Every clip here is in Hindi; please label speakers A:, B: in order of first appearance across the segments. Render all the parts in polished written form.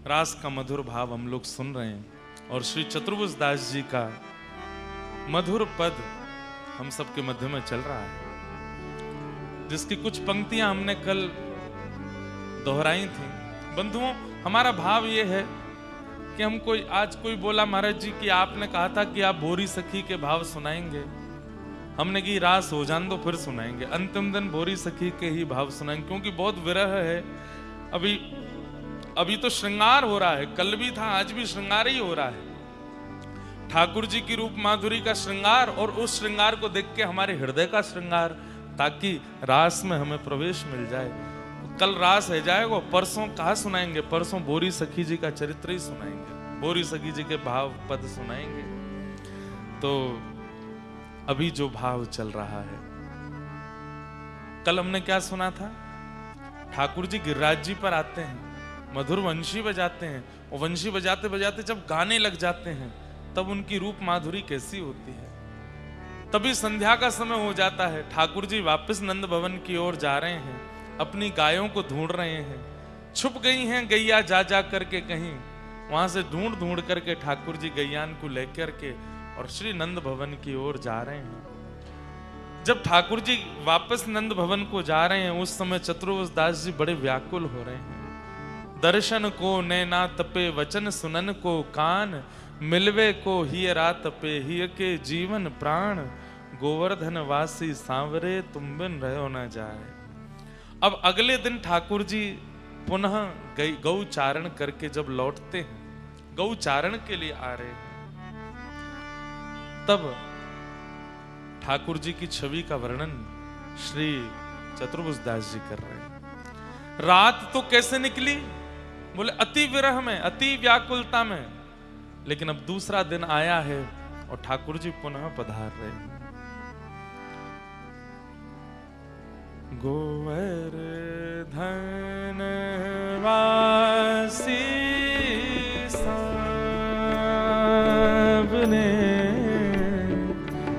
A: रास का मधुर भाव हम लोग सुन रहे हैं और श्री चतुर्भुज दास जी का मधुर पद हम सबके मध्य में चल रहा है, जिसकी कुछ पंक्तियां हमने कल दोहराई थी। बंधुओं, हमारा भाव ये है कि हम आज कोई बोला महाराज जी कि आपने कहा था कि आप भोरी सखी के भाव सुनाएंगे। हमने की रास हो जान दो फिर सुनाएंगे। अंतिम दिन भोरी सखी के ही भाव सुनाएंगे, क्योंकि बहुत विरह है। अभी तो श्रृंगार हो रहा है, कल भी था, आज भी श्रृंगार ही हो रहा है। ठाकुर जी की रूप माधुरी का श्रृंगार, और उस श्रृंगार को देख के हमारे हृदय का श्रृंगार, ताकि रास में हमें प्रवेश मिल जाए। कल रास है जाएगा, परसों कहाँ सुनाएंगे? परसों बोरी सखी जी का चरित्र ही सुनाएंगे, बोरी सखी जी के भाव पद सुनाएंगे। तो अभी जो भाव चल रहा है, कल हमने क्या सुना था? ठाकुर जी गिरिराज जी पर आते हैं, मधुर वंशी बजाते हैं, और वंशी बजाते बजाते जब गाने लग जाते हैं तब उनकी रूप माधुरी कैसी होती है। तभी संध्या का समय हो जाता है, ठाकुर जी वापस नंद भवन की ओर जा रहे हैं, अपनी गायों को ढूंढ रहे हैं। छुप गई हैं गैया जा जा करके कहीं, वहां से ढूंढ ढूंढ करके ठाकुर जी गैयान को लेकर के और श्री नंद भवन की ओर जा रहे हैं। जब ठाकुर जी वापस नंद भवन को जा रहे हैं, उस समय चतुर्भुज दास जी बड़े व्याकुल हो रहे हैं। दर्शन को नैना तपे, वचन सुनन को कान, मिलवे को हिय रात पे, हिय के जीवन प्राण, गोवर्धन वासी सांवरे, तुम बिन रहो न जाए। अब अगले दिन ठाकुर जी पुनः गौचारण करके जब लौटते हैं, गौचारण के लिए आ रहे हैं, तब ठाकुर जी की छवि का वर्णन श्री चतुर्भुज दास जी कर रहे हैं। रात तो कैसे निकली? बोले अति विरह में, अति व्याकुलता में। लेकिन अब दूसरा दिन आया है और ठाकुर जी पुनः पधार रहे हैं। गोवर्धन वासी सावने,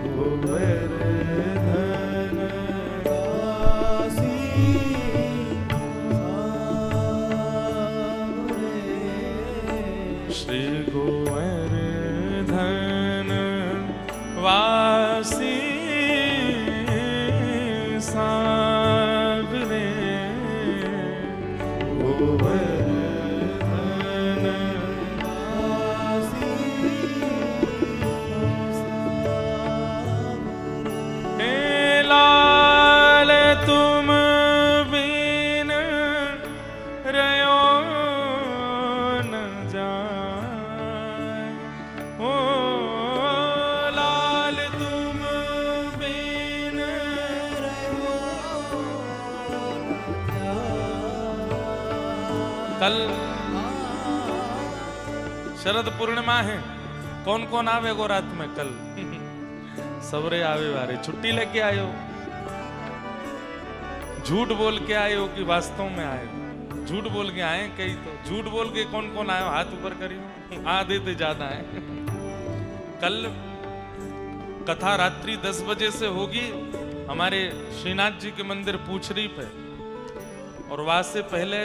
A: गोवर्धन वासी सावने, श्री गोवर्धन वासी सावने, गोवर्धन वासी सावने। हे लाल तुम बिन रहो न जाए, ओ लाल तुम बिन रहो न जाए। कल शरद पूर्णिमा है, कौन कौन आवे गो रात में? कल सबरे आवे वारे, छुट्टी लेके आए हो, झूठ बोल के आए हो कि वास्तव में आए हो? झूठ बोल के आए कई, तो झूठ बोल के कौन कौन आए हो? हाथ ऊपर करियो, आधे तो ज्यादा है। कल कथा रात्रि 10 बजे से होगी हमारे श्रीनाथ जी के मंदिर पूछरी पे, और वहां से पहले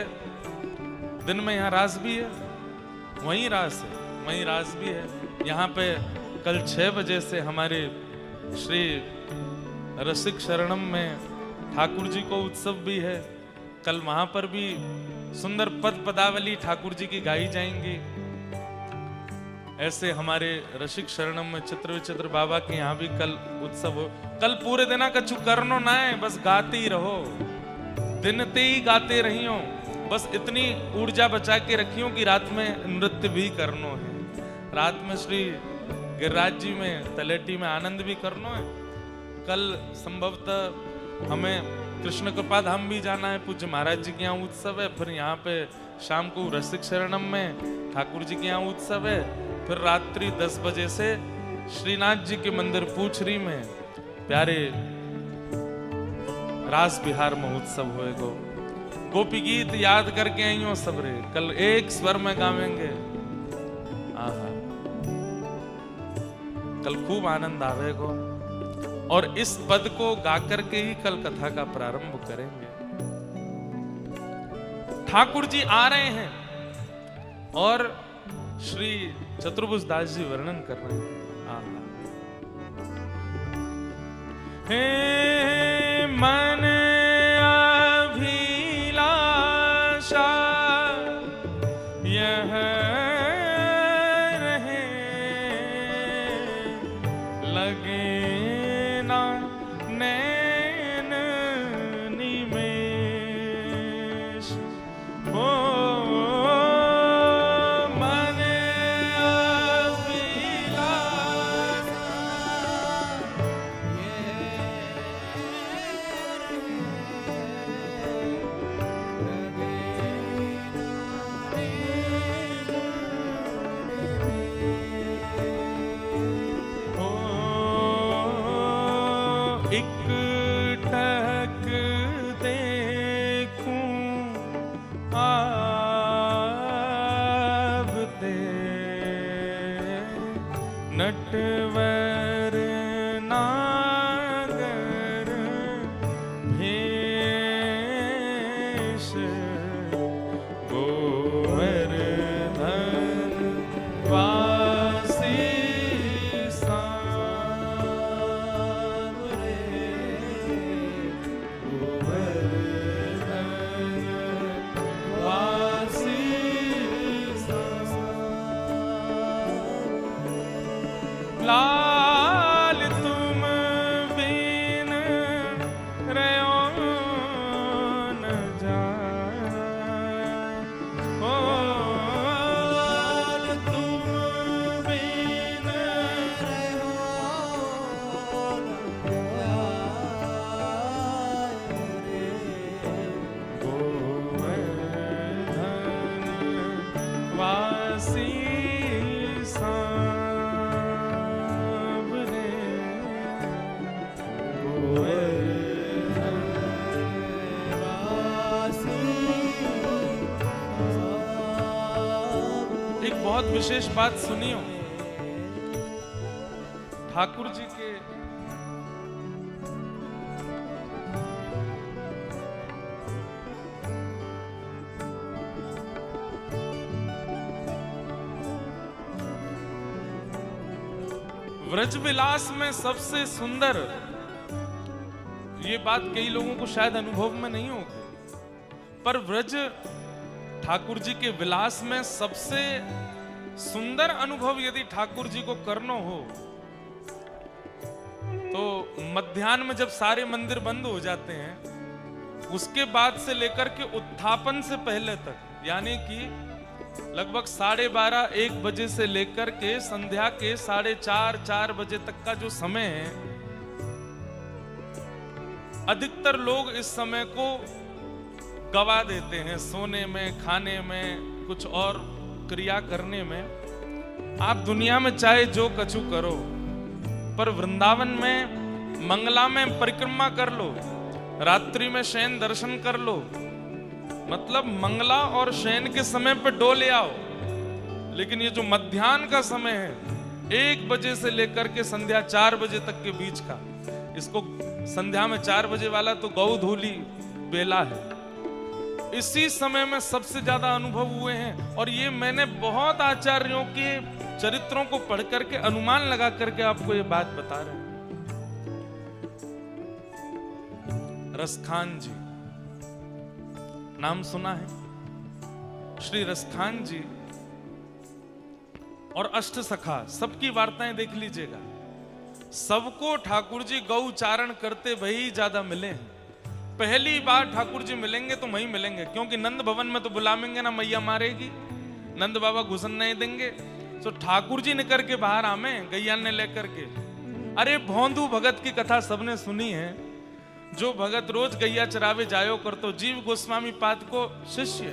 A: दिन में यहाँ रास भी है, वहीं रास है, वहीं रास भी है। यहाँ पे कल 6 बजे से हमारे श्री रसिक शरणम में ठाकुर जी को उत्सव भी है। कल वहां पर भी सुंदर पद पदावली ठाकुर जी की गाई जाएंगी। ऐसे हमारे रसिक शरणम में चित्र विचित्र बाबा के यहाँ भी कल उत्सव हो। कल पूरे दिन कछु करनो ना है, बस गाते ही रहो, दिन ते ही गाते रहियो, बस इतनी ऊर्जा बचा के रखियो कि रात में नृत्य भी करनो है, रात में श्री गिरिराज जी में तलेटी में आनंद भी करनो है। कल संभवतः हमें कृष्ण कृपा धाम भी जाना है, पूज्य महाराज जी के यहाँ उत्सव है। फिर यहाँ पे शाम को रसिक शरणम में ठाकुर जी के यहाँ उत्सव है। फिर रात्रि 10 बजे से श्रीनाथ जी के मंदिर पूछरी में प्यारे रास बिहार महोत्सव होएगो। गोपी गीत याद करके आई हो सबरे, कल एक स्वर में गावेंगे। आहा, कल खूब आनंद आवेगो। और इस पद को गा करके ही कल कथा का प्रारंभ करेंगे। ठाकुर जी आ रहे हैं, और श्री चतुर्भुज दास जी वर्णन कर रहे हैं। हे मन अभिलाषा यह रहे लगे ना नैन निमेष हो नटवर नागर भेष गोवर्धन वासी सांवरे गोवर्धन वासी लाल तुम बिन रहो न जाए ओ लाल तुम बिन रहो न जाए गोवर्धन वासी बहुत विशेष बात सुनियो। ठाकुर जी के व्रजविलास में सबसे सुंदर, ये बात कई लोगों को शायद अनुभव में नहीं होगी, पर व्रज ठाकुर जी के विलास में सबसे सुंदर अनुभव यदि ठाकुर जी को करना हो तो मध्याह्न में जब सारे मंदिर बंद हो जाते हैं, उसके बाद से लेकर के उत्थापन से पहले तक, यानी कि लगभग 12:30-1 बजे से लेकर के संध्या के 4:30-4 बजे तक का जो समय है, अधिकतर लोग इस समय को गवा देते हैं सोने में, खाने में, कुछ और क्रिया करने में। आप दुनिया में चाहे जो कछु करो, पर वृंदावन में मंगला में परिक्रमा कर लो, रात्रि में शयन दर्शन कर लो, मतलब मंगला और शयन के समय पे डोले आओ। लेकिन ये जो मध्याह्न का समय है, 1 बजे से लेकर के संध्या 4 बजे तक के बीच का, इसको संध्या में 4 बजे वाला तो गौधूली बेला है, इसी समय में सबसे ज्यादा अनुभव हुए हैं। और ये मैंने बहुत आचार्यों के चरित्रों को पढ़ करके अनुमान लगा करके आपको ये बात बता रहे हैं। रसखान जी नाम सुना है? श्री रसखान जी और अष्ट सखा, सबकी वार्ताएं देख लीजिएगा। सबको ठाकुर जी गौचारण करते वही ज्यादा मिले हैं। पहली बार ठाकुर जी मिलेंगे तो वहीं मिलेंगे, क्योंकि नंद भवन में तो बुलावेंगे ना, मैया मारेगी, नंद बाबा घुसन नहीं देंगे। तो ठाकुर जी निकल के बाहर आमे गैया ने लेकर के। अरे भोंदू भगत की कथा सबने सुनी है, जो भगत रोज गैया चरावे जायो करतो, जीव गोस्वामी पाद को शिष्य,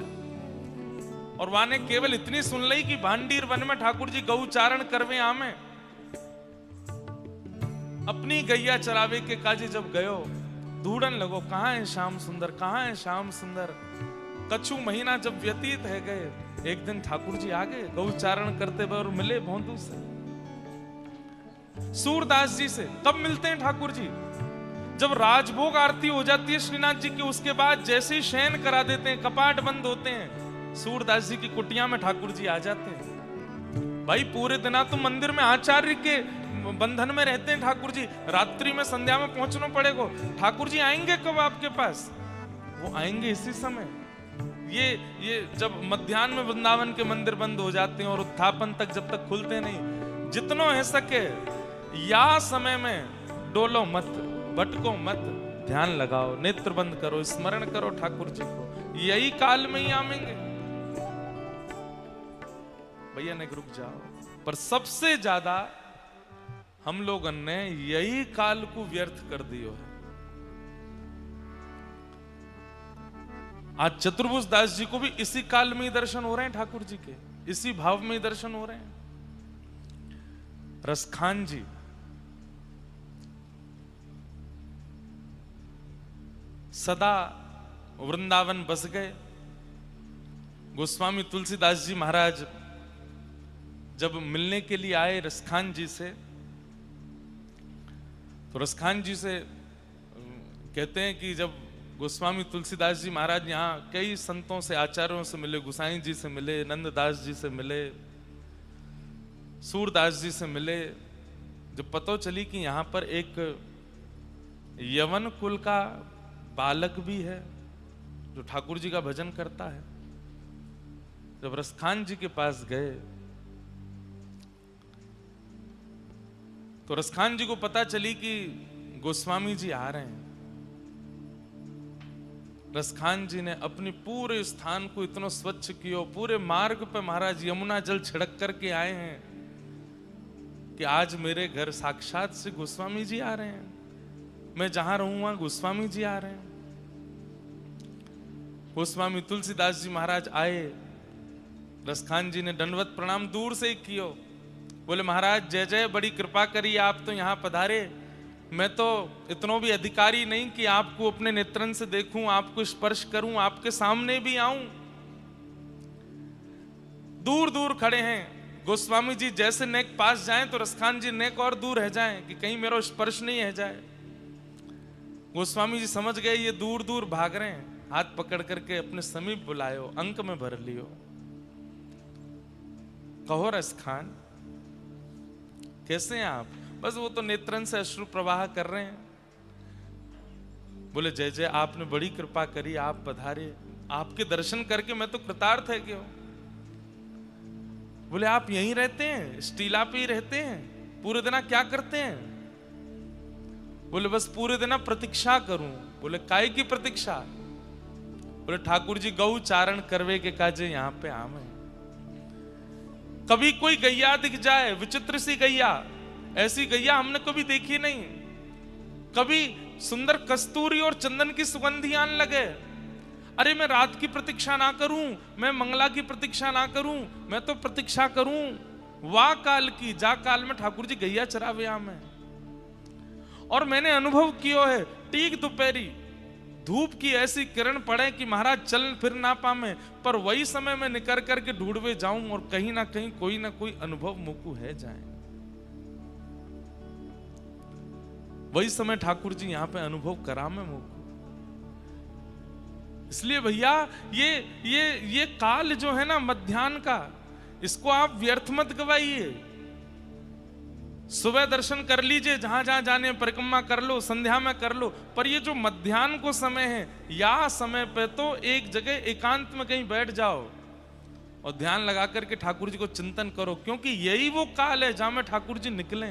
A: और वाने केवल इतनी सुन ली कि भांडीर वन में ठाकुर जी गौचारण करवे आमे। अपनी गैया चरावे के काजे जब गयो, ढूंढन लगो कहाँ है श्याम सुंदर, कहाँ है श्याम सुंदर। कछु महीना जब व्यतीत है गए, एक दिन ठाकुर जी आ गए गौचारण करते हुए और मिले भोंदू से, सूरदास जी से। कब मिलते हैं ठाकुर जी? जब राजभोग आरती हो जाती है श्रीनाथ जी की, उसके बाद जैसे ही शयन करा देते हैं, कपाट बंद होते हैं, सूरदास जी की कुटिया में ठाकुर जी आ जाते हैं। भाई पूरे दिन तो मंदिर में आचार्य के बंधन में रहते हैं ठाकुर जी, रात्रि में संध्या में पहुंचना पड़ेगा। ठाकुर जी आएंगे कब आपके पास? वो आएंगे इसी समय। ये जब मध्याह्न में वृंदावन के मंदिर बंद हो जाते हैं और उत्थापन तक जब तक खुलते नहीं, जितनो है सके या समय में डोलो मत, भटको मत, ध्यान लगाओ, नेत्र बंद करो, स्मरण करो ठाकुर जी को, यही काल में ही आएंगे। भैया ने रुक जाओ। पर सबसे ज्यादा हम लोगों ने यही काल को व्यर्थ कर दियो है। आज चतुर्भुज दास जी को भी इसी काल में ही दर्शन हो रहे हैं ठाकुर जी के, इसी भाव में ही दर्शन हो रहे हैं। रसखान जी सदा वृंदावन बस गए। गोस्वामी तुलसीदास जी महाराज जब मिलने के लिए आए रसखान जी से, तो रसखान जी से कहते हैं कि जब गोस्वामी तुलसीदास जी महाराज यहाँ कई संतों से, आचार्यों से मिले, गुसाई जी से मिले, नंददास जी से मिले, सूरदास जी से मिले, जब पता चली कि यहाँ पर एक यवन कुल का बालक भी है जो ठाकुर जी का भजन करता है, जब रसखान जी के पास गए तो रसखान जी को पता चली कि गोस्वामी जी आ रहे हैं। रसखान जी ने अपने पूरे स्थान को इतना स्वच्छ किया, पूरे मार्ग पे महाराज यमुना जल छिड़क करके आए हैं कि आज मेरे घर साक्षात से गोस्वामी जी आ रहे हैं, मैं जहां रहूं वहां गोस्वामी जी आ रहे हैं। गोस्वामी तुलसीदास जी महाराज आए, रसखान जी ने दंडवत प्रणाम दूर से ही किया, बोले महाराज जय जय, बड़ी कृपा करी, आप तो यहाँ पधारे, मैं तो इतना भी अधिकारी नहीं कि आपको अपने नेत्रन से देखूं, आपको स्पर्श करूं, आपके सामने भी आऊं। दूर दूर खड़े हैं गोस्वामी जी, जैसे नेक पास जाएं तो रसखान जी नेक और दूर रह जाएं कि कहीं मेरा स्पर्श नहीं है जाए। गोस्वामी जी समझ गए ये दूर दूर भाग रहे हैं, हाथ पकड़ करके अपने समीप बुलायो, अंक में भर लियो, कहो रसखान कैसे हैं आप? बस वो तो नेत्रन से अश्रु प्रवाह कर रहे हैं। बोले जय जय, आपने बड़ी कृपा करी, आप पधारे, आपके दर्शन करके मैं तो कृतार्थ है क्यों। बोले आप यहीं रहते हैं, स्टीला पे ही रहते हैं, पूरे दिन क्या करते हैं? बोले बस पूरे दिन प्रतीक्षा करूं। बोले काय की प्रतीक्षा? बोले ठाकुर जी गौ चारण करवे के काजे यहाँ पे आम है। कभी कोई गैया दिख जाए, विचित्र सी गैया, ऐसी गैया हमने कभी देखी नहीं, कभी सुंदर कस्तूरी और चंदन की सुगंधी आने लगे, अरे मैं रात की प्रतीक्षा ना करूं, मैं मंगला की प्रतीक्षा ना करूं, मैं तो प्रतीक्षा करूं वा काल की, जा काल में ठाकुर जी गैया चरावे आम है। और मैंने अनुभव किया है, ठीक दोपहरी धूप की ऐसी किरण पड़े कि महाराज चल फिर ना पामे, पर वही समय में निकर करके ढूंढवे जाऊं और कहीं ना कहीं कोई ना कोई अनुभव मुकु है जाए। वही समय ठाकुर जी यहां पे अनुभव करा में मुकु। इसलिए भैया ये काल जो है ना मध्याह्न का, इसको आप व्यर्थ मत गवाइए। सुबह दर्शन कर लीजिए, जहां जहां जाने परिक्रमा कर लो, संध्या में कर लो, पर ये जो मध्याह्न को समय है, या समय पे तो एक जगह एकांत में कहीं बैठ जाओ और ध्यान लगा करके ठाकुर जी को चिंतन करो, क्योंकि यही वो काल है जहां में ठाकुर जी निकले।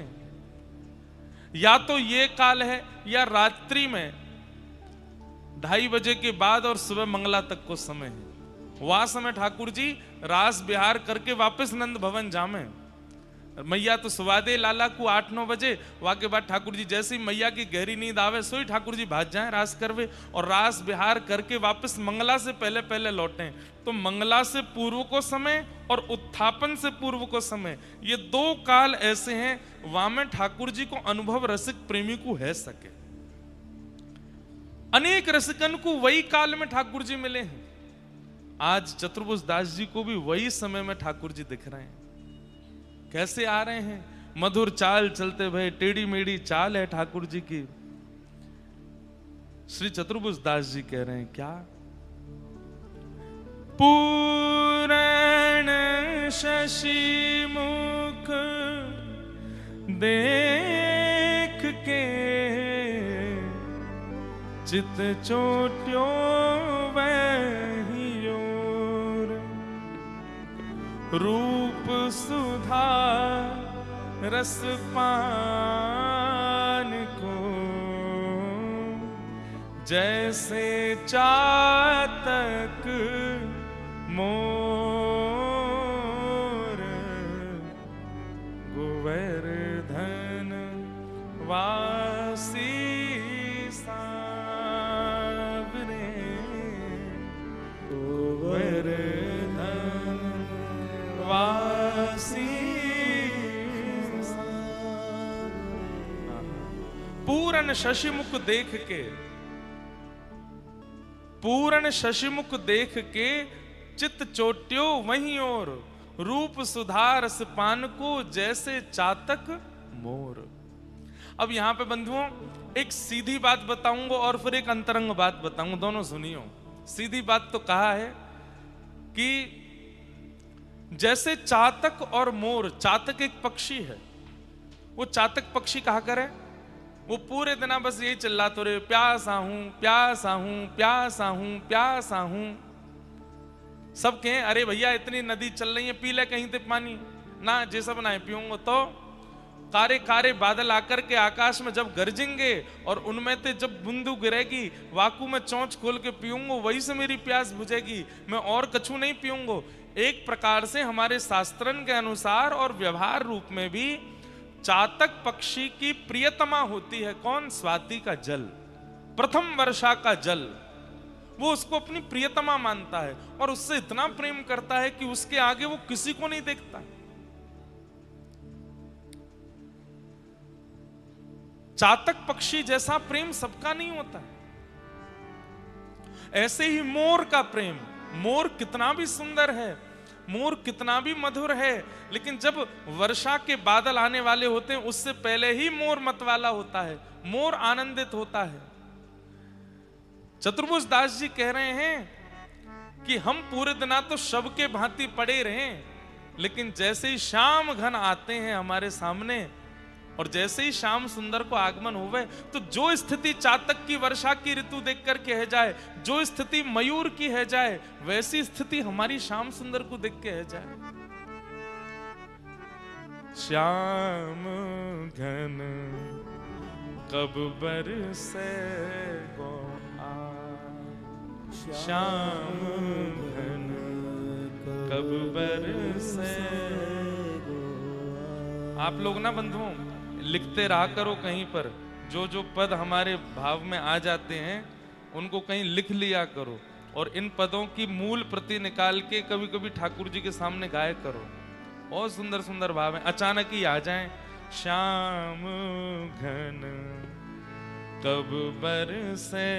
A: या तो ये काल है या रात्रि में 2:30 बजे के बाद और सुबह मंगला तक को समय है। वह समय ठाकुर जी रास बिहार करके वापस नंद भवन जामे। मैया तो सुवादे लाला को 8-9 बजे, वहां के बाद ठाकुर जी जैसे ही मैया की गहरी नींद आवे सोई ठाकुर जी भाग जाएं रास करवे, और रास बिहार करके वापस मंगला से पहले पहले लौटें। तो मंगला से पूर्व को समय और उत्थापन से पूर्व को समय, ये 2 काल ऐसे हैं वहां में ठाकुर जी को अनुभव रसिक प्रेमी को है सके। अनेक रसिकन को वही काल में ठाकुर जी मिले हैं। आज चतुर्भुज दास जी को भी वही समय में ठाकुर जी दिख रहे हैं। कैसे आ रहे हैं? मधुर चाल चलते भय, टेढ़ी मेढ़ी चाल है ठाकुर जी की। श्री चतुर्भुज दास जी कह रहे हैं क्या पूरण शशि मुख देख के चित चोट्यो वही ओर, रूप सुधा रस पान को जैसे चातक मोर, गोवर्धन वासी सावरे, गोवर्धन वासी। पूर्ण शशिमुख देख के, पूर्ण शशिमुख देख के चित चोट्यो वहीं और, रूप सुधा रस पान को जैसे चातक मोर। अब यहां पे बंधुओं एक सीधी बात बताऊंगा और फिर एक अंतरंग बात बताऊंगा, दोनों सुनियो। सीधी बात तो कहा है कि जैसे चातक और मोर, चातक एक पक्षी है, वो चातक पक्षी कहा करे, वो पूरे दिन बस यही चिल्लाते रहे, प्यासा हूं प्यासा हूं प्यासा हूं प्यासा हूं। सब कहें अरे भैया इतनी नदी चल रही है, पी ले कहीं से पानी ना, जैसा बनाए पीऊंगा। तो कारे कारे बादल आकर के आकाश में जब गरजेंगे और उनमें से जब बूंदू गिरेगी, वाकू में चोंच खोल के पीऊंगा, वही से मेरी प्यास बुझेगी, मैं और कछु नहीं पीऊंगा। एक प्रकार से हमारे शास्त्रन के अनुसार और व्यवहार रूप में भी चातक पक्षी की प्रियतमा होती है कौन? स्वाति का जल, प्रथम वर्षा का जल। वो उसको अपनी प्रियतमा मानता है और उससे इतना प्रेम करता है कि उसके आगे वो किसी को नहीं देखता। चातक पक्षी जैसा प्रेम सबका नहीं होता। ऐसे ही मोर का प्रेम, मोर कितना भी सुंदर है, मोर कितना भी मधुर है, लेकिन जब वर्षा के बादल आने वाले होते हैं उससे पहले ही मोर मतवाला होता है, मोर आनंदित होता है। चतुर्भुज दास जी कह रहे हैं कि हम पूरे दिना तो शव के भांति पड़े रहे, लेकिन जैसे ही शाम घन आते हैं हमारे सामने और जैसे ही श्याम सुंदर को आगमन होवे, तो जो स्थिति चातक की वर्षा की ऋतु देख कर के है जाए, जो स्थिति मयूर की है जाए, वैसी स्थिति हमारी श्याम सुंदर को देख के है जाए। श्याम घन कब बरसे गो आ, श्याम घन कब बरसे। आप लोग ना बंधुओं लिखते रहा करो कहीं पर, जो जो पद हमारे भाव में आ जाते हैं उनको कहीं लिख लिया करो और इन पदों की मूल प्रति निकाल के कभी कभी ठाकुर जी के सामने गाया करो। बहुत सुंदर सुंदर भाव है, अचानक ही आ जाएं। श्याम घन कब बरसे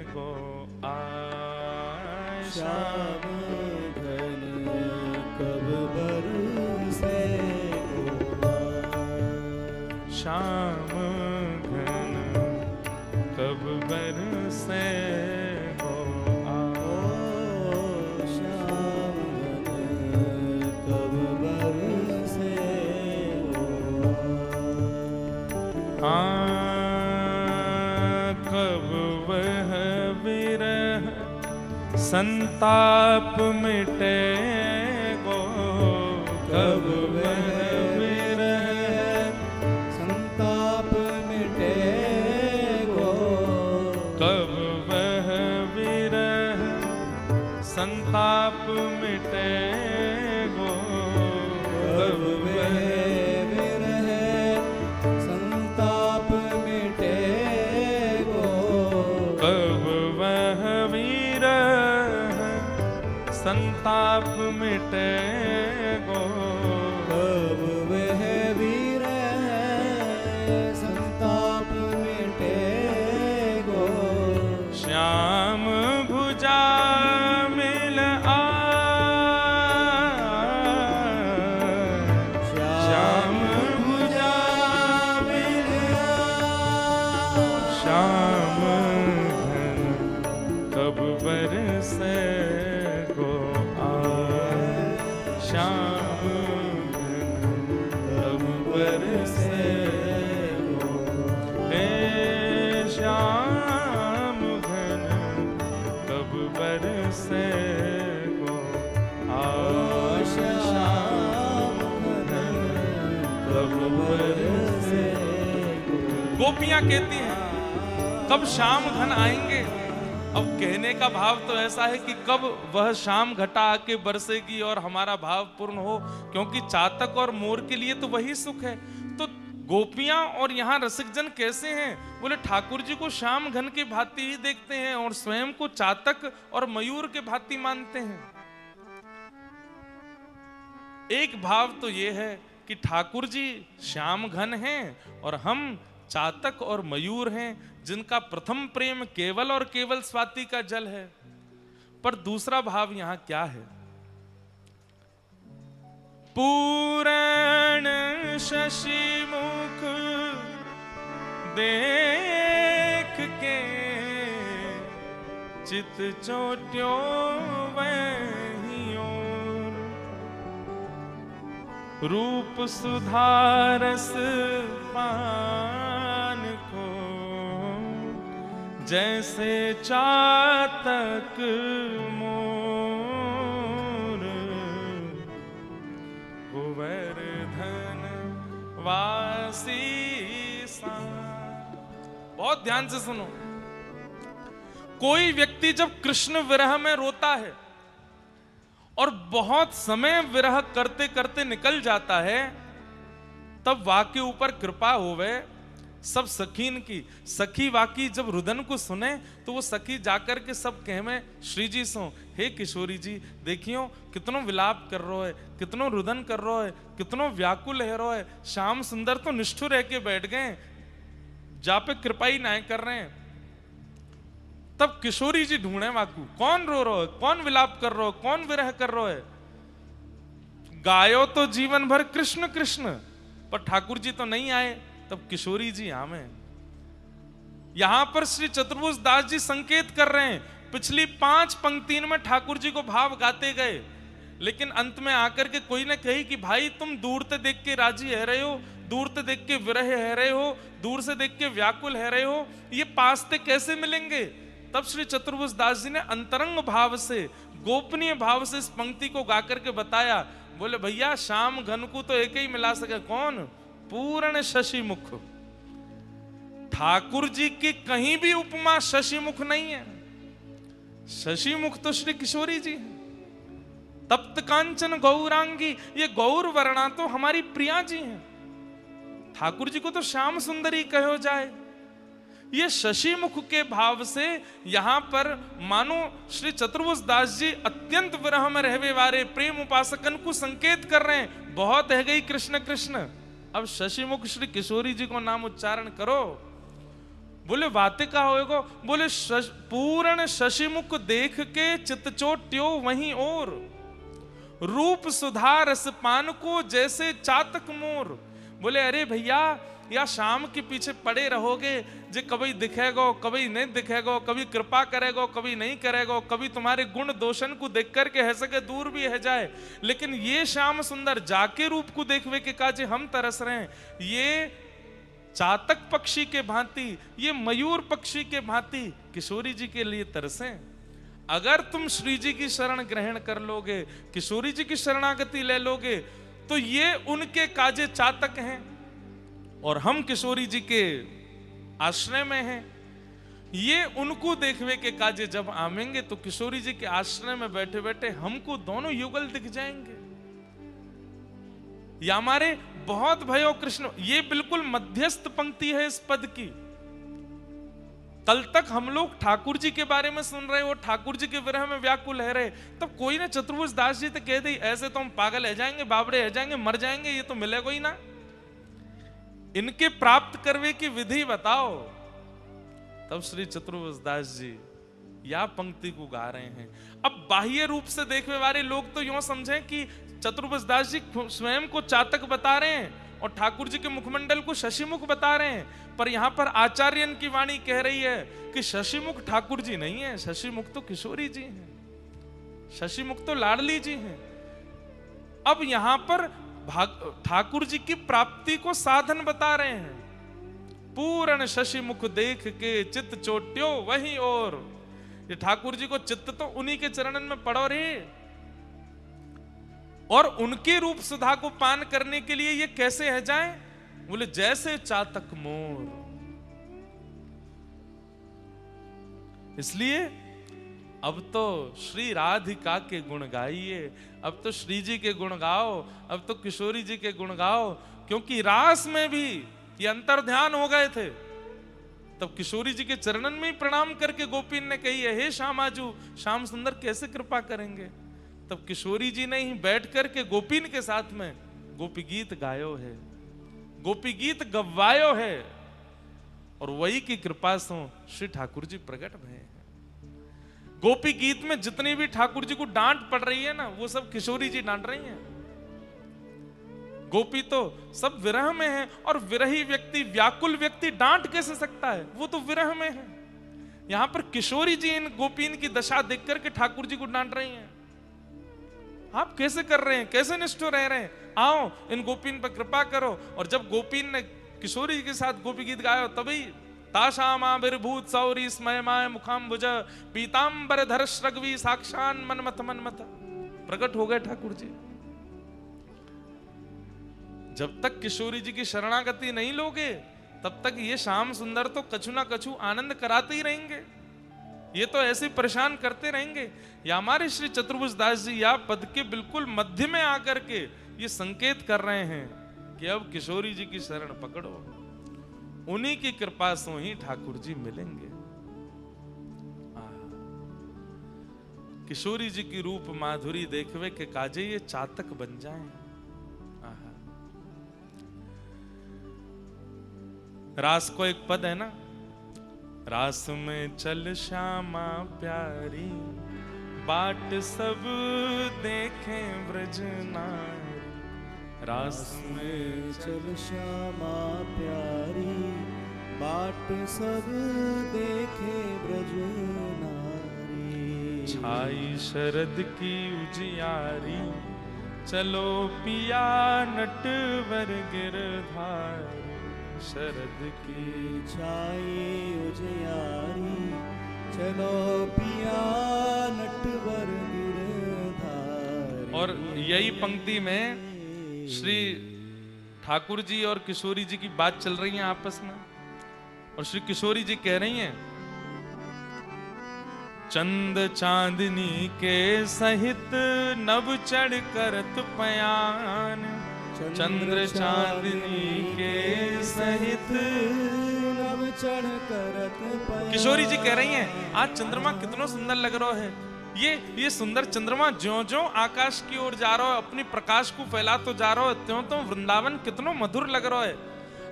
A: गो आय,
B: श्याम घन कब बरसे गो आय,
A: श्याम घन कब बरसे गो आय,
B: श्याम घन कब बरसे गो
A: आय। कब वह विरह संताप मिटे गो, कब वह विरह
B: संताप मिटे गो,
A: कब वह विरह संताप मिटे गो,
B: कब वह विरह संताप मिटे गो,
A: कब वह विरह संताप मिटे गो,
B: कब वह विरह संताप मिटे गो।
A: श्याम भुजा मिल आ, श्याम
B: भुजा मिल
A: श्याम घन कब बरसे गो श्याम तब बरसे हे श्याम घन कब बरसे गो
B: श्याम घन कब बरसे
A: गोपियां कहती हैं कब श्याम घन आएंगे। अब कहने का भाव तो ऐसा है कि कब वह शाम घटा आके बरसेगी और हमारा भाव पूर्ण हो, क्योंकि चातक और मोर के लिए तो वही सुख है। तो गोपियां और यहाँ रसिक जन कैसे हैं? बोले ठाकुर जी को श्याम घन के भांति ही देखते हैं और स्वयं को चातक और मयूर के भांति मानते हैं। एक भाव तो ये है कि ठाकुर जी श्याम घन हैं और हम चातक और मयूर हैं, जिनका प्रथम प्रेम केवल और केवल स्वाति का जल है। पर दूसरा भाव यहां क्या है? पूरण शशि मुख देख के चित चोट्यो वहीं ओर, रूप सुधारस पान को जैसे चातक मोर, गोवर्धन वासी सा। बहुत ध्यान से सुनो। कोई व्यक्ति जब कृष्ण विरह में रोता है और बहुत समय विरह करते करते निकल जाता है, तब वाके ऊपर कृपा होवे सब सखीन की। सखी वाकी जब रुदन को सुने तो वो सखी जाकर के सब कहवे श्री जी सो, हे किशोरी जी देखियो कितनो विलाप कर रो है, कितनो रुदन कर रो है, कितनो व्याकुल है रो है। श्याम सुंदर तो निष्ठुर रह के बैठ गए, जा पे कृपा ही ना कर रहे हैं। तब किशोरी जी ढूंढे वाकू, कौन रो रो है, कौन विलाप कर रो है, कौन विरह कर रो है। गायो तो जीवन भर कृष्ण कृष्ण, पर ठाकुर जी तो नहीं आए। तब किशोरी जी आमे। यहां पर श्री चतुर्भुज दास जी संकेत कर रहे हैं। पिछली 5 पंक्तियों में ठाकुर जी को भाव गाते गए, लेकिन अंत में आकर के कोई ने कही कि भाई तुम दूर से देख के राजी है रहे हो, दूर से देख के विरह है रहे हो, दूर से देख के व्याकुल है रहे हो, ये पास्ते कैसे मिलेंगे? तब श्री चतुर्भुज दास जी ने अंतरंग भाव से, गोपनीय भाव से इस पंक्ति को गाकर के बताया। बोले भैया श्याम घन को तो एक ही मिला सके, कौन? पूर्ण शशि मुख। ठाकुर जी की कहीं भी उपमा शशि मुख नहीं है। शशि मुख तो श्री किशोरी जी हैं। तप्त कांचन गौरांगी, ये गौर वर्णा तो हमारी प्रिया जी हैं। ठाकुर जी को तो श्याम सुंदरी कहो जाए। ये शशि मुख के भाव से यहां पर मानो श्री चतुर्भुज दास जी अत्यंत विरह में रहवे वाले प्रेम उपासकन को संकेत कर रहे हैं। बहुत है गई कृष्ण कृष्ण, अब शशि मुख श्री किशोरी जी को नाम उच्चारण करो। बोले बातें का होएगो? बोले पूर्ण शशि मुख देख के चितचोट्यो वहीं और, रूप सुधा रस पान को जैसे चातक मोर। बोले अरे भैया या शाम के पीछे पड़े रहोगे, जे कभी दिखेगो कभी नहीं दिखेगो, कभी कृपा करेगो कभी नहीं करेगो, कभी तुम्हारे गुण दोषण को देख करके है सके दूर भी है जाए, लेकिन ये श्याम सुंदर जाके रूप को देखवे के काजे हम तरस रहे हैं। ये चातक पक्षी के भांति, ये मयूर पक्षी के भांति किशोरी जी के लिए तरसे। अगर तुम श्री जी की शरण ग्रहण कर लोगे, किशोरी जी की शरणागति ले लोगे, तो ये उनके काजे चातक हैं और हम किशोरी जी के आश्रय में हैं। ये उनको देखवे के काजे जब आवेंगे तो किशोरी जी के आश्रय में बैठे बैठे हमको दोनों युगल दिख जाएंगे। या हमारे बहुत भयो कृष्ण, ये बिल्कुल मध्यस्थ पंक्ति है इस पद की। कल तक हम लोग ठाकुर जी के बारे में सुन रहे हो, ठाकुर जी के विरह में व्याकुल है रहे, तब कोई ने चतुर्भुज दास जी तो कह दी ऐसे तो हम पागल है जाएंगे, बाबरे है जाएंगे, मर जाएंगे, ये तो मिलेगा ही ना। इनके प्राप्त करवे की विधि बताओ। तब श्री चतुर्भुज दास जी या पंक्ति को गा रहे हैं। अब बाह्य रूप से देखने वाले लोग तो यूं समझें कि चतुर्भुज दास जी स्वयं को चातक बता रहे हैं और ठाकुर जी के मुखमंडल को शशिमुख बता रहे हैं, पर यहां पर आचार्यन की वाणी कह रही है कि शशिमुख ठाकुर जी नहीं है, शशिमुख तो किशोरी जी हैं, शशिमुख तो लाडली जी हैं। अब यहां पर ठाकुर जी की प्राप्ति को साधन बता रहे हैं। पूर्ण शशि मुख देख के चित्त चोट्यो वही और, ये ठाकुर जी को चित्त तो उन्हीं के चरणन में पड़ो रे, और उनके रूप सुधा को पान करने के लिए ये कैसे है जाए? बोले जैसे चातक मोर। इसलिए अब तो श्री राधिका के गुण गाइए, अब तो श्री जी के गुण गाओ, अब तो किशोरी जी के गुण गाओ, क्योंकि रास में भी ये अंतर ध्यान हो गए थे। तब किशोरी जी के चरणन में ही प्रणाम करके गोपीन ने कही है, हे श्यामाजू श्याम सुंदर कैसे कृपा करेंगे। तब किशोरी जी ने ही बैठ करके गोपीन के साथ में गोपी गीत गायो है, गोपी गीत गवायो है, और वही की कृपा से श्री ठाकुर जी प्रकट भये हैं। गोपी गीत में जितनी भी ठाकुर जी को डांट पड़ रही है ना, वो सब किशोरी जी डांट रही हैं। गोपी तो सब विरह में है, और विरही व्यक्ति, व्याकुल व्यक्ति डांट कैसे सकता है? वो तो विरह में है। यहां पर किशोरी जी इन गोपीन की दशा देख करके ठाकुर जी को डांट रही हैं। आप कैसे कर रहे हैं, कैसे निष्ठुर रह रहे हैं? आओ इन गोपीन पर कृपा करो। और जब गोपीन ने किशोरी जी के साथ गोपी गीत गाया, तभी ताशामाविर्भूत सौरी स्मयमाय मुखाम्बुज पीतांबर धर श्रगवी साक्षान मनमथ मनमथ, प्रकट हो गए ठाकुर जी। जब तक किशोरी जी की शरणागति नहीं लोगे, तब तक ये श्याम सुंदर तो कछु ना कछु आनंद कराते ही रहेंगे। ये तो ऐसे परेशान करते रहेंगे। या हमारे श्री चतुर्भुज दास जी या पद के बिल्कुल मध्य में आकर के ये संकेत कर रहे हैं कि अब किशोरी जी की शरण पकड़ो, उन्हीं की कृपा से ही ठाकुर जी मिलेंगे। किशोरी जी की रूप माधुरी देखवे के काजे ये चातक बन जाएं। रास को एक पद है ना, रास में चल श्यामा प्यारी बाट सब देखें ब्रज नारी।
B: रास में चल श्यामा प्यारी बाट सब देखे ब्रज नारी।
A: छाई शरद की उजियारी चलो पिया नटवर गिरधारी। शरद की
B: छाई उजियारी चलो पिया नटवर गिरधारी।
A: और यही पंक्ति में श्री ठाकुर जी और किशोरी जी की बात चल रही है आपस में, और श्री किशोरी जी कह रही हैं, चंद चांदनी के सहित नभ चढ़ करत पयान। चंद्र चांदनी के सहित
B: नभ चढ़ करत पयान।
A: किशोरी जी कह रही हैं, आज चंद्रमा कितना सुंदर लग रहा है। ये सुंदर चंद्रमा ज्यों ज्यों आकाश की ओर जा रहा है, अपनी प्रकाश को फैला तो जा रहा है, त्यों त्यों वृंदावन कितना मधुर लग रहा है।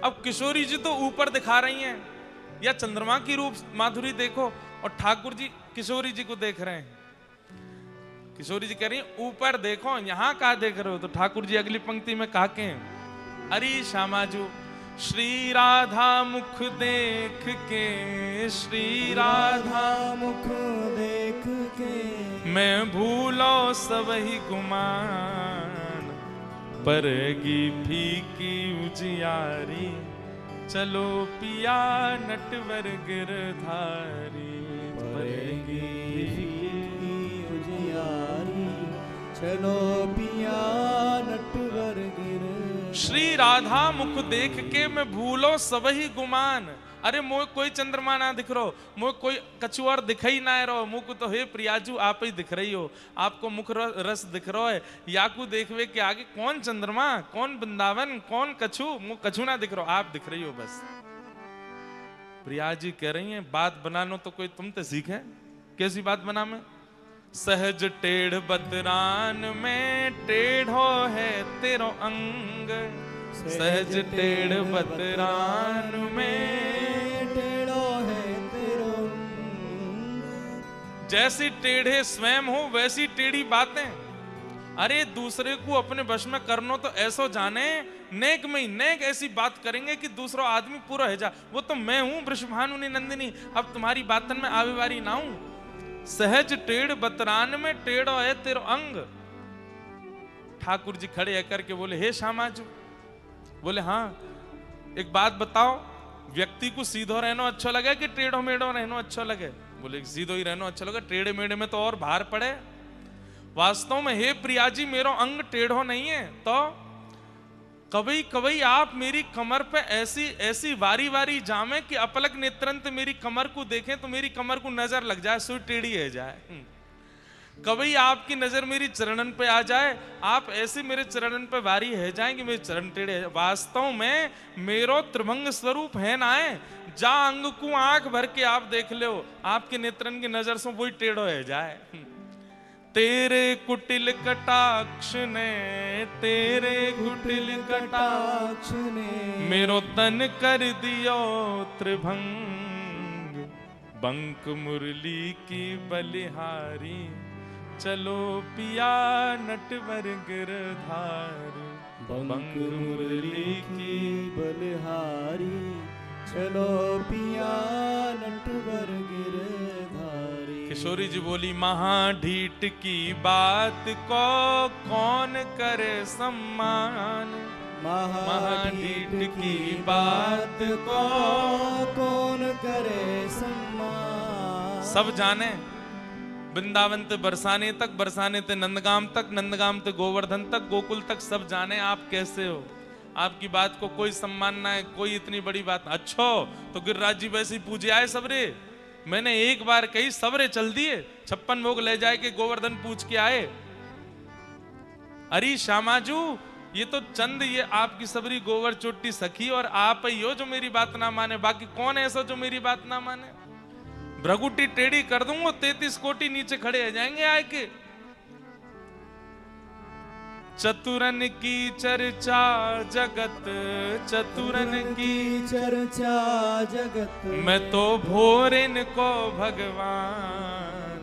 A: अब किशोरी जी तो ऊपर दिखा रही हैं, या चंद्रमा की रूप माधुरी देखो, और ठाकुर जी किशोरी जी को देख रहे हैं। किशोरी जी कह रही हैं, ऊपर देखो, यहां कहा देख रहे हो? तो ठाकुर जी अगली पंक्ति में कहा के, अरे श्यामाजू श्री राधा मुख देख के, श्री राधा
B: मुख देख के
A: मैं भूलो सबही गुमान। परगी फीकी उजियारी चलो पिया नटवर गिरधारी।
B: परगी उजियारी चलो पिया नटवर गिरधारी।
A: श्री राधा मुख देख के मैं भूलो सबही गुमान। अरे मोह कोई चंद्रमा ना दिख रहो, मोह कोई कछुआर दिखाई ना रहो, मुख तो हे प्रियाजू आप ही दिख रही हो। आपको मुख रस दिख रहा है, याकू देखवे के आगे कौन चंद्रमा, कौन वृंदावन, कौन कछु, मुख कछु ना दिख रहो, आप दिख रही हो बस। प्रिया जी कह रही हैं, बात बनानो तो कोई तुम तो सीखे। कैसी बात बना में? सहज टेढ़ बतरान में टेढ़ो है तेरो अंग। सहज टेढ़ बतरान में
B: टेढ़ो है तेरो।
A: जैसी टेढ़े स्वयं हो वैसी टेढ़ी बातें। अरे दूसरे को अपने वश में करनो तो ऐसो जाने, नेक में ही नेक ऐसी बात करेंगे कि दूसरा आदमी पूरा है जा। वो तो मैं हूं वृषभानुनी नंदिनी, अब तुम्हारी बातन में आवे वारी ना हूं। सहज टेढ़ बतरान में टेढ़ो है तेरो अंग। ठाकुर जी खड़े होकर के बोले, हे श्यामाजू, बोले हाँ एक बात बताओ, व्यक्ति को सीधो रहना अच्छा लगे कि टेढ़ो मेढ़ो रहना अच्छा लगे? बोले सीधो ही रहना अच्छा लगे, टेढ़े मेढ़े में तो और भार पड़े। वास्तव में हे प्रिया जी, मेरो अंग टेढ़ो नहीं है, तो कभी कभी आप मेरी कमर पे ऐसी ऐसी वारी वारी जामे कि अपलक नेत्रंत मेरी कमर को देखें तो मेरी कमर को नजर लग जाए, सुई टेढ़ी है जाए। कभी आपकी नजर मेरी चरणन पे आ जाए, आप ऐसे मेरे चरणन पे वारी है जाए कि मेरे चरण टेढ़े। वास्तव में मेरो त्रिभंग स्वरूप है ना है, जा अंग को आंख भर के आप देख लो, आपके नेत्रन की नजर से वही टेढ़ो है जाए। तेरे कुटिल कटाक्ष ने, तेरे कुटिल कटाक्ष ने मेरो तन कर दियो त्रिभंग। बंक मुरली की बलिहारी, चलो पिया नटवर गिरधार।
B: बंक मुरली की बलिहारी, चलो पिया नटवर गिरधारी।
A: किशोरी जी बोली, महाढीठ की बात को कौन करे सम्मान। महाढीठ की बात को
B: कौन करे सम्मान।
A: सब जाने, वृंदावन ते बरसाने तक, बरसाने ते नंदगाम तक, नंदगाम ते गोवर्धन तक, गोकुल तक सब जाने आप कैसे हो। आपकी बात को कोई सम्मान ना है, कोई इतनी बड़ी बात। अच्छो तो गिरिराज जी वैसे ही पूजे आए सबरे। मैंने एक बार कही सबरे चल दिए, 56 भोग ले जाए के गोवर्धन पूछ के आए। अरे श्यामाजू, ये तो चंद ये आपकी सबरी गोवर चोटी सखी और आप ही हो जो मेरी बात ना माने, बाकी कौन ऐसा जो मेरी बात ना माने। भ्रगुटी टेढ़ी कर दूंगा, 33 कोटि नीचे खड़े हो जाएंगे आए के। चतुरन की चर्चा जगत, चतुरन की
B: चर्चा जगत।
A: मैं तो भोरिन को भगवान,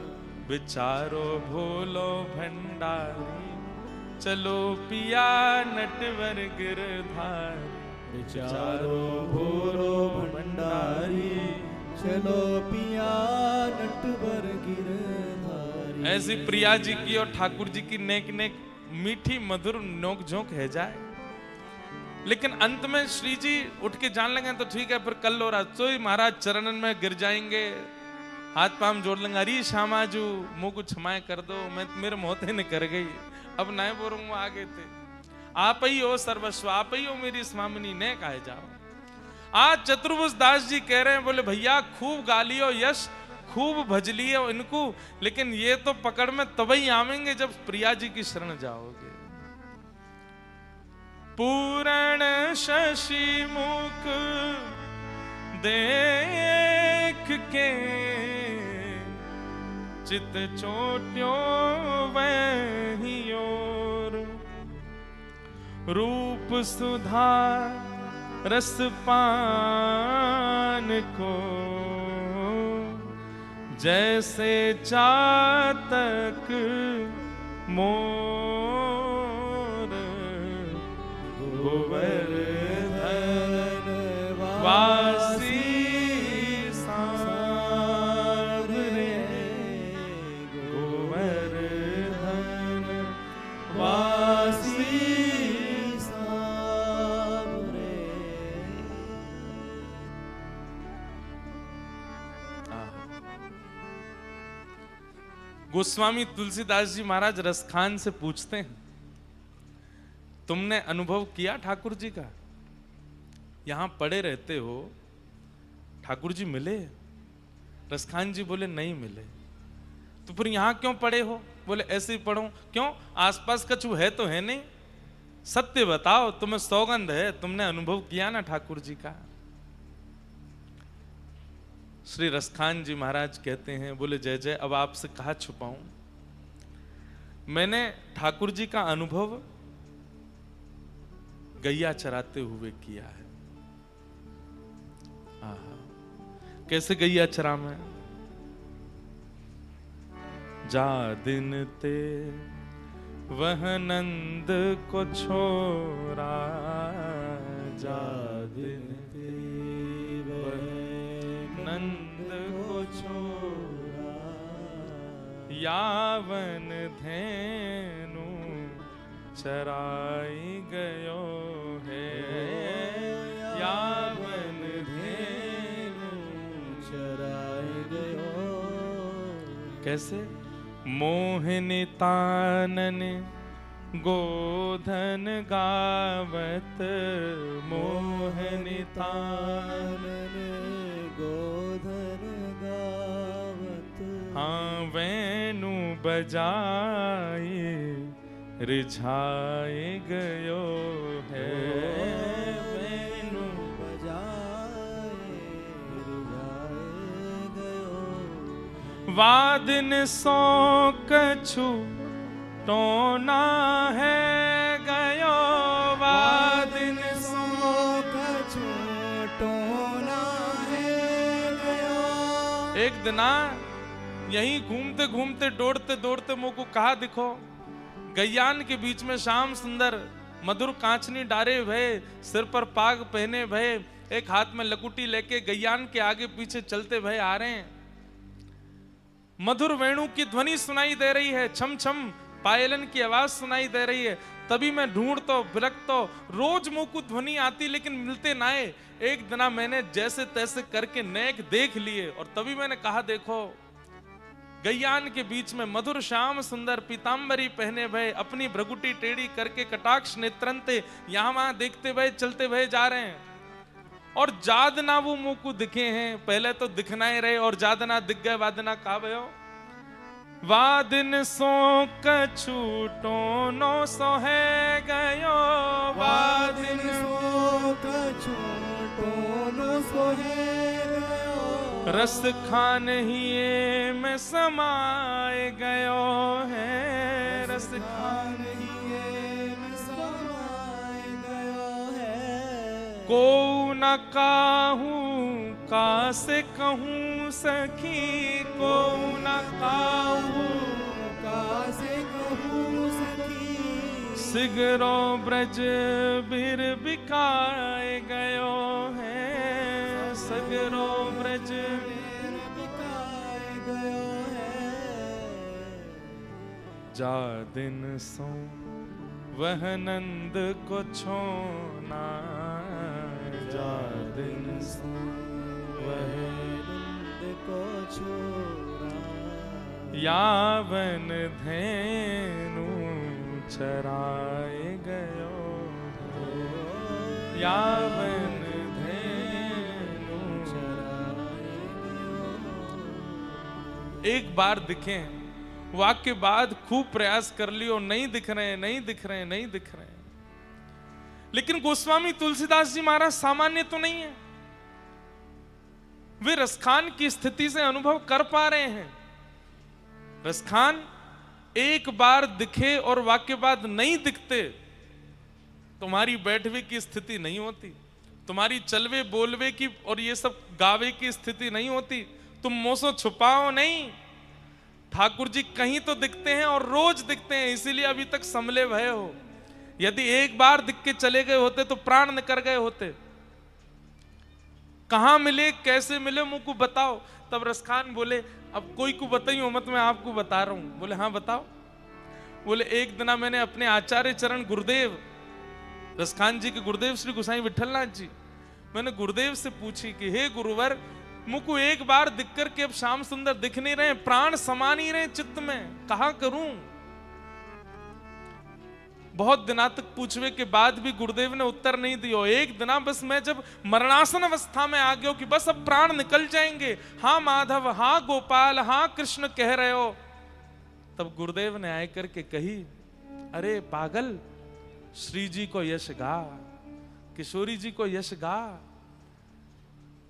A: विचारो भोलो भंडारी। चलो पिया नटवर गिरधार।
B: विचारो भोलो भंडारी, चलो पिया नटवर गिरधारी।
A: ऐसी प्रिया जी की और ठाकुर जी की नेक नेक मीठी मधुर नोक झोंक है जाए। लेकिन अंत में श्री जी उठ के जान लगे तो ठीक है, फिर कल और आज तो ही महाराज चरणन में गिर जाएंगे, हाथ पाम जोड़ लेंगे। अरे श्यामाजू, मुंह को क्षमाएं कर दो, मैं मेरे मोहते ने कर गई, अब नहीं बोलूंगा आगे थे। आप ही हो सर्वस्व, आप ही हो मेरी स्वामिनी, ने कहे जाओ। आज चतुर्भुज दास जी कह रहे हैं, बोले भैया खूब गालियो यश, खूब भजलिए इनको, लेकिन ये तो पकड़ में तभी आवेंगे जब प्रिया जी की शरण जाओगे। पूर्ण शशि मुख देख के, चित चोट्यो वही ओर। रूप सुधा रस पान को, जैसे चातक मोर। गोवर्धन वासी सांवरे, गोवर्धन वासी सांवरे। गोस्वामी तुलसीदास जी महाराज रसखान से पूछते हैं, तुमने अनुभव किया ठाकुर जी का? यहां पड़े रहते हो, ठाकुर जी मिले? रसखान जी बोले नहीं मिले। तो फिर यहां क्यों पड़े हो? बोले ऐसे ही पढ़ो। क्यों? आसपास कछु है तो है नहीं, सत्य बताओ, तुम्हें सौगंध है, तुमने अनुभव किया ना ठाकुर जी का? श्री रसखान जी महाराज कहते हैं, बोले जय जय, अब आपसे कहा छुपाऊं, मैंने ठाकुर जी का अनुभव गैया चराते हुए किया है। कैसे गैया चरा में? जा दिन ते वह नंद को छोरा, जा दिन ते वह नंद को छोरा। यावन धेनु चराई गयो है, यावन धेनु
B: चराई गयो।
A: कैसे? मोहिनी तानन गोधन गावत, मोहिनी
B: तानन गोधन गावत।
A: हाँ वेणु बजाए रिझाए गयो है,
B: वेणु बजाए रिझाए गयो।
A: वादिन सो कछु टोना है गयो, वादिन
B: सो कछु टोना है गयो।
A: एक दिना यहीं घूमते घूमते दौड़ते दौड़ते मुँह को कहा दिखो, गैयान के बीच में श्याम सुंदर मधुर कांचनी डारे भय, सिर पर पाग पहने भय, एक हाथ में लकुटी लेके गैयान के आगे पीछे चलते भय आ रहे हैं। मधुर वेणु की ध्वनि सुनाई दे रही है, छम छम पायलन की आवाज सुनाई दे रही है। तभी मैं ढूंढतो बिरकतो, रोज मुंह को ध्वनि आती लेकिन मिलते नाए। एक दिना मैंने जैसे तैसे करके नेक देख लिए और तभी मैंने कहा देखो, गैयान के बीच में मधुर श्याम सुंदर पीतांबरी पहने भय, अपनी भ्रगुटी टेढ़ी करके कटाक्ष नेत्रंते यहां वहां देखते भय चलते भय जा रहे हैं। और जादना वो मुंह को दिखे हैं, पहले तो दिखना ही रहे और जादना दिख गए। वादना कहा भयो, वादिन सो कछु टोनो सो है गयो,
B: वादिन सो कछु टोनो सो है गयो।
A: रस खान ही में समाए गयो है, रस खान
B: ही में समाए गयो है।
A: को न काहूं का से कहूं सखी, को न काहूं
B: का से कहूं सखी।
A: सिगरो ब्रज बिर बिकाए गयो है, सगरो ब्रज
B: बिकाए गयो है।
A: जा दिन सो वह नंद को छोना, जा दिन सो वह
B: नंद को छोड़ा।
A: यावन धेनु चराए गयो है, यावन धेनु
B: चराए गयो।
A: एक बार दिखे, वाक्य बाद खूब प्रयास कर लियो, नहीं दिख रहे, नहीं दिख रहे, नहीं दिख रहे। लेकिन गोस्वामी तुलसीदास जी महाराज सामान्य तो नहीं है, वे रसखान की स्थिति से अनुभव कर पा रहे हैं। रसखान एक बार दिखे और वाक्य बाद नहीं दिखते, तुम्हारी बैठवे की स्थिति नहीं होती, तुम्हारी चलवे बोलवे की और ये सब गावे की स्थिति नहीं होती। तुम मोसो छुपाओ नहीं, ठाकुर जी कहीं तो दिखते हैं और रोज दिखते हैं, इसीलिए अभी तक संभले भय हो। यदि एक बार दिख के चले गए होते तो प्राण निकल गए होते। कहां मिले, कैसे मिले, मुझको बताओ। तब रसखान बोले, अब कोई को बताइयो मत, मैं आपको बता रहा हूं। बोले हाँ बताओ। बोले एक दिना मैंने अपने आचार्य चरण गुरुदेव, रसखान जी के गुरुदेव श्री गोसाई विठलनाथ जी, मैंने गुरुदेव से पूछी कि हे गुरुवर, मुझको एक बार दिख कर के अब श्याम सुंदर दिख नहीं रहे, प्राण समा नहीं रहे चित्त में, कहा करूं। बहुत दिना तक पूछवे के बाद भी गुरुदेव ने उत्तर नहीं दिया। एक दिना बस मैं जब मरणासन अवस्था में आ गया कि बस अब प्राण निकल जाएंगे, हाँ माधव, हाँ गोपाल, हाँ कृष्ण कह रहे हो, तब गुरुदेव ने आए करके कही, अरे पागल, श्री जी को यश गा, किशोरी जी को यश गा।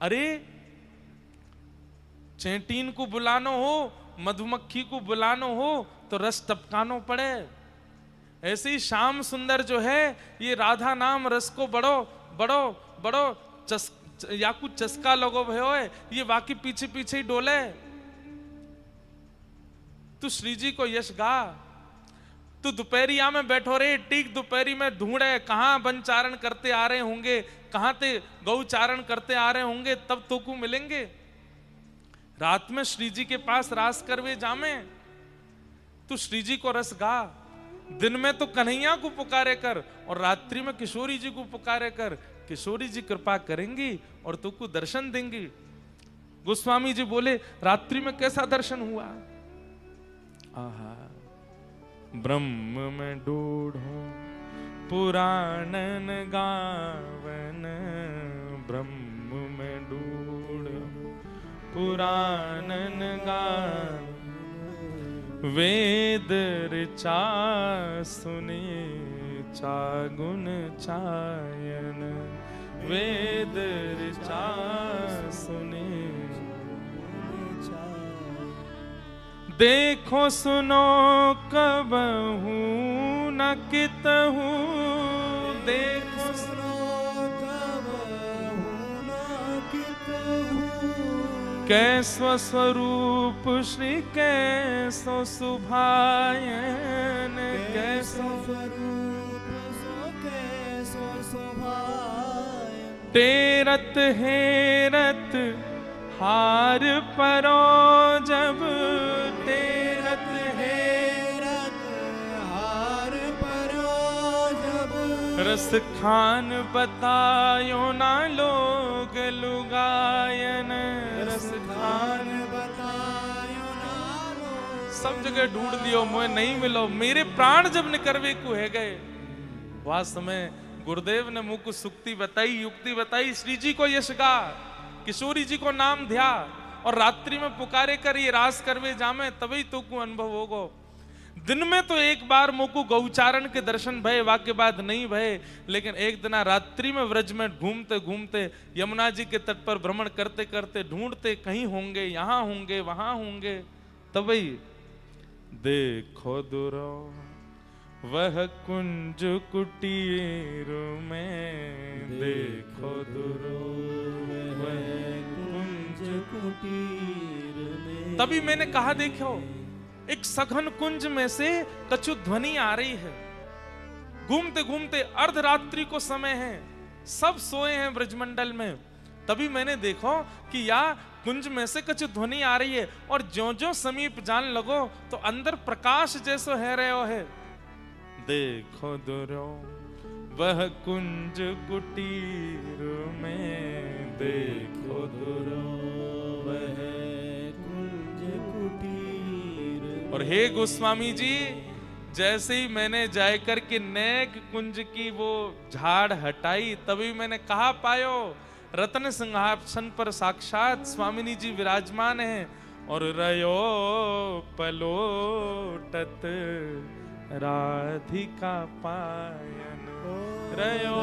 A: अरे चैंटीन को बुलानो हो, मधुमक्खी को बुलानो हो तो रस टपकानो पड़े। ऐसे ही श्याम सुंदर जो है ये राधा नाम रस को बड़ो बड़ो बड़ो या कुछ चस्का लगो भयो है, ये वाकई पीछे पीछे ही डोले। तू श्री जी को यश गा। तू दोपहरिया में बैठो रे, टीक दोपहरी में ढूंढे कहाँ वन चारण करते आ रहे होंगे, कहाँ ते गौ चारण करते आ रहे होंगे, तब तो को मिलेंगे। रात में श्री जी के पास रास करवे जामे, तू श्री जी को रस गा। दिन में तो कन्हैया को पुकारे कर और रात्रि में किशोरी जी को पुकारे कर, किशोरी जी कृपा करेंगी और तुमको दर्शन देंगी। गोस्वामी जी बोले रात्रि में कैसा दर्शन हुआ? आहा, ब्रह्म में ढूढ़ो पुराणन गावन, ब्रह्म में ढूढ़ो पुराणन गावन, वेद ऋचा सुने चागुन चायन, वेद ऋचा सुने। देखो सुनो कबहू न कितहू, देखो
B: सुनो कबहू न कितहू,
A: कैसो स्वरूप श्री कैसो सुभायन, कैसो
B: स्वरूप सो कैसो शोभायन,
A: तेरत हेरत हार परो जब, तेरत
B: हेरत हार परो जब,
A: रस खान बतायो ना लोग लुगायन, रस खान
B: बतायो नालो,
A: सब जगह ढूंढ लियो मोए नहीं मिलो, मेरे प्राण जब निकरवे को है गए। वह समय गुरुदेव ने मुझ को सुक्ति बताई, युक्ति बताई, श्री जी को यश गा, किशोरी जी को नाम ध्या और रात्रि में पुकारे कर ये रास करवे जामे, तभी तो को अनुभव होगो। दिन में तो एक बार मुझको गौचारण के दर्शन भय, वाक्य बाद नहीं भय, लेकिन एक दिन रात्रि में व्रज में घूमते घूमते यमुना जी के तट पर भ्रमण करते करते ढूंढते कहीं होंगे, यहाँ होंगे, वहां होंगे, तभी देखो दुरो वह कुंज कुटीर में, देखो दुरो वह कुंज
B: कुटीर में।
A: तभी मैंने कहा देखो एक सघन कुंज में से कछु ध्वनि आ रही है। घूमते घूमते अर्धरात्रि को समय है, सब सोए हैं ब्रजमंडल में। तभी मैंने देखो कि या कुंज में से कुछ ध्वनि आ रही है और ज्यों ज्यों समीप जान लगो तो अंदर प्रकाश जैसो है रहो है। देखो दुरो वह कुंज कुटीर में, देखो दुरो वह
B: कुंज कुटीर।
A: और हे गोस्वामी जी, जैसे ही मैंने जाकर के नेक कुंज की वो झाड़ हटाई, तभी मैंने कहा पायो रत्न सिंहासन पर साक्षात स्वामिनी जी विराजमान हैं और रयो पलोटत राधिका पायन, रयो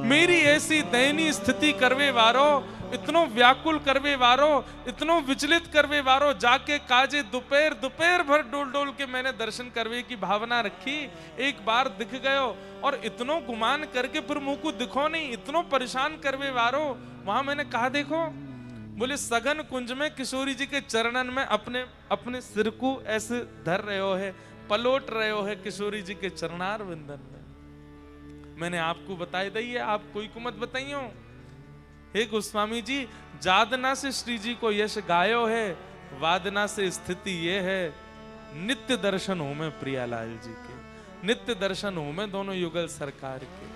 A: मेरी ऐसी दयनीय स्थिति करवे वारो, इतनो व्याकुल करवे वारो, इतनो विचलित करवे वारो, जाके काजे दोपहर दोपहर भर डोल डोल के मैंने दर्शन करवे की भावना रखी। एक बार दिख गयो और इतनो गुमान करके फिर मुंह को दिखो नहीं, इतनो परेशान करवे वारो। वहां मैंने कहा देखो, बोले सघन कुंज में किशोरी जी के चरणन में अपने अपने सिर को ऐसे धर रहे हो है, पलोट रहे हो है किशोरी जी के चरणार विंदन में। मैंने आपको बताई दी है, आप कोई को मत बताइयो। हे गोस्वामी जी, जादना से श्री जी को यश गायो है, वादना से स्थिति ये है, नित्य दर्शन हो में प्रियालाल जी के, नित्य दर्शन हो में दोनों युगल सरकार के।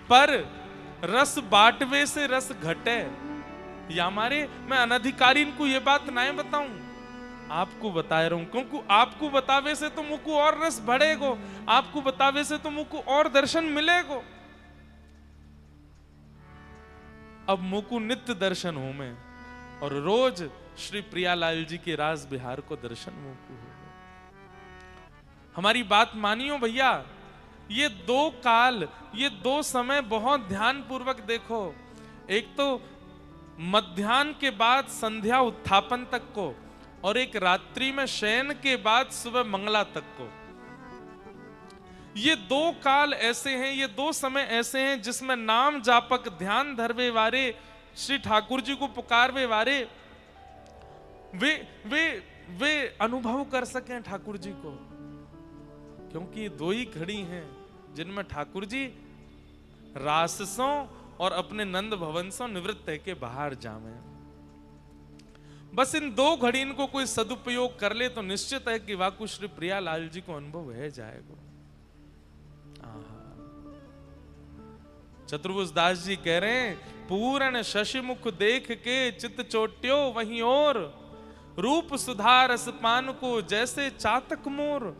A: पर रस बांटवे से रस घटे, या हमारे मैं अनधिकारी को ये बात नहीं बताऊं, आपको बता रहा हूं, क्योंकि आपको बतावे से तो मुझको और रस बढ़ेगो, आपको बतावे से तो मुझको और दर्शन मिलेगो। अब मुझको नित्य दर्शन हो में और रोज श्री प्रियालाल जी के राज बिहार को दर्शन मुझको हो। हमारी बात मानियो भैया, ये दो काल, ये दो समय बहुत ध्यान पूर्वक देखो। एक तो मध्याह्न के बाद संध्या उत्थापन तक को, और एक रात्रि में शयन के बाद सुबह मंगला तक को। ये दो काल ऐसे हैं, ये दो समय ऐसे हैं जिसमें नाम जापक ध्यान धरवे वारे, श्री ठाकुर जी को पुकारवे वारे वे वे वे अनुभव कर सकें ठाकुर जी को, क्योंकि ये दो ही घड़ी हैं जिनमें ठाकुर जी राससों और अपने नंद भवन से निवृत्त है के बाहर जावे। बस इन 2 घड़ी इनको कोई सदुपयोग कर ले तो निश्चित है कि वाकु श्री प्रियालाल जी को अनुभव है जाएगा। चतुर्भुज दास जी कह रहे हैं, पूर्ण शशिमुख देख के चित चोट्यो वहीं और, रूप सुधार रस पान को जैसे चातक मोर।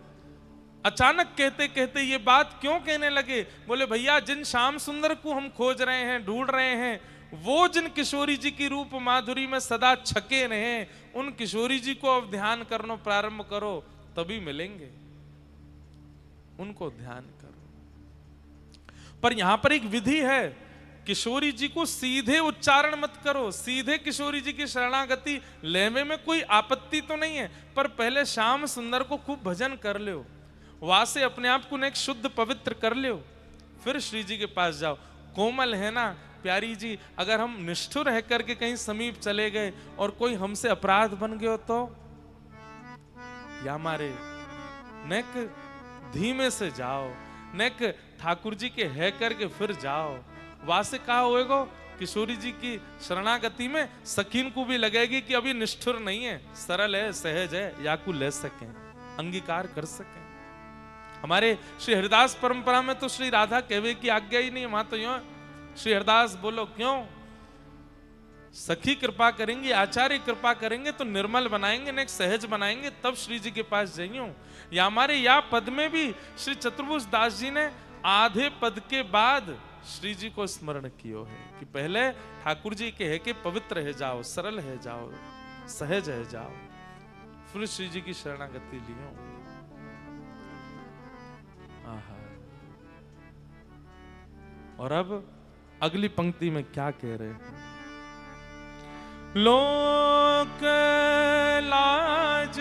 A: अचानक कहते कहते ये बात क्यों कहने लगे? बोले भैया जिन श्याम सुंदर को हम खोज रहे हैं, ढूंढ रहे हैं, वो जिन किशोरी जी की रूप माधुरी में सदा छके रहे, उन किशोरी जी को अब ध्यान करना प्रारंभ करो, तभी मिलेंगे। उनको ध्यान करो। पर यहां पर एक विधि है, किशोरी जी को सीधे उच्चारण मत करो, सीधे किशोरी जी की शरणागति लेने में कोई आपत्ति तो नहीं है, पर पहले श्याम सुंदर को खूब भजन कर लो, वहां से अपने आप को एक शुद्ध पवित्र कर लो, फिर श्री जी के पास जाओ। कोमल है ना प्यारी जी, अगर हम निष्ठुर रह करके कहीं समीप चले गए और कोई हमसे अपराध बन गया तो या मारे नेक धीमे से जाओ, नेक ठाकुर जी के है करके फिर जाओ। वहां से कहा होएगा किशोरी जी की शरणागति में सकीन को भी लगेगी कि अभी निष्ठुर नहीं है, सरल है, सहज है, या को ले सकें, अंगीकार कर सकें। हमारे श्री हरिदास परंपरा में तो श्री राधा कहवे की आज्ञा ही नहीं, वहां तो यूं श्री हरिदास बोलो क्यों, सखी कृपा करेंगे, आचार्य कृपा करेंगे तो निर्मल बनाएंगे, नेक सहज बनाएंगे, तब श्री जी के पास जाइयो। या हमारे या पद में भी श्री चतुर्भुज दास जी ने आधे पद के बाद श्री जी को स्मरण कियो है कि पहले ठाकुर जी के है कि पवित्र है जाओ, सरल है जाओ, सहज है जाओ, फिर श्री जी की शरणागति लियो। और अब अगली पंक्ति में क्या कह रहे हैं? लोक लाज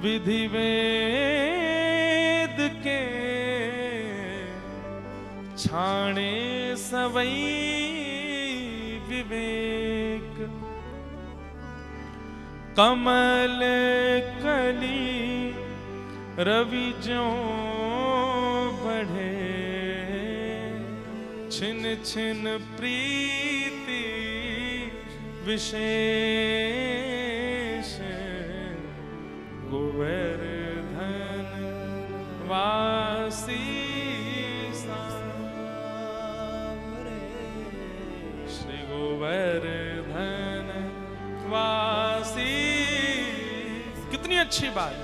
A: विधि वेद के छाणे सवई विवेक, कमल कली रवि ज्यों बढ़े, छिन छिन प्रीति विशेष, गोवर्धन वासी श्री गोवर्धन वासी। कितनी अच्छी बात।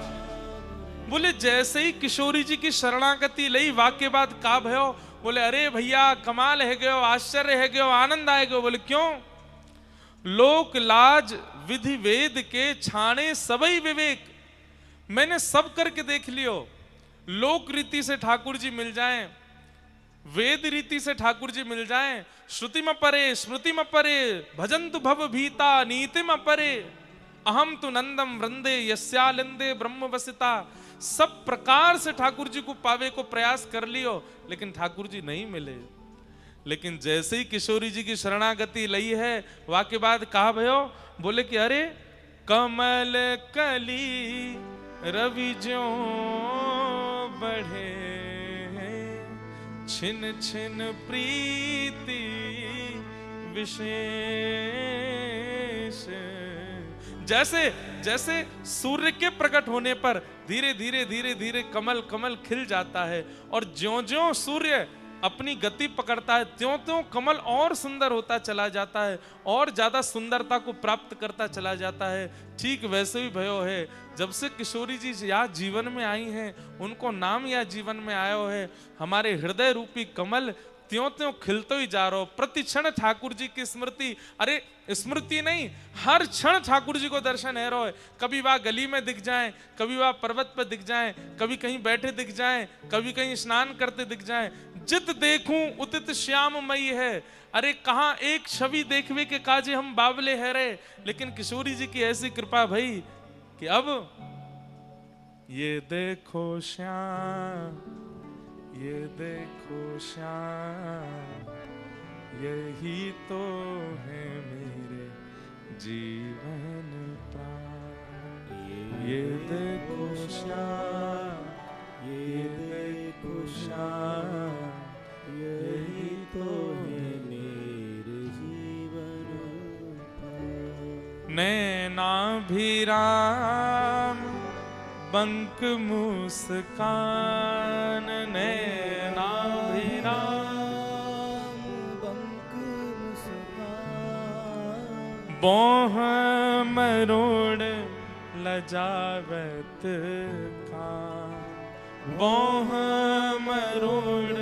A: बोले जैसे ही किशोरी जी की शरणागति लई, वाक्य बाद का भयो? बोले अरे भैया कमाल है गयो, आश्चर्य है गयो, आनंद आए गयो। बोले क्यों? लोक लाज विधि वेद के छाणे सबई विवेक। मैंने सब करके देख लियो, लोक रीति से ठाकुर जी मिल जाएं, वेद रीति से ठाकुर जी मिल जाएं, श्रुति में परे स्मृति में परे, भजन्तु भव भीता नीति में परे, अहम तु नंदम वृंदे यस्यालिंदे ब्रह्म वसिता। सब प्रकार से ठाकुर जी को पावे को प्रयास कर लियो, लेकिन ठाकुर जी नहीं मिले। लेकिन जैसे ही किशोरी जी की शरणागति लई है, वाक्य बाद कहा भयो? बोले कि अरे कमल कली रवि ज्यों बढ़े, छिन छिन प्रीति विशेष। जैसे जैसे सूर्य के प्रकट होने पर धीरे धीरे धीरे धीरे कमल कमल खिल जाता है, और ज्यों ज्यों सूर्य अपनी गति पकड़ता है, त्यों त्यों कमल और सुंदर होता चला जाता है, और ज्यादा सुंदरता को प्राप्त करता चला जाता है। ठीक वैसे ही भयो है, जब से किशोरी जी या जीवन में आई हैं, उनको नाम या जीवन में आयो है, हमारे हृदय रूपी कमल त्यों त्यों खिलतो ही जा रहो। प्रति क्षण ठाकुर जी की स्मृति, अरे स्मृति नहीं, हर क्षण ठाकुर जी को दर्शन है रहो है। कभी वह गली में दिख जाएं, कभी वह पर्वत पर दिख जाएं, कभी कहीं बैठे दिख जाएं, कभी कहीं स्नान करते दिख जाएं। जित देखूं उतित श्याममयी है। अरे कहाँ एक छवि देखवे के काजे हम बावले है रहे, लेकिन किशोरी जी की ऐसी कृपा भई कि अब ये देखो श्याम, ये देखो श्याम, यही तो है मेरे जीवन प्राण। ये देखो श्याम, ये देखो श्याम, यही तो है मेरे जीवन प्राण। नैनाभिराम बंक मुस्कान, नैनाभिराम
B: बंक मुस्कान,
A: बोह मरोड़ लजावत खान, बोह मरोड़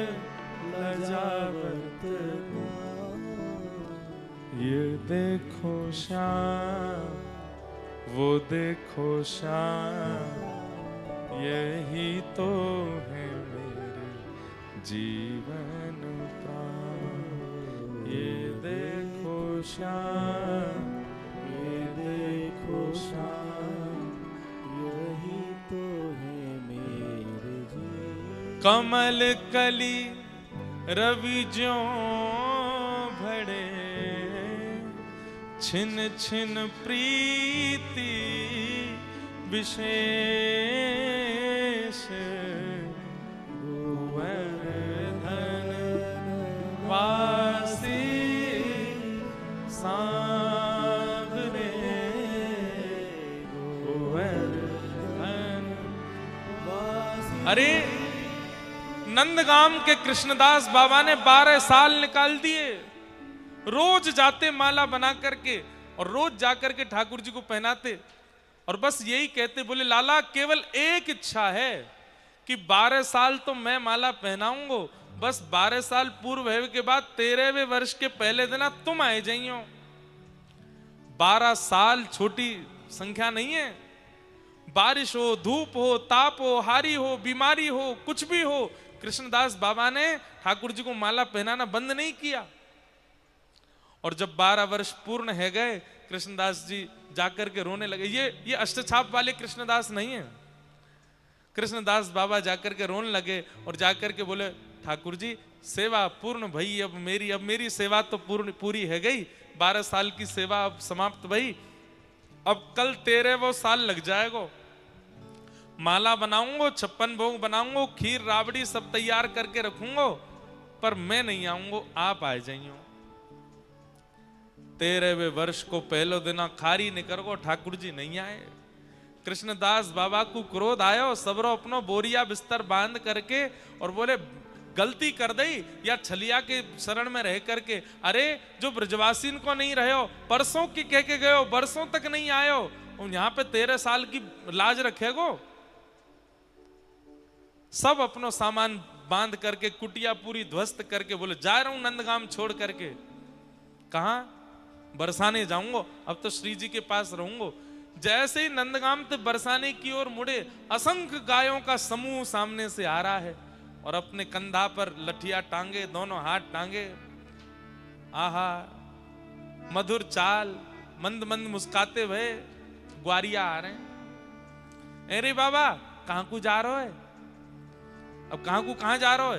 A: लजावत खान। ये देखो श्याम, वो देखो श्याम, यही तो है मेरे जीवन प्राण। ये देखो श्याम,
B: ये देखो श्याम, यही तो है मेरे जीवन।
A: कमल कली रवि ज्यों भड़े, छिन छिन प्रीति विशेष, गोवर्धन वासी सांवरे, गोवर्धन
B: वासी।
A: अरे नंदगाम के कृष्णदास बाबा ने 12 साल निकाल दिए, रोज जाते माला बना करके और रोज जाकर के ठाकुर जी को पहनाते और बस यही कहते, बोले लाला केवल एक इच्छा है कि 12 साल तो मैं माला पहनाऊंगा, बस 12 साल पूर्व है के बाद 13वें वर्ष के पहले दिन तुम आए जाइयो। 12 साल छोटी संख्या नहीं है। बारिश हो, धूप हो, ताप हो, हारी हो, बीमारी हो, कुछ भी हो, कृष्णदास बाबा ने ठाकुर जी को माला पहनाना बंद नहीं किया। और जब 12 वर्ष पूर्ण है गए, कृष्णदास जी जाकर के रोने लगे। ये अष्टछाप वाले कृष्णदास नहीं है। कृष्णदास बाबा जाकर के रोने लगे और जाकर के बोले, ठाकुर जी सेवा पूर्ण भई, अब मेरी सेवा तो पूरी है गई, 12 साल की सेवा अब समाप्त भई, अब कल 13वां साल लग जाएगा। माला बनाऊंगा, 56 भोग बनाऊंगा, खीर राबड़ी सब तैयार करके रखूंगा, पर मैं नहीं आऊंगा, आप आ जाइयो। 13वें वर्ष को पहले दिन खारी निकल ठाकुर जी नहीं आए। कृष्णदास बाबा को क्रोध आयो, सबरो अपनो बोरिया बिस्तर बांध करके और बोले गलती कर दई या छलिया के शरण में रह करके, अरे जो ब्रजवासीन को नहीं रहे हो, परसों की कह के गए हो, बरसों तक नहीं आयो, यहाँ पे 13 साल की लाज रखेगो। सब अपनो सामान बांध करके कुटिया पूरी ध्वस्त करके बोले जा रहा हूं नंदगाम छोड़ करके। कहा? बरसाने जाऊंगा, अब तो श्री जी के पास रहूंगा। जैसे ही नंदगाम से बरसाने की ओर मुड़े, असंख्य गायों का समूह सामने से आ रहा है और अपने कंधा पर लठिया टांगे, दोनों हाथ टांगे। आहा मधुर चाल, मंद मंद मुस्काते हुए ग्वारिया आ रहे हैं। अरे बाबा कहां को जा रहे हो? अब कहां जा रहे हो?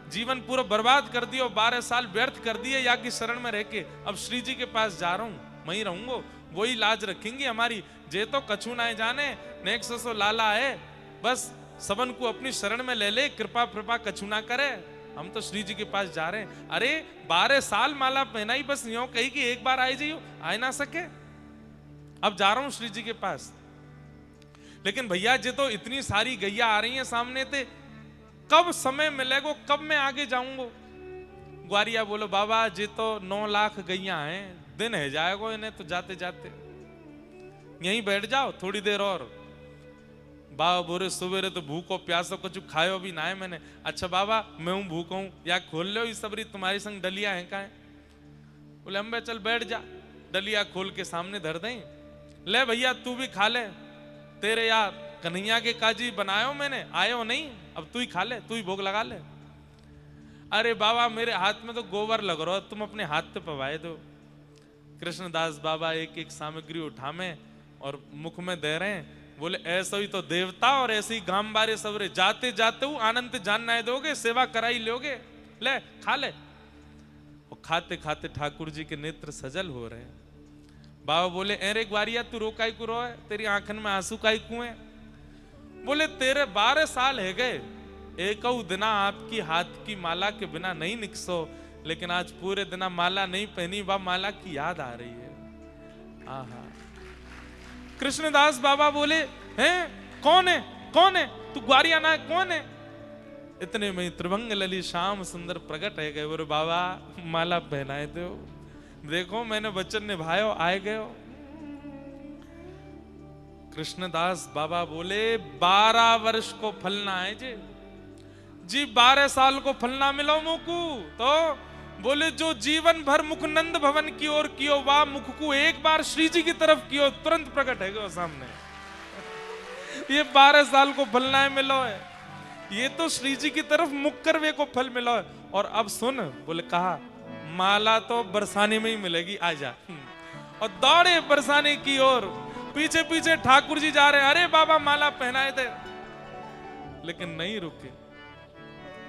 A: जीवन पूरा बर्बाद कर दिया, 12 साल व्यर्थ कर दिए या की शरण में रह के, अब श्री जी के पास जा रहा हूं, वहीं रहूंगा, वही लाज रखेंगे हमारी। जे तो कछु ना जाने, नेक ससो लाला है, बस सबन को अपनी शरण में ले ले, कृपा कृपा कछु ना करे, हम तो श्री जी के पास जा रहे हैं। अरे 12 साल माला पहनाई, बस यूं कही कि एक बार आए जाइयो, आए ना सके, अब जा रहा हूं श्री जी के पास। लेकिन भैया जे तो इतनी सारी गैया आ रही हैं सामने थे, कब समय मिलेगा, कब मैं आगे जाऊंगा? ग्वारिया बोलो बाबा जी तो 9 लाख गैया हैं, दिन है जाएगा इन्हें तो जाते जाते, यहीं बैठ जाओ थोड़ी देर और। बाबा बोरे सुबेरे तो भूखो प्यासो कुछ खायो भी ना है मैंने। अच्छा बाबा मैं हूं भूखा हूं, या खोल लो ये सबरी तुम्हारी संग डलिया है का है? बोले अम्बे चल बैठ जा, डलिया खोल के सामने धर दें, ले भैया तू भी खा ले, तेरे यार कन्हैया के काजी बनायो मैंने, आयो नहीं, अब तू ही खा ले, तू ही भोग लगा ले। अरे बाबा मेरे हाथ में तो गोबर लग रहा है, तुम अपने हाथ पे पवाए दो। कृष्णदास बाबा एक एक सामग्री उठा में और मुख में दे रहे हैं। बोले ऐसा ही तो देवता और ऐसे ही गांव बारे सबरे, जाते जाते हूँ आनंद जानना दोगे, सेवा कराई लोगे, ले खा ले। और खाते खाते ठाकुर जी के नेत्र सजल हो रहे हैं। बाबा बोले अरे ग्वारिया तू रोकाई को रो है, तेरी आंखन में आंसू काई कुएं? बोले तेरे 12 साल है गए, एक दिना आपकी हाथ की माला के बिना नहीं निकसो, लेकिन आज पूरे दिना माला नहीं पहनी, वह माला की याद आ रही है। आहा कृष्णदास बाबा बोले, हैं कौन है, कौन है तू, ग्वारिया ना कौन है? इतने में त्रिभंग लली श्याम सुंदर प्रकट है गए। बोले बाबा माला पहनाए दो, देखो मैंने वचन निभायो, आए गए। कृष्णदास बाबा बोले 12 वर्ष को फलना है जी 12 साल को फलना मिलो मुकु। तो बोले जो जीवन भर मुख नंद भवन की ओर कियो, वाह मुख को एक बार श्री जी की तरफ कियो, तुरंत प्रकट है गो सामने। ये 12 साल को फलना है मिलो है, ये तो श्री जी की तरफ मुख कर वे को फल मिलो है। और अब सुन, बोले कहा माला तो बरसाने में ही मिलेगी, आजा। और दौड़े बरसाने की ओर, पीछे पीछे ठाकुर जी जा रहे, अरे बाबा माला पहनाए थे, लेकिन नहीं रुके,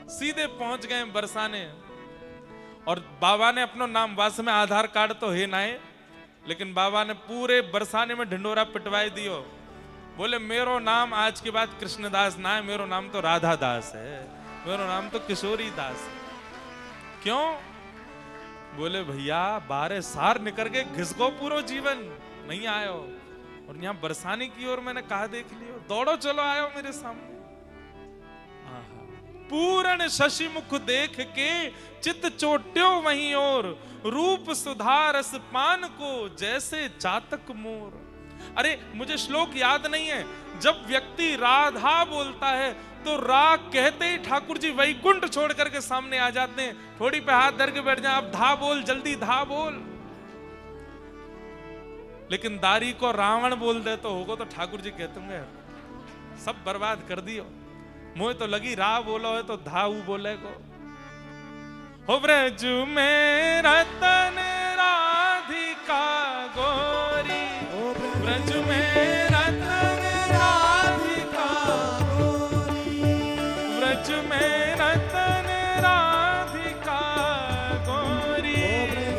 A: सीधे पहुंच गए बरसाने। और बाबा ने अपना नाम, वास में आधार कार्ड तो है ना, लेकिन बाबा ने पूरे बरसाने में ढिंडोरा पिटवाई दियो। बोले मेरो नाम आज के बाद कृष्णदास ना है, मेरो नाम तो राधा दास है, मेरो नाम तो किशोरी दास है। क्यों? बोले भैया 12 साल निकल के घिसको पूरा जीवन नहीं आयो, और यहाँ बरसाने की ओर मैंने कहा देख लियो, दौड़ो चलो आयो मेरे सामने। पूर्ण शशि मुख देख के चित चोट्यो वहीं और, रूप सुधारस पान को जैसे चातक मोर। अरे मुझे श्लोक याद नहीं है, जब व्यक्ति राधा बोलता है तो राग कहते ही ठाकुर जी वैकुंठ छोड़ करके सामने आ जाते हैं, थोड़ी पे हाथ धर के बैठ जाए, अब धा बोल, जल्दी धा बोल। लेकिन दारी को रावण बोल दे तो होगा, तो ठाकुर जी कहते होंगे सब बर्बाद कर दियो, मोह तो लगी रा बोलो है तो धाऊ बोले को। हो ब्रज में रतन राधिका गोरी, ब्रज में रतन राधिका गोरी, ब्रज में रतन राधिका गोरी,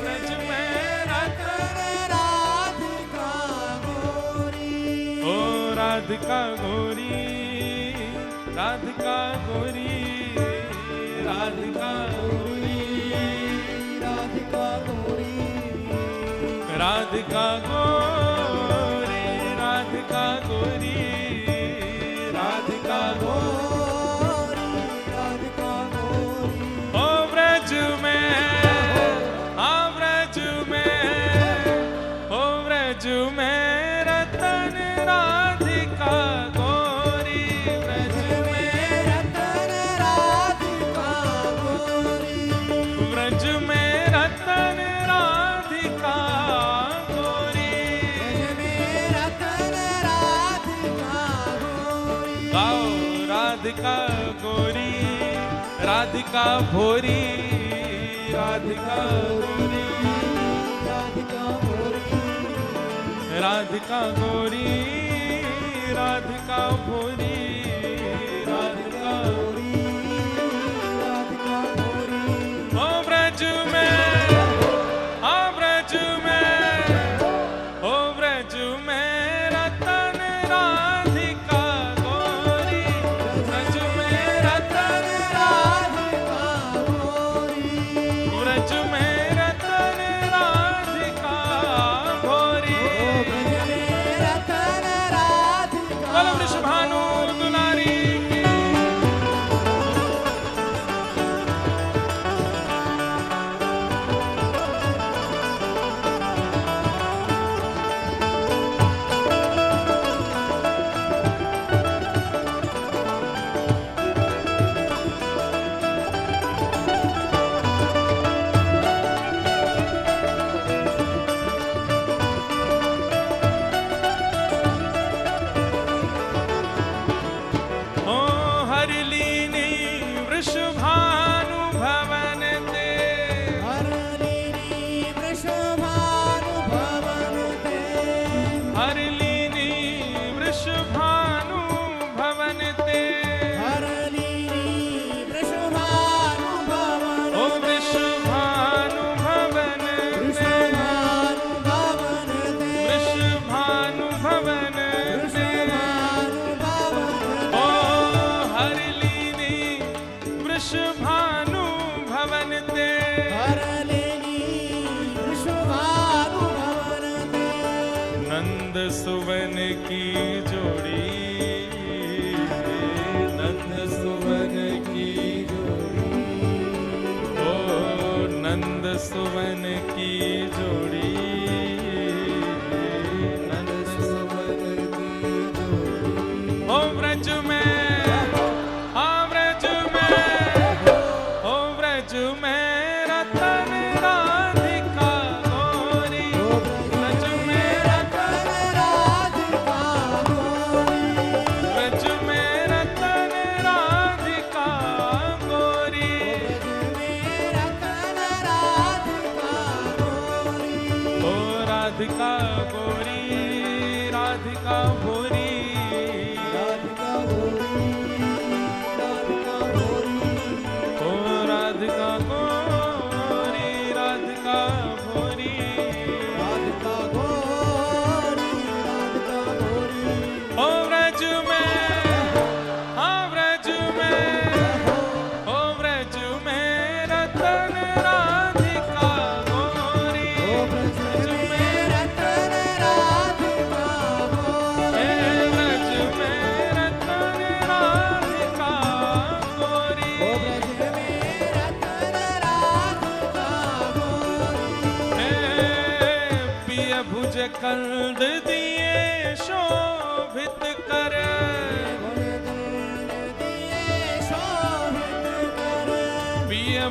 A: ब्रज में रतन राधिका गोरी। ओ राधिका गोरी, राधिका गोरी, राधिका गोरी, राधिका गोरी, राधिका गोरी, राधिका गोरी, राधिका गोरी, राधिका गोरी। ओ ब्रज में, हाँ ब्रज में, ओ ब्रज में रतन राधिका गोरी, ब्रज में रतन राधिका गोरी, ब्रज में रतन राधिका गोरी, ब्रज में रतन राधिका गोरी। गाओ राधिका गोरी, राधिका भोरी, राधिका गोरी, राधिका भोरी, राधिका गोरी, राधिका भोरी, राधिका गोरी, राधिका भोरी। ओ ब्रज में, आ ब्रज में, ओ ब्रज में रतन राधिका गोरी, ब्रज में रतन राधिका गोरी, ब्रज में रतन राधिका गोरी, ब्रज में रतन राधिका। बोलो वृषभानु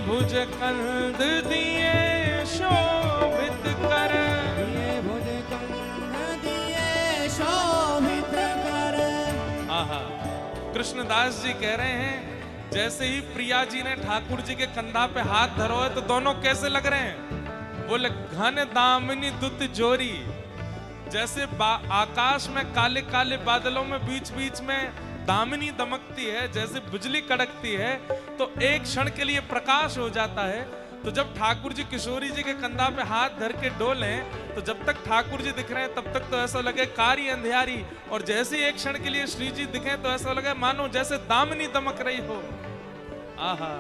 A: भुज कंद दिए शोभित कर,
B: प्रिय भुज कंद दिए शोभित कर।
A: आहा, कृष्णदास जी कह रहे हैं जैसे ही प्रिया जी ने ठाकुर जी के कंधा पे हाथ धरो है तो दोनों कैसे लग रहे हैं? बोले घन दामिनी दुत जोरी। जैसे आकाश में काले काले बादलों में बीच बीच में दामिनी दमकती है, जैसे बिजली कड़कती है तो एक क्षण के लिए प्रकाश हो जाता है। तो जब ठाकुर जी किशोरी जी के कंधा पे हाथ धर के डोले तो जब तक ठाकुर जी दिख रहे हैं तब तक तो ऐसा लगे कारी अंधियारी, और जैसे ही एक क्षण के लिए श्री जी दिखे तो ऐसा लगे मानो जैसे दामिनी दमक रही हो। आहा,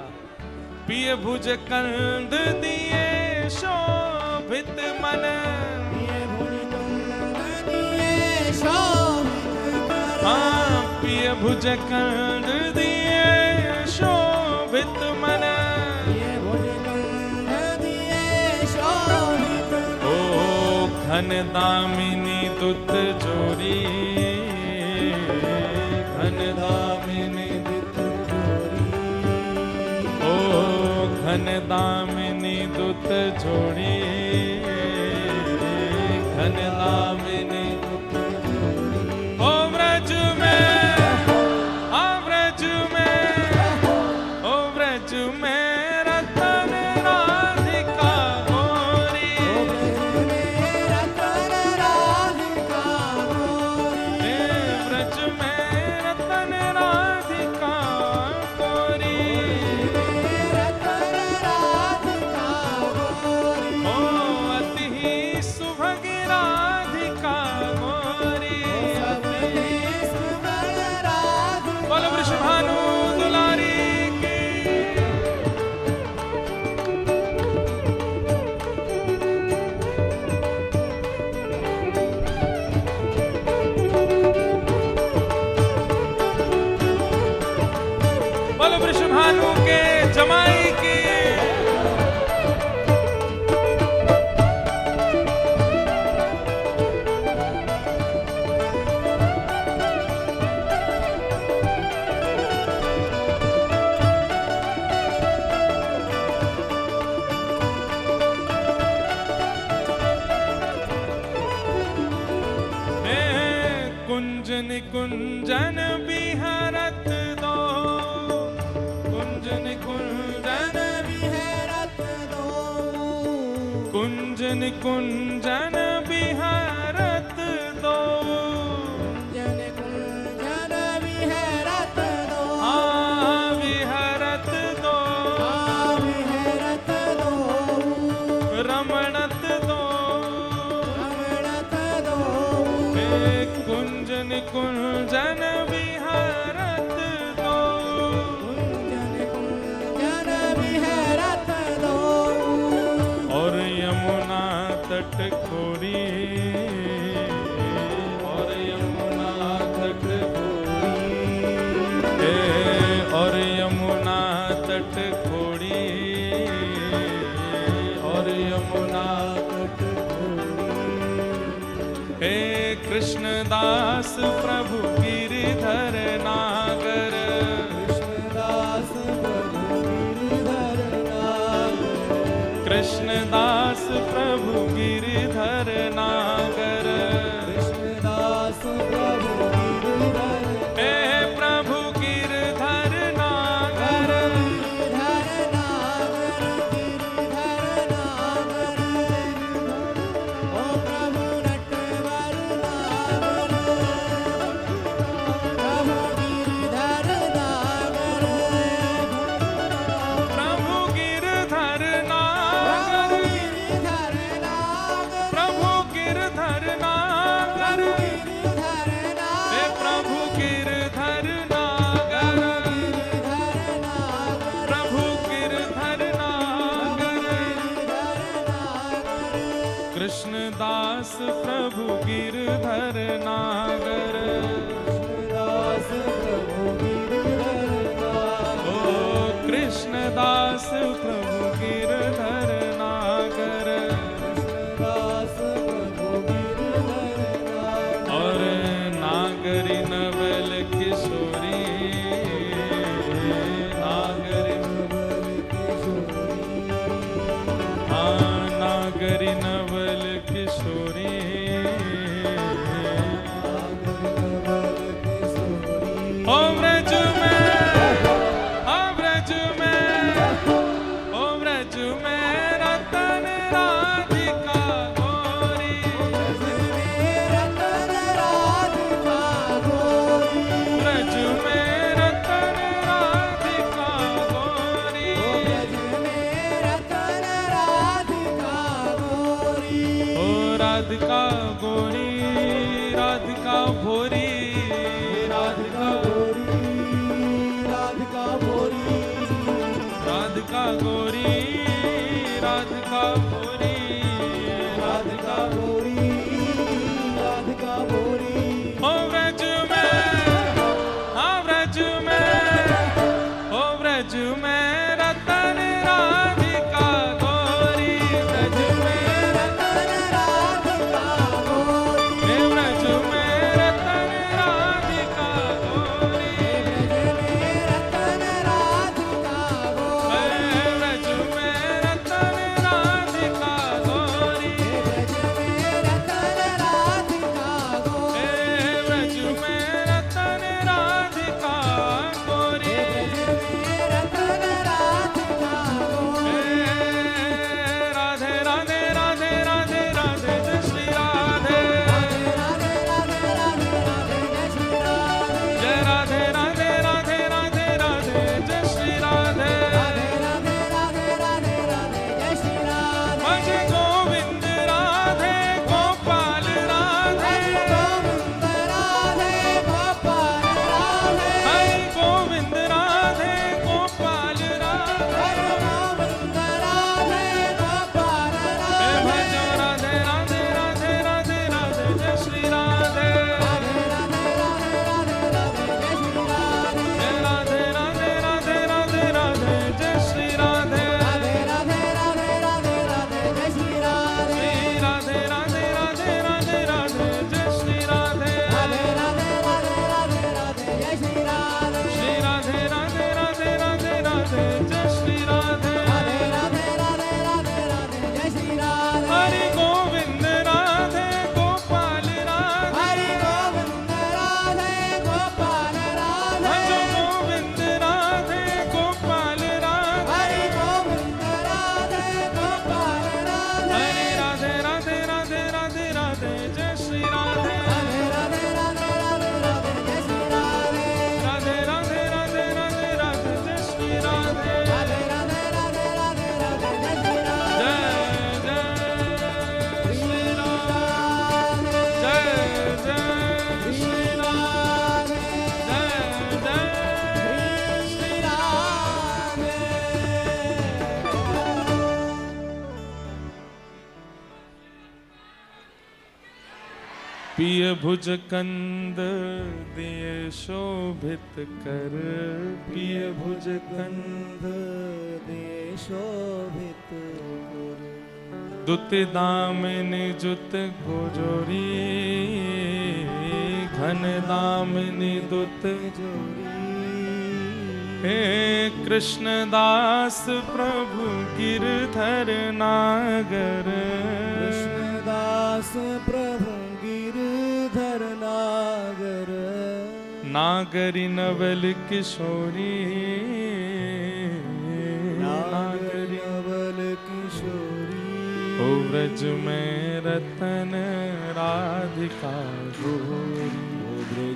A: पिय भुज कंद दिए शोभित मन,
B: प्रिय भुज कंद दिए शोभित कर।
A: हाँ, पिय भुज कंद दिए शोभित मन,
B: प्रिय भुज कंद दिए शोभित कर।
A: ओ घन दामिनी दुत जोरी, घन दामिनी
B: दुत जोरी।
A: ओ घन दामिनी दुत जोड़ी, घन दामिनी दुत जोड़ी। ओ व्रज में, आ व्रज में, ओ व्रज में रतन राधिका गोरी,
B: ओ व्रज में रतन राधिका गोरी।
A: हे व्रज में रतन राधिका गोरी।
B: रतन राधिका गोरी।
A: ओ अति ही सुभग राधिका गोरी।
B: सुभग राधिका।
A: बोलो वृषभानु दुलारी की। बोलो वृषभानु के जमाई की। कुंजन कुंजन बिहरत दो, कुंजन कुंजन
B: बिहरत दो।
A: कुंजन कुंजन बिहरत दो,
B: कुंजन कुंजन बिहरत दो।
A: हाँ बिहरत दो,
B: बिहरत दो।
A: रमणत दो,
B: रमणत दो।
A: हे कुंजन कुंजन बिहरत दो,
B: कुंजन कुंजन बिहरत दो।
A: और यमुना तट खोरी, और यमुना तट खोरी, और यमुना तट खोरी, और यमुना तट खोरी। हे कृष्णदास प्रभु गिरधर नागर,
B: कृष्णदास प्रभु गिरधर नागर।
A: कृष्णदास प्रभु गिरधर नागर।
B: कृष्णदास प्रभु गिरधर।
A: हे प्रभु गिरधर नागर,
B: गिरधर नागर। गिरधर नागर। ओ प्रभु नटवर नागर। प्रभु गिरधर नागर।
A: प्रभु गिरधर नागर,
B: गिरधर नागर।
A: प्रभु गिरधर नागर,
B: गिरधर नागर।
A: हे प्रभु गिरधर नागर,
B: गिरधर नागर।
A: प्रभु गिरधर नागर। कृष्णदास प्रभु गिरधर नागर,
B: कृष्णदास प्रभु गिरधर नागर।
A: ओ कृष्णदास प्रभु गिरधर नागर।
B: कृष्णदास प्रभु गिरधर नागर।
A: और नागरी नवल किशोरी, नागरी
B: नवल किशोरी।
A: गोरी राधिका गोरी
B: राधिका गोरी राधिका गोरी
A: हो व्रज में हाँ व्रज में हो व्रज में रतन राधिका गोरी व्रज में
B: रतन राधिका गोरी
A: हे व्रज में रतन राधिका गोरी
B: ब्रज में रतन राधिका गोरी
A: हे व्रज में रतन राधिका गोरी
B: ब्रज में रतन राधिका गोरी
A: हे व्रज में रतन राधिका गोरी
B: रतन राधिका गोरी
A: राधे राधे राधे राधे राधे जय श्री राधे
B: राधे राधे राधे राधे जय श्री राधे
A: जय राधे राधे राधे राधे राधे जय श्री राधे
B: राधे राधे राधे राधे राधे जय श्री राधे
A: भज गोविंद राधे गोपाल राधे
B: गोविंद राधे गोपाल राधे
A: हरि गोविंद राधे गोपाल राधे
B: गोविंद राधे गोपाल
A: हे
B: राधे
A: भजो राधे राधे राधे राधे राधे जय श्री राधे
B: राधे राधे राधे राधे राधे जय श्री राधे
A: जय राधे राधे राधे राधे राधे जय श्री राधे
B: राधे राधे राधे राधे राधे जय श्री राधे
A: श्री राधे राधे राधे राधे राधे जय श्री राधे
B: राधे राधे राधे राधे राधे जय श्री राधे
A: श्री राधे राधे राधे राधे राधे जय श्री राधे
B: राधे राधे राधे राधे राधे जय श्री राधे
A: हरि गोविंद राधे गोपाल राधे
B: हरि गोविंद राधे गोपाल राधे
A: भजो गोविंद राधे गोपाल राधे
B: हरि गोविंद राधे गोपाल राधे
A: हरि राधे राधे राधे राधे राधे जय श्री राधे
B: राधे राधे राधे राधे राधे जय श्री राधे
A: राधे राधे राधे राधे राधे जय श्री राधे
B: राधे राधे राधे राधे राधे जय श्री राधे
A: जय जय श्री राधे जय जय
B: श्री राधे
A: जय जय
B: श्री राधे
A: पिय भुज कंद दिए शोभित कर पिय भुज कंद
B: दे शोभित
A: दुत दामिनी जुत गोजोरी घन दामिनी दुत हे कृष्णदास प्रभु गिरधर नागर
B: कृष्णदास प्रभु गिरधर नागर
A: नागरी नवल किशोरी
B: नागरी अवल किशोरी
A: ओ व्रज में रतन राधिका गोरी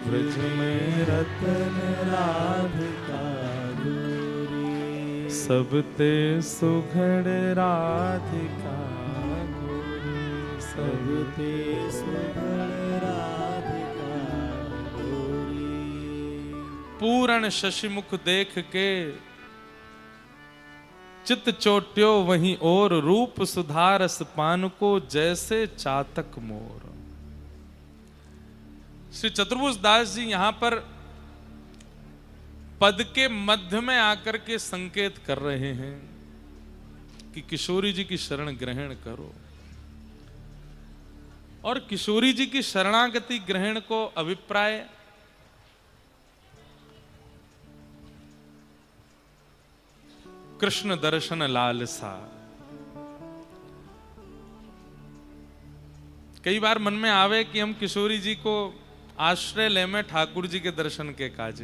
A: ब्रज में रतन राधिका
B: गोरी
A: सबते सुघड़ राधिका गोरी सबते
B: सबते सुगण राधिका गोरी
A: पूर्ण शशिमुख देख के चित चोट्यो वहीं और रूप सुधारस पान को जैसे चातक मोर। श्री चतुर्भुज दास जी यहां पर पद के मध्य में आकर के संकेत कर रहे हैं कि किशोरी जी की शरण ग्रहण करो, और किशोरी जी की शरणागति ग्रहण को अभिप्राय कृष्ण दर्शन लालसा। कई बार मन में आवे कि हम किशोरी जी को आश्रय ले में ठाकुर जी के दर्शन के काज,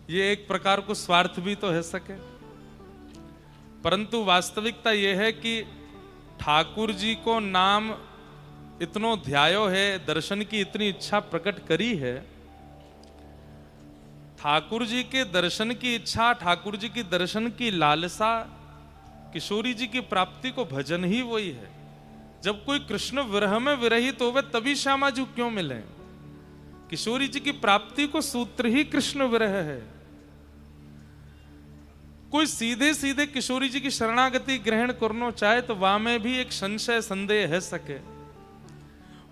A: ये एक प्रकार को स्वार्थ भी तो है सके, परंतु वास्तविकता यह है कि ठाकुर जी को नाम इतनो ध्यायो है, दर्शन की इतनी इच्छा प्रकट करी है, ठाकुर जी के दर्शन की इच्छा, ठाकुर जी की दर्शन की लालसा, किशोरी जी की प्राप्ति को भजन ही वही है। जब कोई कृष्ण विरह में विरहित होवे तभी श्यामा जी क्यों मिले? किशोरी जी की प्राप्ति को सूत्र ही कृष्ण विरह है। कोई सीधे सीधे किशोरी जी की शरणागति ग्रहण करना चाहे तो वहां में भी एक संशय संदेह है सके।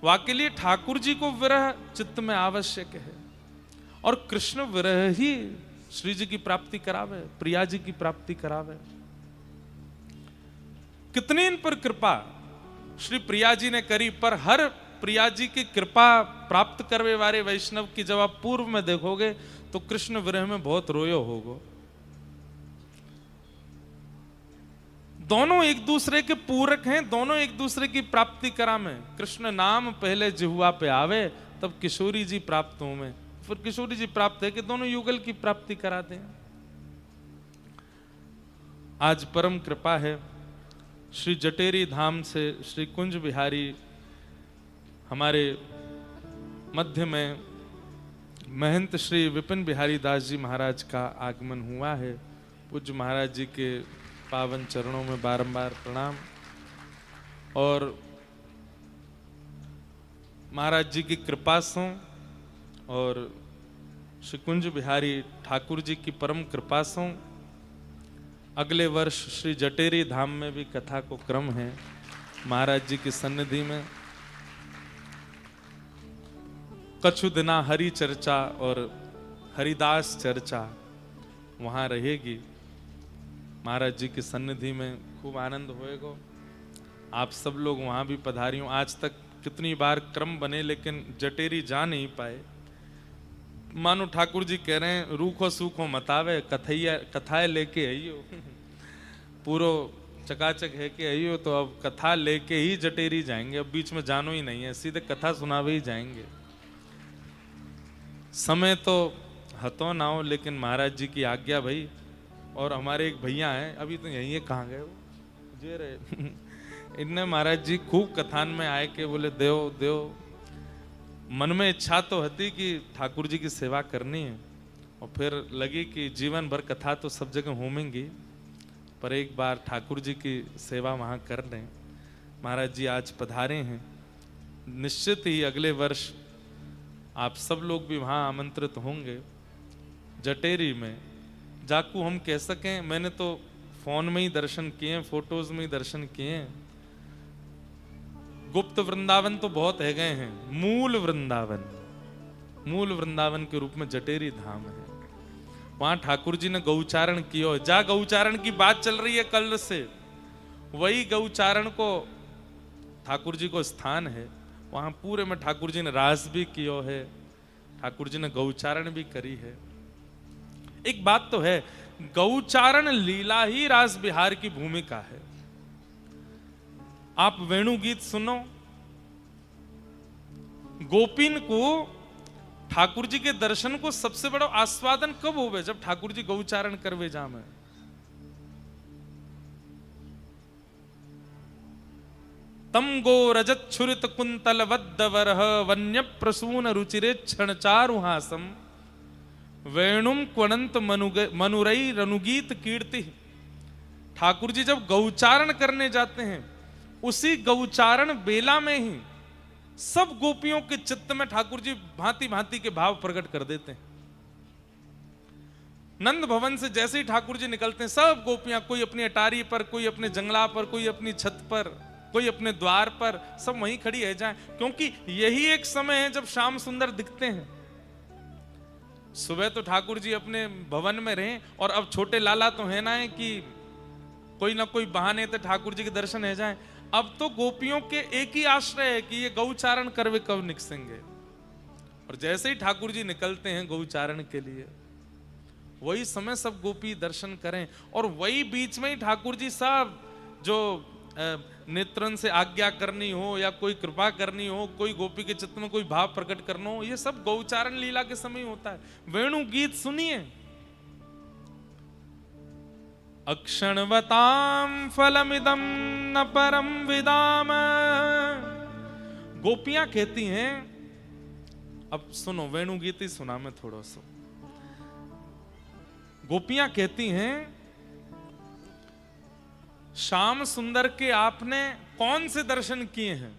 A: वहां के लिए ठाकुर जी को विरह चित्त में आवश्यक है और कृष्ण विरह ही श्री जी की प्राप्ति करावे, प्रिया जी की प्राप्ति करावे। कितनी इन पर कृपा श्री प्रिया जी ने करी, पर हर प्रिया जी की कृपा प्राप्त करवे वाले वैष्णव की जब आप पूर्व में देखोगे तो कृष्ण विरह में बहुत रोयो होगो। दोनों एक दूसरे के पूरक हैं, दोनों एक दूसरे की प्राप्ति करा में। कृष्ण नाम पहले जिह्वा पे आवे तब किशोरी जी प्राप्त हो में, फिर किशोरी जी प्राप्त है कि दोनों युगल की प्राप्ति कराते हैं। आज परम कृपा है श्री जटेरी धाम से श्री कुंज बिहारी हमारे मध्य में महंत श्री विपिन बिहारी दास जी महाराज का आगमन हुआ है। पूज्य महाराज जी के पावन चरणों में बारंबार प्रणाम। और महाराज जी की कृपा से और श्री कुंज बिहारी ठाकुर जी की परम कृपा से अगले वर्ष श्री जटेरी धाम में भी कथा को क्रम है। महाराज जी की सन्निधि में कछु दिना हरि चर्चा और हरिदास चर्चा वहां रहेगी। महाराज जी की सन्निधि में खूब आनंद होएगा। आप सब लोग वहां भी पधारी हो। आज तक कितनी बार क्रम बने लेकिन जटेरी जा नहीं पाए। मानो ठाकुर जी कह रहे हैं रूखो सूखो मतावे, कथाएं लेके आइयो। पूरो चकाचक है कि आइयो, तो अब कथा लेके ही जटेरी जाएंगे। अब बीच में जानो ही नहीं है, सीधे कथा सुनावे ही जाएंगे। समय तो हतो ना हो लेकिन महाराज जी की आज्ञा भाई। और हमारे एक भैया हैं, अभी तो यही है, कहाँ गए वो जे रहे इनने महाराज जी खूब कथान में आए के बोले देव देव। मन में इच्छा तो होती कि ठाकुर जी की सेवा करनी है, और फिर लगी कि जीवन भर कथा तो सब जगह होमेंगी, पर एक बार ठाकुर जी की सेवा वहाँ कर लें। महाराज जी आज पधारे हैं। निश्चित ही अगले वर्ष आप सब लोग भी वहाँ आमंत्रित होंगे जटेरी में। जाकू हम कह सकें, मैंने तो फोन में ही दर्शन किए, फोटोज में ही दर्शन किए। गुप्त वृंदावन तो बहुत है गए हैं, मूल वृंदावन के रूप में जटेरी धाम है। वहां ठाकुर जी ने गौचारण किया। जा गौचारण की बात चल रही है कल से, वही गौचारण को ठाकुर जी को स्थान है। वहां पूरे में ठाकुर जी ने रास भी किया है, ठाकुर जी ने गौचारण भी करी है। एक बात तो है, गौचारण लीला ही रास बिहार की भूमिका है। आप वेणु गीत सुनो, गोपीन को ठाकुर जी के दर्शन को सबसे बड़ा आस्वादन कब होवे? जब ठाकुर जी गौचारण करवे जामे। तम गो रजत छुरित कुंतल वद्दवरह वन्य प्रसून रुचिरे क्षण चारुहासम वेणुम क्वनंत मनुरई रनुगीत कीर्ति। ठाकुर जी जब गौचारण करने जाते हैं, उसी गौचारण बेला में ही सब गोपियों के चित्त में ठाकुर जी भांति भांति के भाव प्रकट कर देते हैं। नंद भवन से जैसे ही ठाकुर जी निकलते हैं, सब गोपियां, कोई अपनी अटारी पर, कोई अपने जंगला पर, कोई अपनी छत पर, कोई अपने द्वार पर, सब वहीं खड़ी रह जाएं, क्योंकि यही एक समय है जब श्याम सुंदर दिखते हैं। सुबह तो ठाकुर जी अपने भवन में रहे, और अब छोटे लाला तो है ना है कि कोई ना कोई बहाने तो ठाकुर जी के दर्शन है जाए। अब तो गोपियों के एक ही आश्रय है कि ये गौचारण करवे कब निकसेंगे। और जैसे ही ठाकुर जी निकलते हैं गौचारण के लिए, वही समय सब गोपी दर्शन करें। और वही बीच में ही ठाकुर जी सब जो नेत्रन से आज्ञा करनी हो या कोई कृपा करनी हो, कोई गोपी के चित्त में कोई भाव प्रकट करना हो, ये सब गौचारण लीला के समय होता है। वेणु गीत सुनिए। अक्षणवताम फलमिदम न परम विदाम। गोपियां कहती हैं, अब सुनो वेणु गीत ही सुना मैं थोड़ा सा। गोपियां कहती हैं, श्याम सुंदर के आपने कौन से दर्शन किए हैं?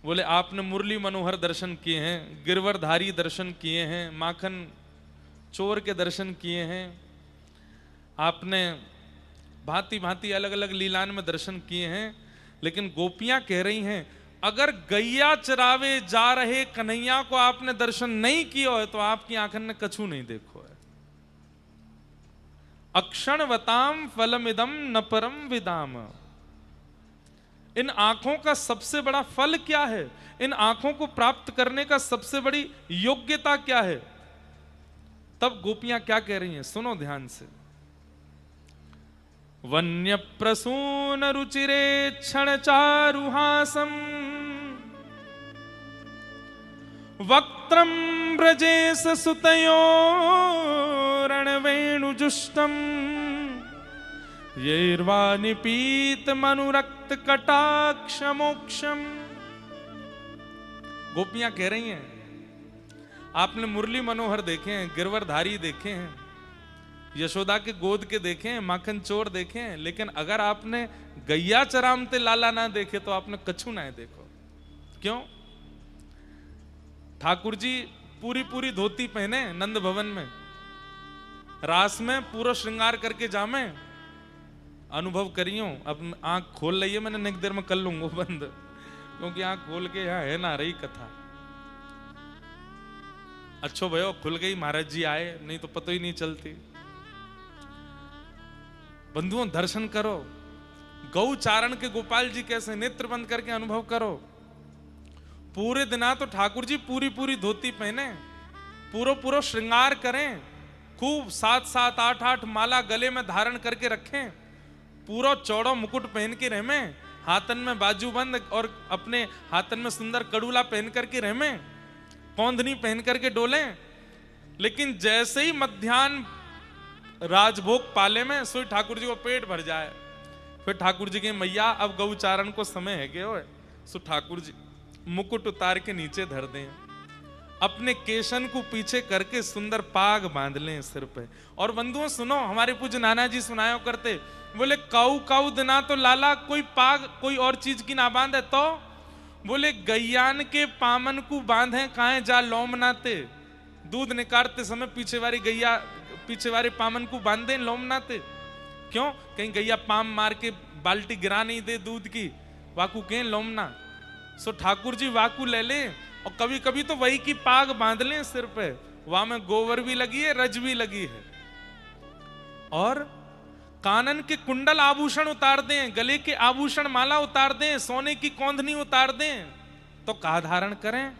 A: बोले आपने मुरली मनोहर दर्शन किए हैं, गिरवरधारी दर्शन किए हैं, माखन चोर के दर्शन किए हैं, आपने भांति भांति अलग अलग लीलान में दर्शन किए हैं, लेकिन गोपियां कह रही हैं अगर गैया चरावे जा रहे कन्हैया को आपने दर्शन नहीं किया है तो आपकी आंखन ने कछु नहीं देखो है। अक्षणवताम फलमिदम न परम विदाम। इन आंखों का सबसे बड़ा फल क्या है, इन आंखों को प्राप्त करने का सबसे बड़ी योग्यता क्या है। तब गोपियां क्या कह रही हैं, सुनो ध्यान से। वन्य प्रसून रुचिरे क्षण चारुहासम वक्त्रम ब्रजेश सुतयो रणवेणुजुष्टम येर्वानिपीत मनुरक्त कटाक्ष मोक्षम। गोपियां कह रही हैं आपने मुरली मनोहर देखे हैं, गिरवरधारी देखे हैं, यशोदा के गोद के देखे हैं, माखन चोर देखे हैं, लेकिन अगर आपने गैया चरामते लाला ना देखे तो आपने कछु ना देखो। क्यों? ठाकुर जी पूरी पूरी धोती पहने नंद भवन में, रास में पूरा श्रृंगार करके जामे। अनुभव करियो, अब आंख खोल रही है, मैंने नेक देर में कर लूंगा बंद, क्योंकि आंख खोल के यहाँ है ना रही कथा। अच्छो भयो खुल गई, महाराज जी आए, नहीं तो पता ही नहीं चलती। बंधुओं दर्शन करो, गौ चारण के गोपाल जी कैसे नेत्र बंद करके अनुभव करो। पूरे दिना तो ठाकुर जी पूरी पूरी धोती पहने, पूरा पूरा श्रृंगार करें, खूब 7-7 8-8 माला गले में धारण करके रखें, पूरा चौड़ा मुकुट पहन के रहमे, हाथन में बाजूबंद और अपने हाथन में सुंदर कड़ूला पहन करके रहमे, कौंधनी पहन करके डोलें। लेकिन जैसे ही मध्यान्ह राजभोग पाले में सोई ठाकुर जी को पेट भर जाए, फिर ठाकुर जी के मैया अब गौचारण को समय है गए हो, सो ठाकुर जी मुकुट उतार के नीचे धर दें, अपने केशन को पीछे करके सुंदर पाग बांध लें सिर पे। और बंधुओं सुनो, हमारे पूज्य नाना जी सुनाया करते, बोले काऊ काऊ दिना तो लाला कोई पाग कोई और चीज की ना बांधे, तो बोले गैयान के पामन को बांधे काहे जा लोमनाते, दूध निकालते समय पीछे वाली गैया पीछे वाले पामन को बांधे लोमनाते। क्यों? कहीं गैया पाम मार के बाल्टी गिरा नहीं दे दूध की, वाकू कहें लोमना। सो ठाकुर जी वाकू ले लें और कभी कभी तो वही की पाग बांध लें सिर पे, वहां में गोबर भी लगी है, रज भी लगी है, और कानन के कुंडल आभूषण उतार दें, गले के आभूषण माला उतार दें, सोने की कौंधनी उतार दें, तो कहा धारण करें?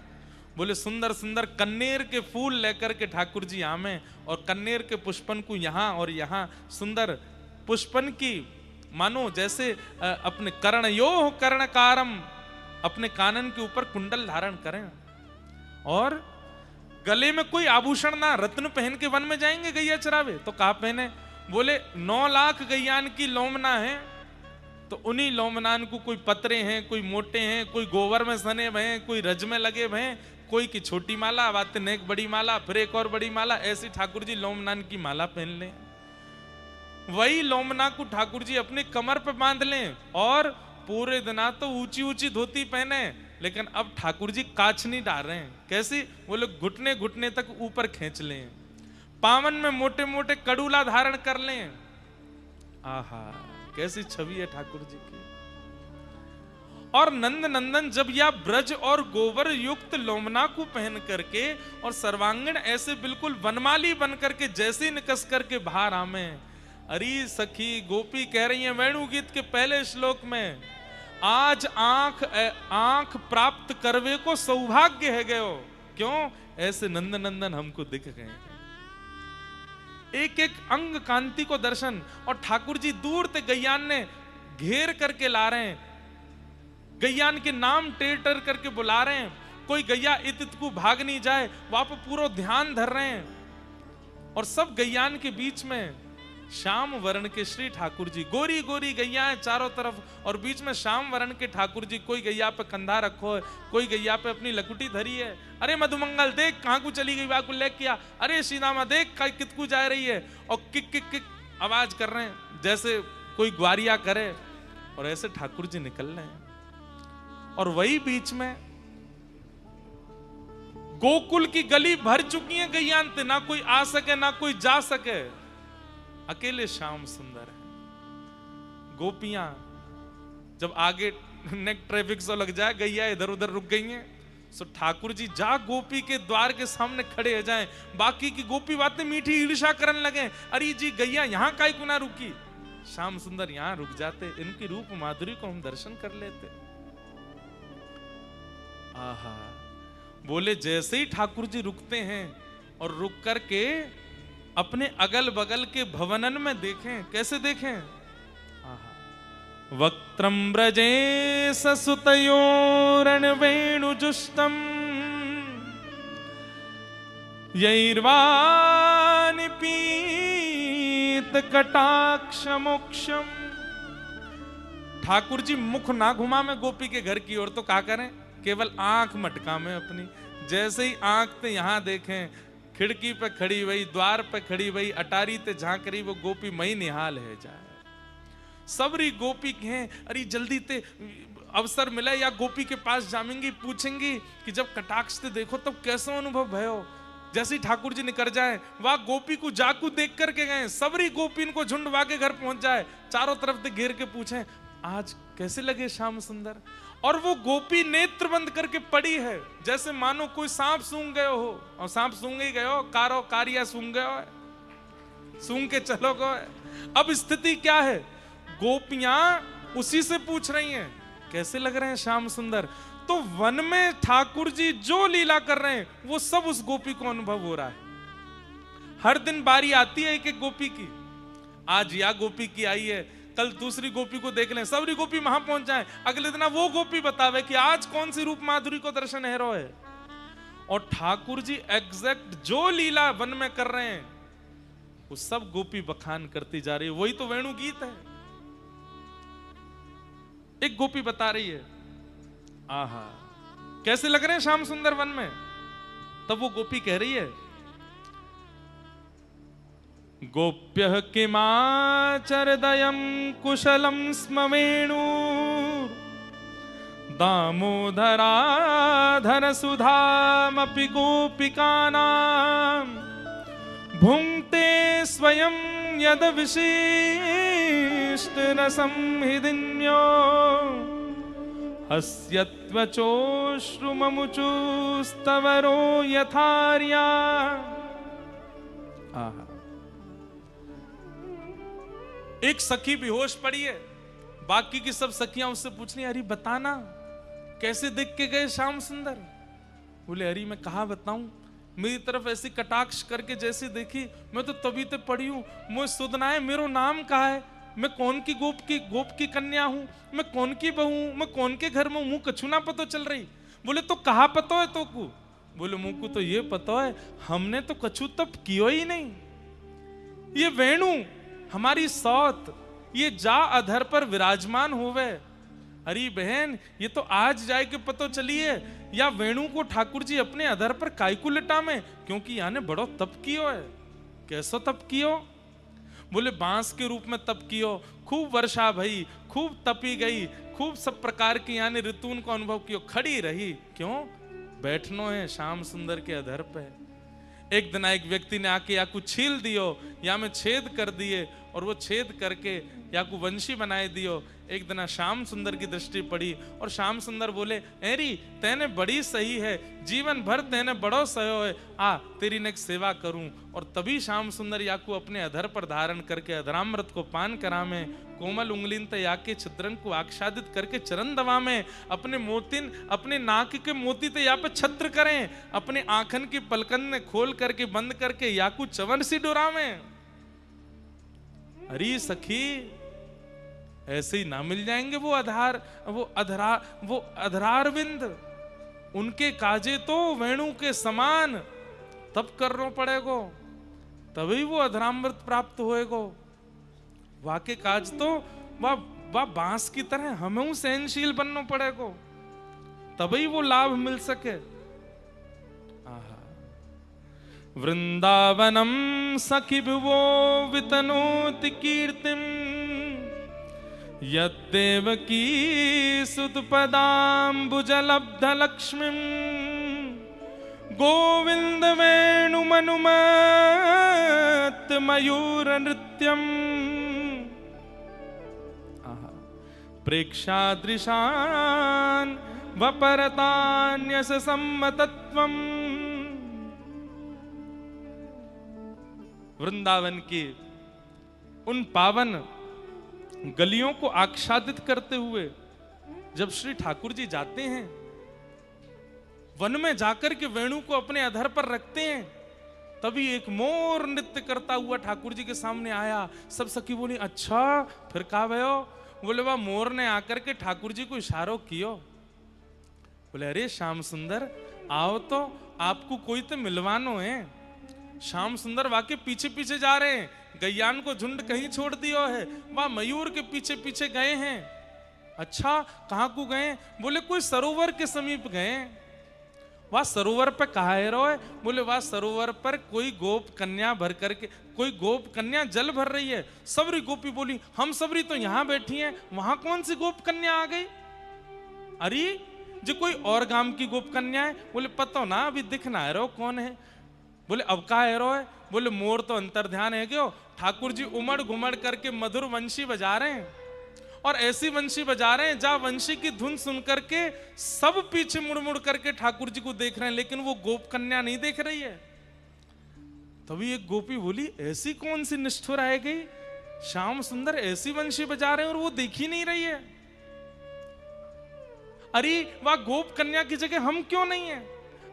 A: बोले सुंदर सुंदर कन्नेर के फूल लेकर के ठाकुर जी आमे, और कन्नेर के पुष्पन को यहां और यहां सुंदर पुष्पन की मानो जैसे अपने कर्णयोः कर्णकारम, अपने कानन के ऊपर कुंडल धारण करें, और गले में कोई आभूषण ना, रत्न पहन के वन में जाएंगे गैया चरावे तो कहा पहने? बोले 9 लाख गैयान की लोमना है, तो उन्हीं लोमनान को कोई पतरे हैं, कोई मोटे हैं, कोई गोबर में सने हुए हैं, कोई रज में लगे हुए हैं, कोई की छोटी माला, बातें नेक बड़ी माला, फिर एक और बड़ी माला, ऐसी ठाकुर जी लोमनान की माला पहन लें। वही लोमना को ठाकुर जी अपने कमर पे बांध लें, और पूरे दिना तो ऊंची ऊंची धोती पहने, लेकिन अब ठाकुर जी काछनी डाल रहे हैं। कैसी? वो लोग घुटने घुटने तक ऊपर खींच लें, पावन में मोटे मोटे कड़ूला धारण कर लें। आहा, कैसी छवि है ठाकुर जी की। और नंद नंदन जब या ब्रज और गोबर युक्त लोमना को पहन करके और सर्वांगीण ऐसे बिल्कुल वनमाली बन करके जैसे निकस करके बाहर आमे, अरे सखी गोपी कह रही है वेणु गीत के पहले श्लोक में, आज आंख प्राप्त करवे को सौभाग्य है गयो। क्यों? ऐसे नंद नंदन हमको दिख गए, एक एक अंग कांति को दर्शन। और ठाकुर जी दूर से गैयान ने घेर करके ला रहे हैं, गैयान के नाम टेर टेर करके बुला रहे हैं, कोई गैया इत को भाग नहीं जाए, वहां पर पूरा ध्यान धर रहे हैं। और सब गैयान के बीच में श्याम वर्ण के श्री ठाकुर जी, गोरी गोरी गैया है चारों तरफ, और बीच में श्याम वर्ण के ठाकुर जी, कोई गैया पे कंधा रखो है, कोई गैया पे अपनी लकुटी धरी है। अरे मधुमंगल देख कहां को चली गई, वाकु ले किया, अरे सीतामा देख कितकू जा रही है, और किक किक किक आवाज कर रहे हैं जैसे कोई ग्वारिया करे, और ऐसे ठाकुर जी निकल रहे हैं। और वही बीच में गोकुल की गली भर चुकी है गैयांत, ना कोई आ सके ना कोई जा सके। अकेले श्याम सुंदर है। गोपियां जब आगे नेक्स्ट ट्रैफिक से लग जाए, गैया इधर उधर रुक गई हैं, सो ठाकुर जी जा गोपी के द्वार के सामने खड़े हो जाएं, बाकी की गोपी बातें मीठी ईर्षा करने लगे, अरे जी गैया यहाँ काहे को ना रुकी। श्याम सुंदर यहाँ रुक जाते, इनकी रूप माधुरी को हम दर्शन कर लेते। आहा, बोले जैसे ही ठाकुर जी रुकते हैं और रुक करके अपने अगल बगल के भवनन में देखें, कैसे देखें, वक्त्रं व्रजे ससुतयोरणवेणुजुष्टं यैर्वानिपीतकटाक्षमोक्षम। ठाकुर जी मुख ना घुमा में गोपी के घर की ओर, तो क्या करें, केवल आंख मटका में अपनी, जैसे ही आंख पे यहां देखें, खिड़की पे खड़ी हुई, द्वार पे खड़ी हुई, अटारी ते झांक रही वो गोपी मई निहाल है जाए। सबरी गोपी हैं, अरे जल्दी ते अवसर मिले या गोपी के पास जामेंगी, पूछेंगी कि जब कटाक्ष से देखो तब कैसा अनुभव भयो। जैसे ही ठाकुर जी निकल जाए, वह गोपी को जाकू देख करके गए, सबरी गोपी इनको झुंडवा के घर पहुंच जाए, चारों तरफ से घेर के पूछें आज कैसे लगे श्याम सुंदर। और वो गोपी नेत्र बंद करके पड़ी है, जैसे मानो कोई सांप सूंघ गए हो, और सांप सूंघ ही गए हो, कारो कारिया सूंघ गए हो, सूंघ के चलो गए। अब स्थिति क्या है, गोपियां उसी से पूछ रही हैं कैसे लग रहे हैं श्याम सुंदर। तो वन में ठाकुर जी जो लीला कर रहे हैं वो सब उस गोपी को अनुभव हो रहा है। हर दिन बारी आती है एक एक गोपी की, आज या गोपी की आई है, कल दूसरी गोपी को देख लें, सबरी गोपी वहां पहुंच जाए, अगले दिन वो गोपी बतावे कि आज कौन सी रूप माधुरी को दर्शन है रो है। और ठाकुर जी एग्जैक्ट जो लीला वन में कर रहे हैं वो सब गोपी बखान करती जा रही है। वही तो वेणु गीत है। एक गोपी बता रही है आहा कैसे लग रहे हैं श्याम सुंदर वन में, तब वो गोपी कह रही है गोप्यः किमाचरदयं कुशलं स्म वेणु दामोदराधर सुधामपि गोपिकानां भुङ्क्ते स्वयं यद विशिष्ट रसं हृदिन्यो हस्यत्वचोश्रुममुचुस्तवरो यथार्या। आहा, एक सखी बेहोश पड़ी है, बाकी की सब सखियां उससे पूछ रही, अरे बताना कैसे देख के गए श्याम सुंदर। बोले अरे मैं कहा बताऊं, मेरी तरफ ऐसी कटाक्ष करके जैसे देखी, मैं तो तभी तो पड़ी हूं, मुझे सुधना है मेरो नाम कहा है, मैं कौन की गोप की कन्या हूं, मैं कौन की बहू हूं, मैं कौन के घर में हूं, कछु ना पता चल रही। बोले तो कहा पता है तो को। बोले मुंह को तो ये पता है, हमने तो कछु तब कियो ही नहीं। ये वेणु हमारी सौत ये जा अधर पर विराजमान होवे। अरे बहन ये तो आज जाए के पतो चलिए, या वेणु को ठाकुर जी अपने अधर पर कायकु लिटा में, क्योंकि याने बड़ो तप कियो है। कैसो तप कियो? बोले बांस के रूप में तप कियो, खूब वर्षा भई, खूब तपी गई, खूब सब प्रकार की यानी ऋतुन को अनुभव कियो, खड़ी रही। क्यों? बैठनो है श्याम सुंदर के अधर पे। एक दिन एक व्यक्ति ने आके या कुछ छील दियो, या में छेद कर दिए, और वो छेद करके या को वंशी बनाए दियो। एक दिन श्याम सुंदर की दृष्टि पड़ी और श्याम सुंदर बोले एरी तेने बड़ी सही है, जीवन भर तेने बड़ो सयो है, आ तेरी ने सेवा करूं। और तभी श्याम सुंदर याकू अपने अधर पर धारण करके अधरामृत को पान करामे, कोमल उंगलीन ते याके छिद्रन को आच्छादित करके चरण दवा में, अपने मोतिन अपने नाक के मोती ते या पे छत्र करें, अपने आंखन की पलकन ने खोल करके बंद करके याकू चवन सी डोरावे। अरे सखी ऐसे ही ना मिल जाएंगे वो अधरारविंद, उनके काजे तो वेणु के समान तब करना पड़ेगो, तभी वो अधरामृत प्राप्त होएगो। वाके काज तो वह बांस की तरह हमें सहनशील बनना पड़ेगो, तभी वो लाभ मिल सके। वृंदावनम सखी भुवो वितनोति कीर्तिम यद्देवकी सुतपदाम्बुजलब्ध लक्ष्मीं गोविंद वेणुमनुमत नृत्यत मयूर नृत्यम प्रेक्षादृशान वपरतान्यस सम्मतत्वम। वृंदावन की उन पावन गलियों को आच्छादित करते हुए जब श्री ठाकुर जी जाते हैं, वन में जाकर के वेणु को अपने अधर पर रखते हैं, तभी एक मोर नृत्य करता हुआ ठाकुर जी के सामने आया। सब सखी बोली, अच्छा फिर कहा भयो? बोले वह मोर ने आकर के ठाकुर जी को इशारो कियो। बोले अरे श्याम सुंदर आओ तो, आपको कोई तो मिलवानो है। श्याम सुंदर वाके पीछे पीछे जा रहे हैं, गैयान को झुंड कहीं छोड़ दियो है, वह मयूर के पीछे पीछे गए हैं। अच्छा कहाँ को गए? बोले कोई सरोवर के समीप गए। वह सरोवर पे कहा है रोए? बोले वह सरोवर पर कोई गोप कन्या भर करके, कोई गोप कन्या जल भर रही है। सबरी गोपी बोली, हम सबरी तो यहां बैठी हैं, वहां कौन सी गोप कन्या आ गई? अरे जो कोई और गांव की गोप कन्या है। बोले पता ना, अभी दिखना है रो कौन है। बोले अब कहा है रो है? बोले मोर तो अंतर ध्यान है क्यों, ठाकुर जी उमड़ घुमड़ करके मधुर वंशी बजा रहे हैं, और ऐसी वंशी बजा रहे हैं जहां वंशी की धुन सुन करके सब पीछे मुड़ मुड़ करके ठाकुर जी को देख रहे हैं, लेकिन वो गोप कन्या नहीं देख रही है। तभी एक गोपी बोली, ऐसी कौन सी निष्ठुर आ गई, श्याम सुंदर ऐसी वंशी बजा रहे हैं और वो देख ही नहीं रही है। अरे वह गोप कन्या की जगह हम क्यों नहीं है?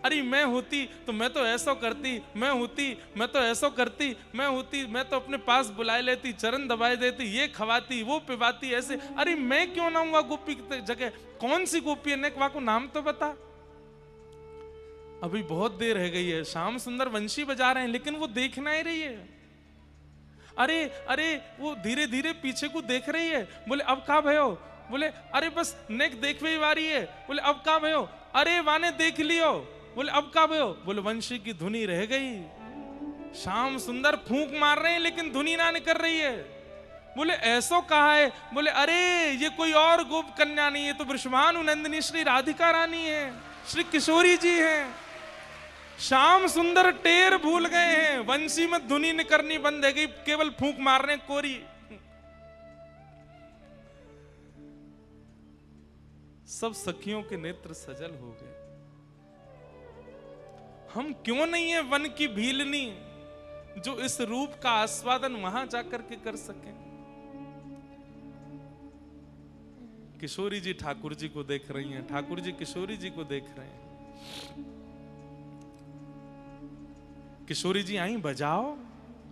A: अरे मैं होती तो मैं तो ऐसा करती, मैं होती मैं तो ऐसा करती, मैं होती मैं तो अपने पास बुलाए लेती, चरण दबाए देती, ये खवाती वो पिवाती ऐसे। अरे मैं क्यों ना हुआ गोपी की जगह? कौन सी गोपी है नेकवा को नाम तो बता। अभी बहुत देर रह गई है, श्याम सुंदर वंशी बजा रहे हैं लेकिन वो देखना ही रही है। अरे अरे वो धीरे धीरे पीछे को देख रही है। बोले अब कहा भयो? बोले अरे बस नेक देखवे वारी है। बोले अब कहा भयो? अरे वाने देख लियो। बोले अब कहा भयो? बोले वंशी की धुनी रह गई। श्याम सुंदर फूंक मार रहे हैं लेकिन धुनी ना निकल रही है। बोले ऐसो कहा है? बोले अरे ये कोई और गोप कन्या नहीं है, तो वृषभानु नंदिनी श्री राधिका रानी है, श्री किशोरी जी हैं। श्याम सुंदर टेर भूल गए हैं, वंशी में धुनी निकलनी बंद है गई, केवल फूंक मारने कोरी। सब सखियों के नेत्र सजल हो गए। हम क्यों नहीं है वन की भीलनी जो इस रूप का आस्वादन वहां जाकर के कर सके? किशोरी जी ठाकुर जी को देख रही हैं, ठाकुर जी किशोरी जी को देख रहे हैं। किशोरी जी आई बजाओ।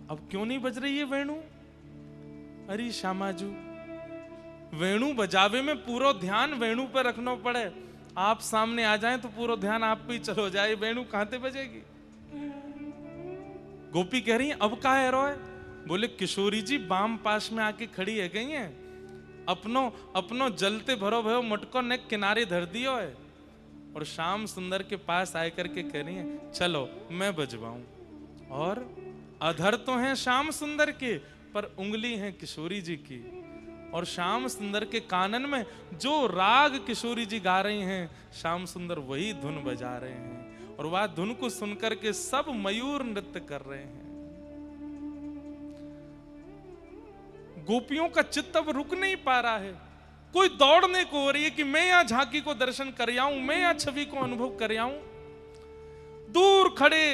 A: अब क्यों नहीं बज रही है वेणु? अरे श्यामाजू वेणु बजावे में पूरा ध्यान वेणु पर रखना पड़े। आप सामने आ जाएं तो पूरा ध्यान आप पे ही चलो जाए, वेणु कहां से बजेगी? गोपी कह रही है अब कहा है रोए? बोले किशोरी जी बाम पास में आके खड़ी है गई हैं, अपनो जलते भरो भयो मटको ने किनारे धर दियो है, और श्याम सुंदर के पास आए करके कह रही है चलो मैं बजवाऊं। और अधर तो हैं श्याम सुंदर के, पर उंगली है किशोरी जी की, और श्याम सुंदर के कानन में जो राग किशोरी जी गा रही हैं, श्याम सुंदर वही धुन बजा रहे हैं, और वह धुन को सुनकर के सब मयूर नृत्य कर रहे हैं। गोपियों का चित्त अब रुक नहीं पा रहा है, कोई दौड़ने को हो रही है कि मैं यहां झांकी को दर्शन कर आऊं, मैं यहां छवि को अनुभव कर आऊं। दूर खड़े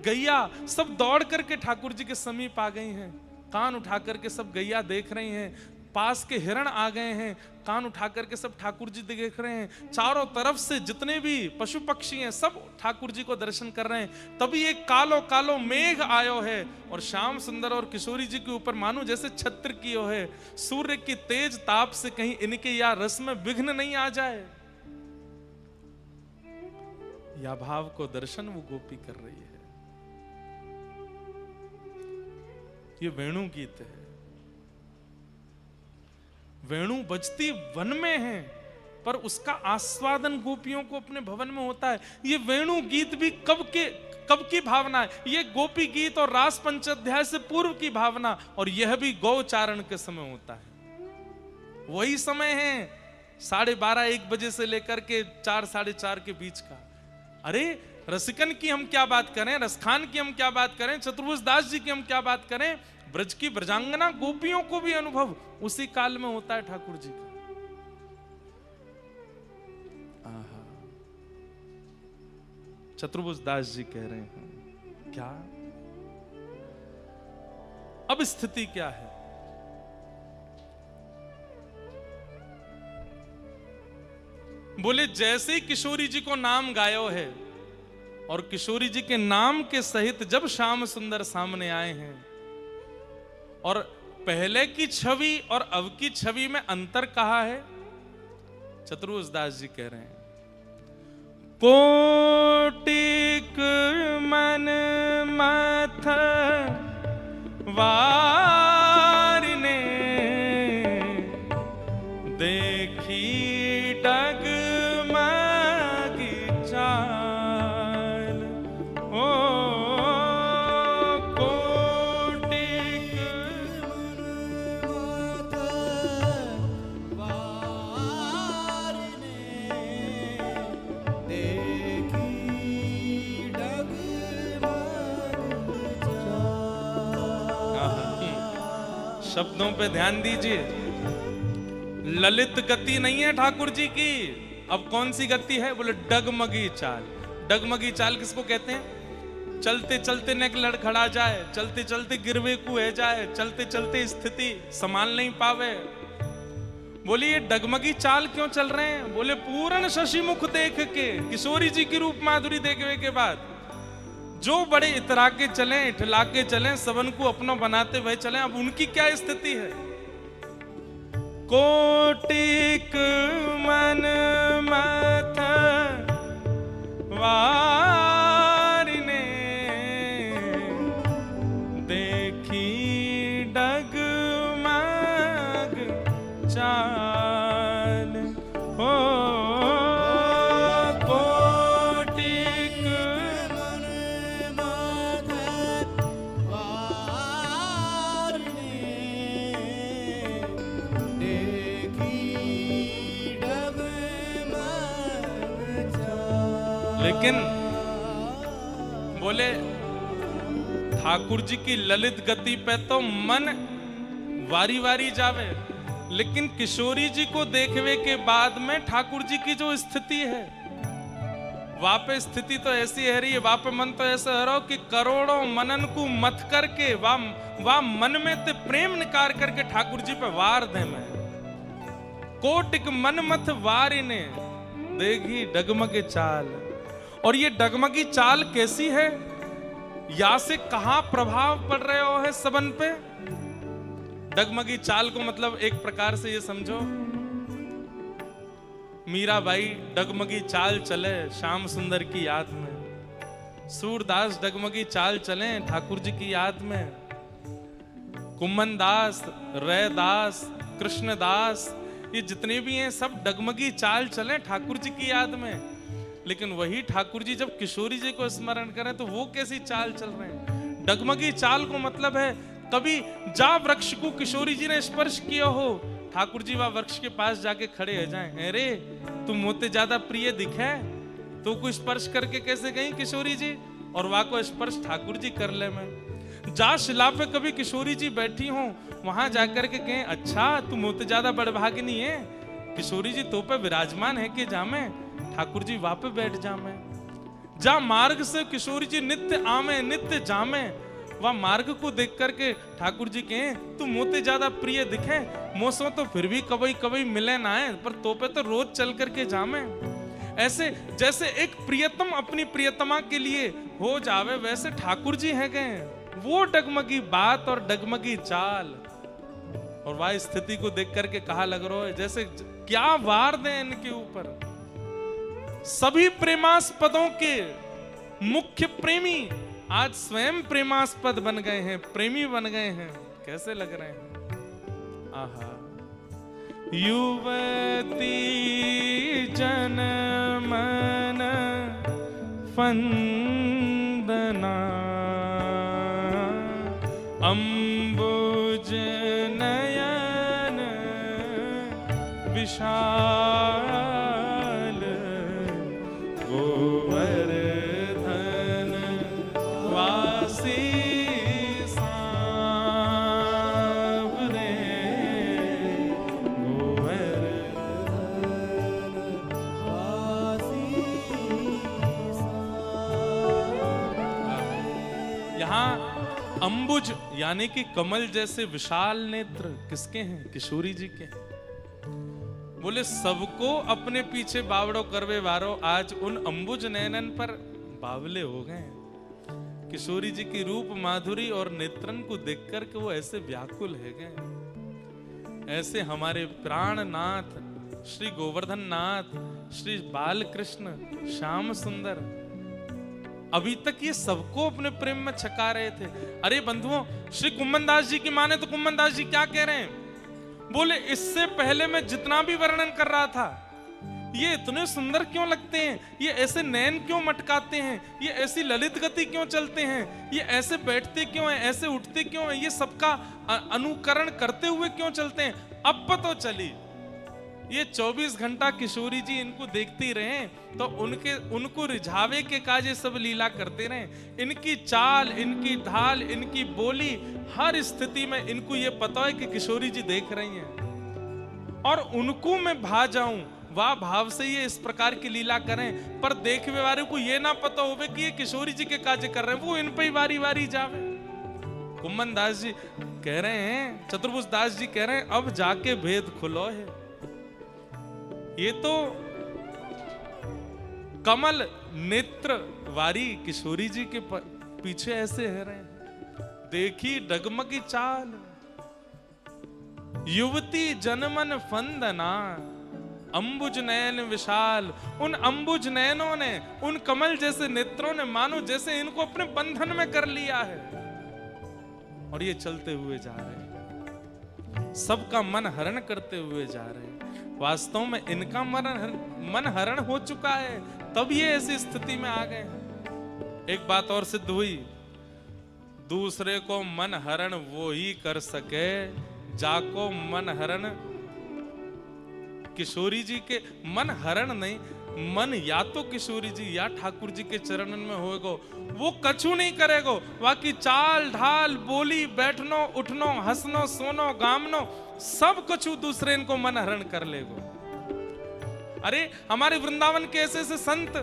A: गैया सब दौड़ करके ठाकुर जी के समीप आ गई हैं, कान उठा करके सब गैया देख रही हैं। पास के हिरण आ गए हैं, कान उठा करके सब ठाकुर जी देख रहे हैं। चारों तरफ से जितने भी पशु पक्षी हैं सब ठाकुर जी को दर्शन कर रहे हैं। तभी एक कालो कालो मेघ आयो है, और श्याम सुंदर और किशोरी जी के ऊपर मानो जैसे छत्र कियो है। सूर्य की तेज ताप से कहीं इनके या रस में विघ्न नहीं आ जाए, या भाव को दर्शन वो गोपी कर रही है। ये वेणु गीत है। वेणु बजती वन में है, पर उसका आस्वादन गोपियों को अपने भवन में होता है। ये वेणु गीत भी कब की भावना है? ये गोपी गीत और रास पंचाध्याय से पूर्व की भावना, और यह भी गौचारण के समय होता है। वही समय है 12:30-1 बजे से लेकर के 4 साढ़े 4 के बीच का। अरे रसिकन की हम क्या बात करें, रसखान की हम क्या बात करें, चतुर्भुज दास जी की हम क्या बात करें, ब्रज की ब्रजांगना गोपियों को भी अनुभव उसी काल में होता है ठाकुर जी का। आहा, चतुर्भुज दास जी कह रहे हैं क्या, अब स्थिति क्या है। बोले जैसे ही किशोरी जी को नाम गायो है और किशोरी जी के नाम के सहित जब श्याम सुंदर सामने आए हैं और पहले की छवि और अब की छवि में अंतर कहा है, चतुर्भुज दास जी कह रहे हैं कोटिक मन मथ वारिने देखी डगमगी चाल, ओ कोटिक शब्दों पे ध्यान दीजिए। ललित गति नहीं है ठाकुर जी की। अब कौन सी गति है, बोले डगमगी चाल। डगमगी चाल किसको कहते हैं, चलते चलते नेक लड़खड़ा जाए, चलते चलते गिरवे कुए जाए, चलते चलते स्थिति संभाल नहीं पावे। बोले ये डगमगी चाल क्यों चल रहे हैं, बोले पूर्ण शशि मुख देख के, किशोरी जी की रूप माधुरी देखने के बाद जो बड़े इतरा के चले, इठला के चले, सबन को अपना बनाते हुए चले, अब उनकी क्या स्थिति है। कोटिक मन मथ वारिने देखी डगमग चाल, हो कोटिक लेकिन बोले ठाकुर जी की ललित गति पे तो मन वारी वारी जावे, लेकिन किशोरी जी को देखने के बाद में ठाकुर जी की जो स्थिति है, वहां पे स्थिति तो ऐसी है रही है, वहां पे मन तो ऐसा है रहा कि करोड़ों मनन को मत करके वाह मन में ते प्रेम निकार करके ठाकुर जी पे वार दे मैं। कोटिक मन मत वारिने देखी डगमगे चाल। और ये डगमगी चाल कैसी है, या से कहां प्रभाव पड़ रहे हो है सबन पे। डगमगी चाल को मतलब एक प्रकार से ये समझो, मीराबाई डगमगी चाल चले श्याम सुंदर की याद में, सूरदास डगमगी चाल चले ठाकुर जी की याद में, कुम्मन दास, रैदास, कृष्णदास, ये जितने भी हैं सब डगमगी चाल चले ठाकुर जी की याद में। लेकिन वही ठाकुर जी जब किशोरी जी को स्मरण करें तो वो कैसी चाल चल रहे हैं। डगमगी चाल को मतलब है कभी जा वृक्ष को किशोरी जी ने स्पर्श किया हो, ठाकुर जी वह वृक्ष के पास जाके खड़े हो जाएं, अरे तुम मोते ज्यादा प्रिय दिखे तो को स्पर्श करके कैसे गई किशोरी जी, और वह को स्पर्श ठाकुर जी कर ले। मैं जा शिला पे कभी किशोरी जी बैठी हो, वहां जाकर के कहें अच्छा तू मोते ज्यादा बड़भागिनी है, किशोरी जी तो पे विराजमान है कि जामे, ठाकुर जी वहां पे बैठ जामे। जा मार्ग से किशोरी जी नित्य आमे नित्य जामे, वह मार्ग को देख करके ठाकुर जी कहें तू मोते ज्यादा प्रिय दिखे, मोसो तो फिर भी कभी कभी मिले ना है, पर तो पे तो रोज चल करके जामे। ऐसे जैसे एक प्रियतम अपनी प्रियतमा के लिए हो जावे, वैसे ठाकुर जी है गए वो डगमगी बात और डगमगी चाल। और वह स्थिति को देख करके कहा लग रहा है जैसे क्या वार दें इनके ऊपर। सभी प्रेमास्पदों के मुख्य प्रेमी आज स्वयं प्रेमास्पद बन गए हैं, प्रेमी बन गए हैं। कैसे लग रहे हैं, आहा। युवती जन मन फंदना, अम्बुज नयन विशाल, गोवर्धन वासी सांवरे यहाँ अंबुज यानी कि कमल जैसे विशाल नेत्र किसके हैं? किशोरी जी के। बोले सबको अपने पीछे बावड़ो करवे वारो, आज उन अंबुज नयनन पर बावले हो गए। किशोरी जी की रूप माधुरी और नेत्रन को देखकर के वो ऐसे व्याकुल है गए। ऐसे हमारे प्राणनाथ श्री गोवर्धन नाथ, श्री बालकृष्ण, श्याम सुंदर अभी तक ये सबको अपने प्रेम में छका रहे थे। अरे बंधुओं, श्री कुम्मन दास जी की माने तो कुम्मन दास जी क्या कह रहे हैं? बोले इससे पहले मैं जितना भी वर्णन कर रहा था, ये इतने सुंदर क्यों लगते हैं, ये ऐसे नयन क्यों मटकाते हैं, ये ऐसी ललित गति क्यों चलते हैं, ये ऐसे बैठते क्यों हैं, ऐसे उठते क्यों हैं, ये सबका अनुकरण करते हुए क्यों चलते हैं। अब पता चली ये 24 घंटा किशोरी जी इनको देखते रहे तो उनको रिझावे के काजे सब लीला करते रहे। इनकी चाल, इनकी ढाल, इनकी बोली, हर स्थिति में इनको ये पता है कि किशोरी जी देख रही हैं और उनको मैं भा जाऊं, वाह भाव से ये इस प्रकार की लीला करें। पर देखने वाले को ये ना पता होवे कि ये किशोरी जी के काजे कर रहे हैं, वो इन पे ही वारी वारी जावे। कुम्मन दास जी कह रहे हैं, चतुर्भुज दास जी कह रहे हैं, अब जाके भेद खुलो है। ये तो कमल नेत्र वारी किशोरी जी के पीछे ऐसे है रहे। देखी डगमगी चाल, युवती जनमन फंदना, अंबुज नयन विशाल। उन अंबुज नयनों ने, उन कमल जैसे नेत्रों ने मानो जैसे इनको अपने बंधन में कर लिया है और ये चलते हुए जा रहे हैं, सबका मन हरण करते हुए जा रहे हैं। वास्तव में इनका मन हरण हो चुका है, तब ये ऐसी स्थिति में आ गए। एक बात और सिद्ध हुई, दूसरे को मन हरण वो ही कर सके जाको मन हरण। किशोरी जी के मन हरण नहीं, मन या तो किशोरी जी या ठाकुर जी के चरणन में होएगो, वो कछु नहीं करेगो। बाकी चाल ढाल, बोली, बैठनो, उठनो, हंसनो, सोनो, गामनो, सब कछु दूसरे इनको मन हरण कर लेगो। अरे हमारे वृंदावन के ऐसे ऐसे संत,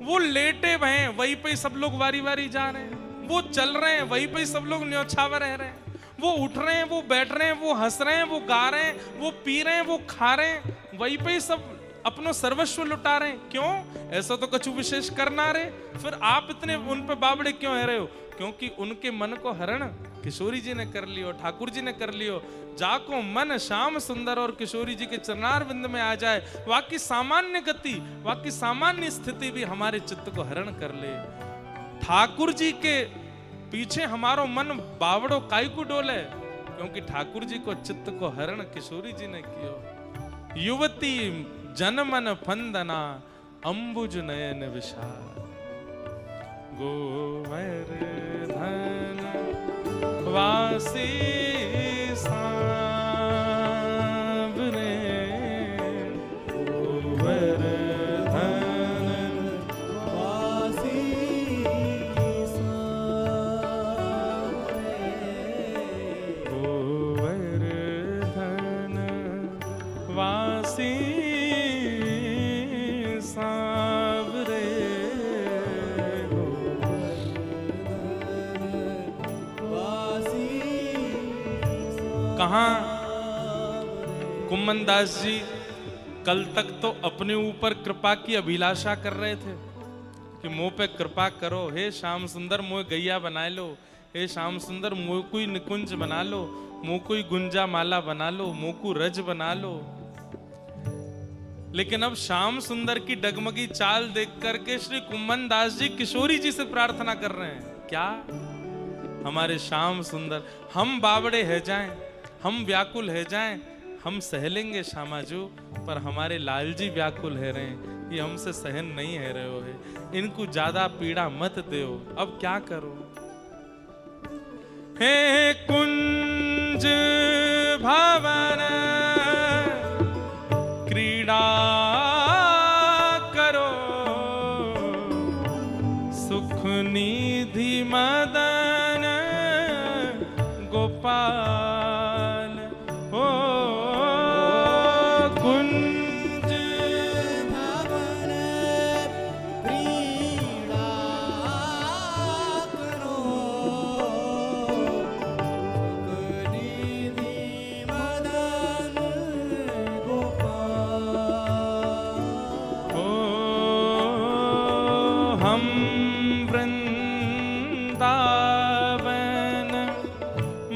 A: वो लेटे हुए हैं वहीं पे सब लोग वारी वारी जा रहे हैं, वो चल रहे हैं वहीं पे सब लोग न्योछावर रह रहे हैं, वो उठ रहे हैं, वो बैठ रहे हैं, वो हंस रहे हैं, वो गा रहे हैं, वो पी रहे हैं, वो खा रहे हैं, वहीं पे सब अपनो सर्वस्व लुटा रहे हैं। क्यों? ऐसा तो कछु विशेष करना रहे, फिर आप इतने उन पे बावड़े क्यों है रहे हो? क्योंकि उनके मन को हरण किशोरी जी ने कर लियो, ठाकुर जी ने कर लियो। जाको मन श्याम सुंदर और किशोरी जी के चरणारविंद में आ जाए, वाकी सामान्य गति, वाकी सामान्य स्थिति भी हमारे चित्त को हरण कर ले। ठाकुर जी के पीछे हमारो मन बावड़ो काई को डोले, क्योंकि ठाकुर जी को चित्त को हरण किशोरी जी ने कियो। युवती जनमन फंदना, अंबुज नयन विशाल, गोवर्धन वासी सांवरे, गोवर्धन वासी सांवरे, गोवर्धन वासी सांवरे, कहां कुम्मन दास जी कल तक तो अपने ऊपर कृपा की अभिलाषा कर रहे थे कि मुंह पे कृपा करो, हे श्याम सुंदर मुझे गैया बना लो, हे श्याम सुंदर मुझे कोई निकुंज बना लो, मुझे कोई गुंजा माला बना लो, मुझे को रज बना लो। लेकिन अब श्याम सुंदर की डगमगी चाल देख करके श्री कुम्मन दास जी किशोरी जी से प्रार्थना कर रहे हैं, क्या हमारे श्याम सुंदर, हम बावड़े है जाएं, हम व्याकुल है जाएं, हम सह लेंगे श्यामाजू, पर हमारे लाल जी व्याकुल है रहे, ये हमसे सहन नहीं है रहे हो है, इनको ज्यादा पीड़ा मत दो। अब क्या करो? हे कुंज भवन क्रीड़ा करो, सुख निधि मदन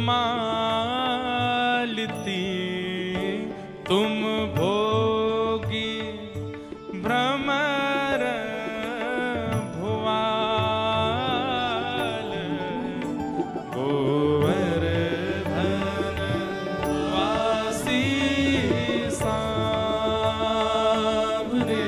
A: मालती तुम भोगी भ्रमर भुआल गोवर्धन वासी सांवरे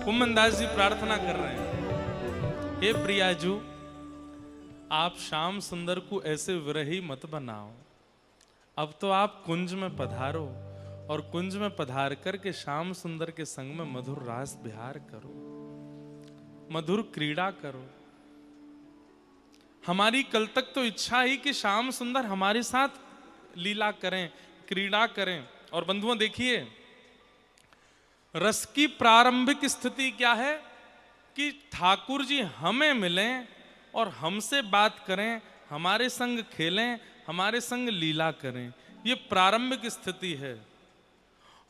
A: कुम्मनदास जी प्रार्थना कर रहे हैं, हे प्रियाजू, आप श्याम सुंदर को ऐसे विरही मत बनाओ। अब तो आप कुंज में पधारो और कुंज में पधार करके श्याम सुंदर के संग में मधुर रास विहार करो, मधुर क्रीड़ा करो। हमारी कल तक तो इच्छा ही कि श्याम सुंदर हमारे साथ लीला करें, क्रीड़ा करें। और बंधुओं देखिए, रस की प्रारंभिक स्थिति क्या है कि ठाकुर जी हमें मिलें और हमसे बात करें, हमारे संग खेलें, हमारे संग लीला करें। ये प्रारंभिक स्थिति है।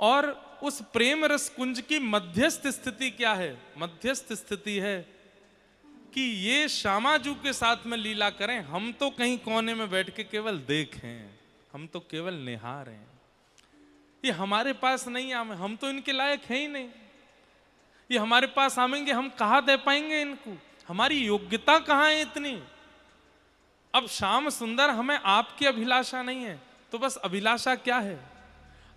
A: और उस प्रेम रस कुंज की मध्यस्थ स्थिति क्या है? मध्यस्थ स्थिति है कि ये श्यामाजू के साथ में लीला करें, हम तो कहीं कोने में बैठ के केवल देखें, हम तो केवल निहारें। ये हमारे पास नहीं आवे, हम तो इनके लायक है ही नहीं। ये हमारे पास आवेंगे, हम कहाँ दे पाएंगे इनको? हमारी योग्यता कहाँ है इतनी? अब श्याम सुंदर हमें आपकी अभिलाषा नहीं है, तो बस अभिलाषा क्या है?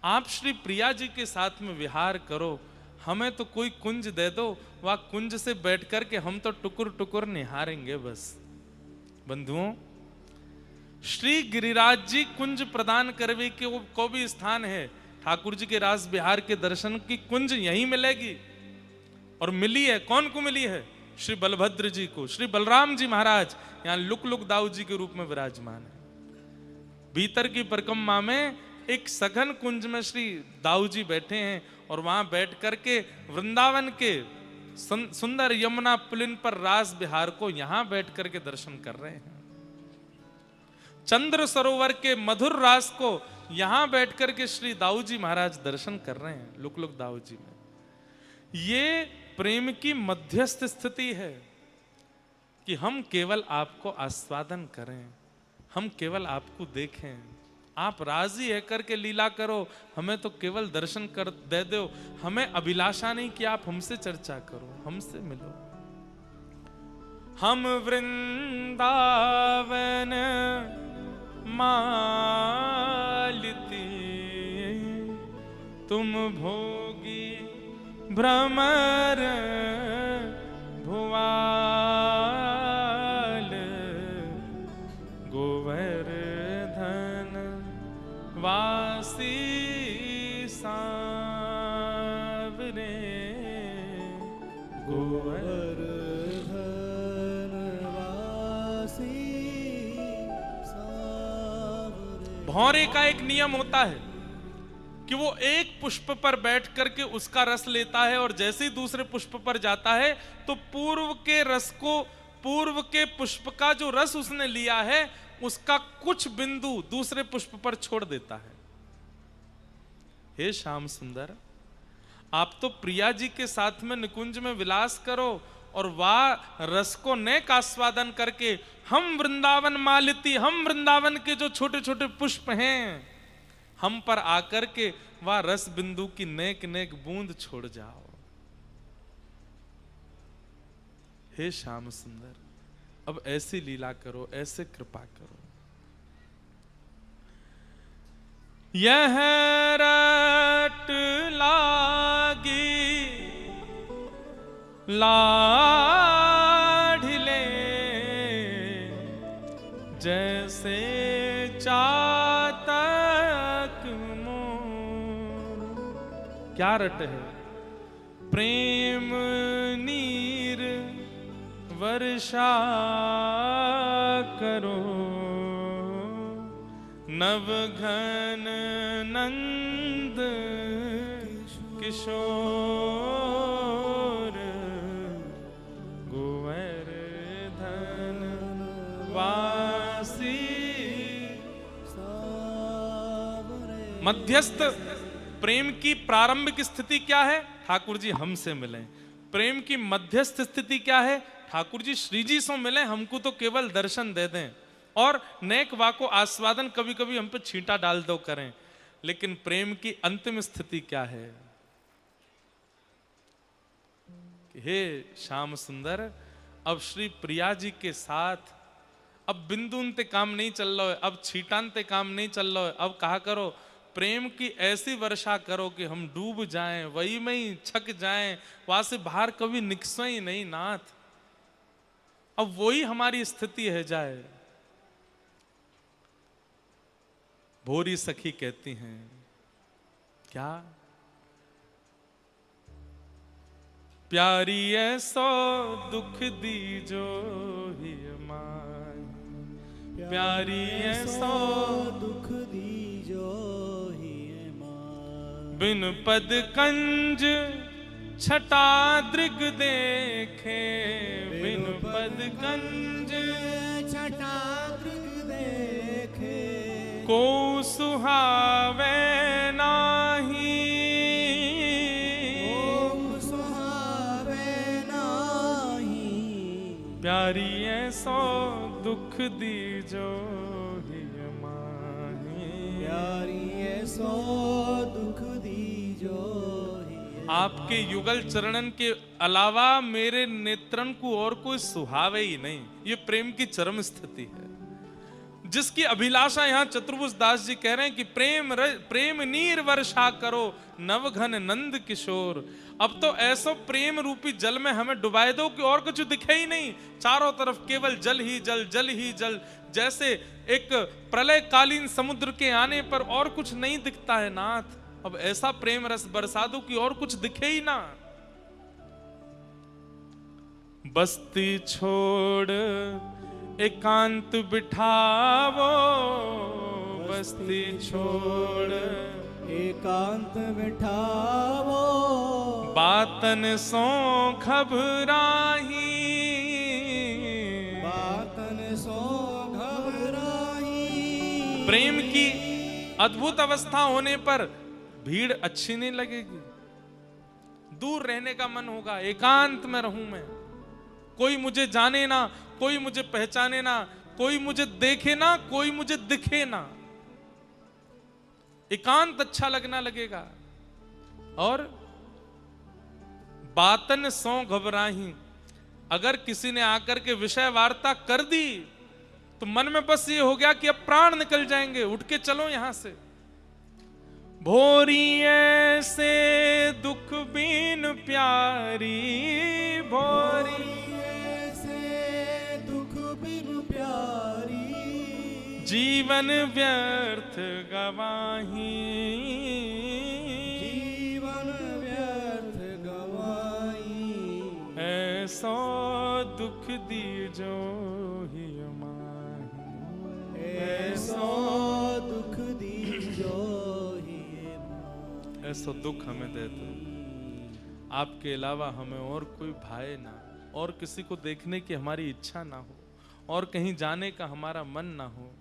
A: आप श्री प्रिया जी के साथ में विहार करो, हमें तो कोई कुंज दे दो, वह कुंज से बैठ करके हम तो टुकुर टुकुर निहारेंगे बस। बंधुओं, श्री गिरिराज जी कुंज प्रदान करवे के को भी स्थान है। ठाकुर जी के रास बिहार के दर्शन की कुंज यहीं मिलेगी, और मिली है। कौन को मिली है? श्री बलभद्र जी को। श्री बलराम जी महाराज यहाँ लुक लुक दाऊ जी के रूप में विराजमान है। भीतर की परिक्रमा में एक सघन कुंज में श्री दाऊ जी बैठे हैं, और वहां बैठ करके वृंदावन के सुंदर यमुना पुलिन पर रास बिहार को यहां बैठ करके दर्शन कर रहे हैं। चंद्र सरोवर के मधुर रास को यहां बैठ करके श्री दाऊ जी महाराज दर्शन कर रहे हैं, लुक लुक दाऊ जी में। ये प्रेम की मध्यस्थ स्थिति है कि हम केवल आपको आस्वादन करें, हम केवल आपको देखें। आप राजी है करके लीला करो, हमें तो केवल दर्शन कर दे दो। हमें अभिलाषा नहीं कि आप हमसे चर्चा करो, हमसे मिलो। हम वृंदावन मालती तुम भोगी भ्रमर भुआल गोवर्धन वासी सांवरे
B: गोवर्धन वासी सांवरे।
A: भौरे का एक नियम होता है कि वो एक पुष्प पर बैठ करके उसका रस लेता है, और जैसे ही दूसरे पुष्प पर जाता है तो पूर्व के रस को, पूर्व के पुष्प का जो रस उसने लिया है उसका कुछ बिंदु दूसरे पुष्प पर छोड़ देता है। हे श्याम सुंदर, आप तो प्रिया जी के साथ में निकुंज में विलास करो, और वह रस को नेक आस्वादन करके हम वृंदावन मालती, हम वृंदावन के जो छोटे छोटे पुष्प हैं, हम पर आकर के वह रस बिंदु की नेक नेक बूंद छोड़ जाओ। हे श्याम सुंदर, अब ऐसी लीला करो, ऐसे कृपा करो। यह रट लागी लाढ़िले जैसे चातक मोर। क्या रट है? प्रेम नीर वर्षा करो, नव घन नंद किशोर गोवर्धन वासी। मध्यस्थ प्रेम की प्रारंभिक स्थिति क्या है? ठाकुर जी हमसे मिलें। प्रेम की मध्यस्थ स्थिति क्या है? ठाकुर जी श्री जी से मिलें, हमको तो केवल दर्शन दे दें और नेक वाको आस्वादन कभी कभी हम पे छींटा डाल दो करें। लेकिन प्रेम की अंतिम स्थिति क्या है? हे श्याम सुंदर, अब श्री प्रिया जी के साथ अब बिंदुन ते काम नहीं चल रहा है, अब छीटान ते काम नहीं चल रहा है। अब कहा करो प्रेम की ऐसी वर्षा करो कि हम डूब जाएं, वही में ही छक जाएं, वहां से बाहर कभी निकसो ही नहीं नाथ। अब वही हमारी स्थिति है जाए। भोरी सखी कहती हैं क्या? प्यारी ऐसो दुख दीजो ही माई, प्यारी ऐसो
B: दुख दीजो ही माई।
A: बिन पद कंज छटा दृग देखे, बिन पद कंज
B: छटा दृग देखे।
A: को सुहावे नाही, प्यारी ऐसो दुख दीजो ही माही,
B: प्यारी ऐसो दुख दीजो ही।
A: आपके युगल चरणन के अलावा मेरे नेत्रन को और कोई सुहावे ही नहीं। ये प्रेम की चरम स्थिति है जिसकी अभिलाषा यहाँ चतुर्भुज दास जी कह रहे हैं कि प्रेम नीर वर्षा करो नवघन नंद किशोर। अब तो ऐसो प्रेम रूपी जल में हमें डुबाए दो कि और कुछ दिखे ही नहीं, चारों तरफ केवल जल ही जल, जल ही जल। जैसे एक प्रलयकालीन समुद्र के आने पर और कुछ नहीं दिखता है नाथ, अब ऐसा प्रेम रस बरसा दो कि और कुछ दिखे ही ना। बस्ती छोड़ एकांत बिठावो, बस्ती छोड़
B: एकांत बिठावो।
A: बातन सो घबराही,
B: बातन सो घबराही।
A: प्रेम की अद्भुत अवस्था होने पर भीड़ अच्छी नहीं लगेगी, दूर रहने का मन होगा। एकांत में रहूं मैं, कोई मुझे जाने ना, कोई मुझे पहचाने ना, कोई मुझे देखे ना, कोई मुझे दिखे ना। एकांत अच्छा लगना लगेगा। और बातन सो घबराही, अगर किसी ने आकर के विषय वार्ता कर दी तो मन में बस ये हो गया कि अब प्राण निकल जाएंगे, उठ के चलो यहां से। भोरी ऐसे दुख बीन प्यारी, भोरी जीवन व्यर्थ गवाही,
B: जीवन व्यर्थ गवाही।
A: ऐसो दुख दीजो ही माही,
B: ऐसो दुख दीजो ही माही।
A: ऐसो दुख हमें दे दो, आपके अलावा हमें और कोई भाए ना, और किसी को देखने की हमारी इच्छा ना हो, और कहीं जाने का हमारा मन ना हो।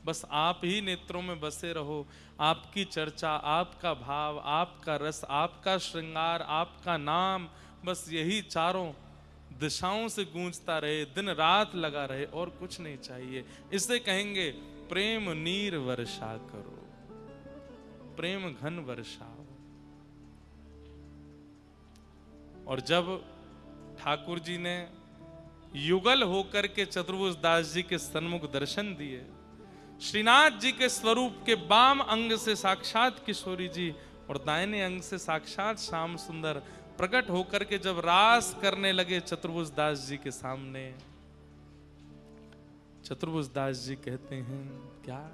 A: बस आप ही नेत्रों में बसे रहो। आपकी चर्चा, आपका भाव, आपका रस, आपका श्रृंगार, आपका नाम, बस यही चारों दिशाओं से गूंजता रहे, दिन रात लगा रहे, और कुछ नहीं चाहिए। इसे कहेंगे प्रेम नीर वर्षा करो, प्रेम घन वर्षाओ। और जब ठाकुर जी ने युगल होकर के चतुर्भुज दास जी के सन्मुख दर्शन दिए, श्रीनाथ जी के स्वरूप के बाम अंग से साक्षात किशोरी जी और दाहिने अंग से साक्षात श्याम सुंदर प्रकट होकर के जब रास करने लगे चतुर्भुज दास जी के सामने, चतुर्भुज दास जी कहते हैं क्या?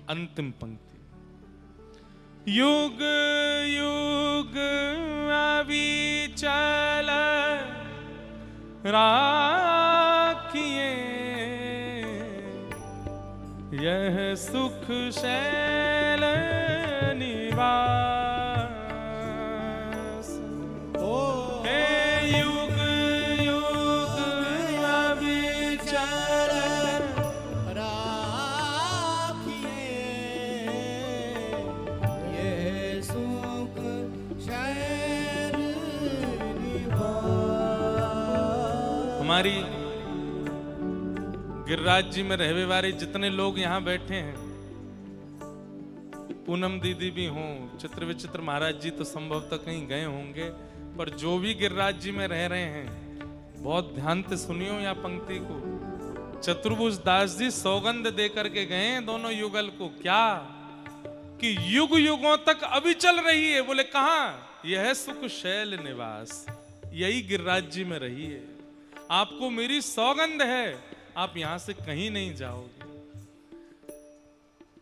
A: अंतिम पंक्ति, युग युग अविचल राखिए यह सुख शैल निवास हे युग युग अविचल
B: राखिए ये सुख शैल निवास।
A: हमारी गिरिराज जी में रहने वाले जितने लोग यहाँ बैठे हैं, पूनम दीदी भी हों, चित्र विचित्र महाराज जी तो संभवतः कहीं गए होंगे, पर जो भी गिरिराज जी में रह रहे हैं, बहुत ध्यान से सुनियो या पंक्ति को। चतुर्भुज दास जी सौगंध दे करके गए हैं दोनों युगल को, क्या कि युग युगों तक अभी चल रही है। बोले कहां? यह सुख शैल निवास, यही गिरिराज जी में रही है। आपको मेरी सौगंध है, आप यहां से कहीं नहीं जाओगे।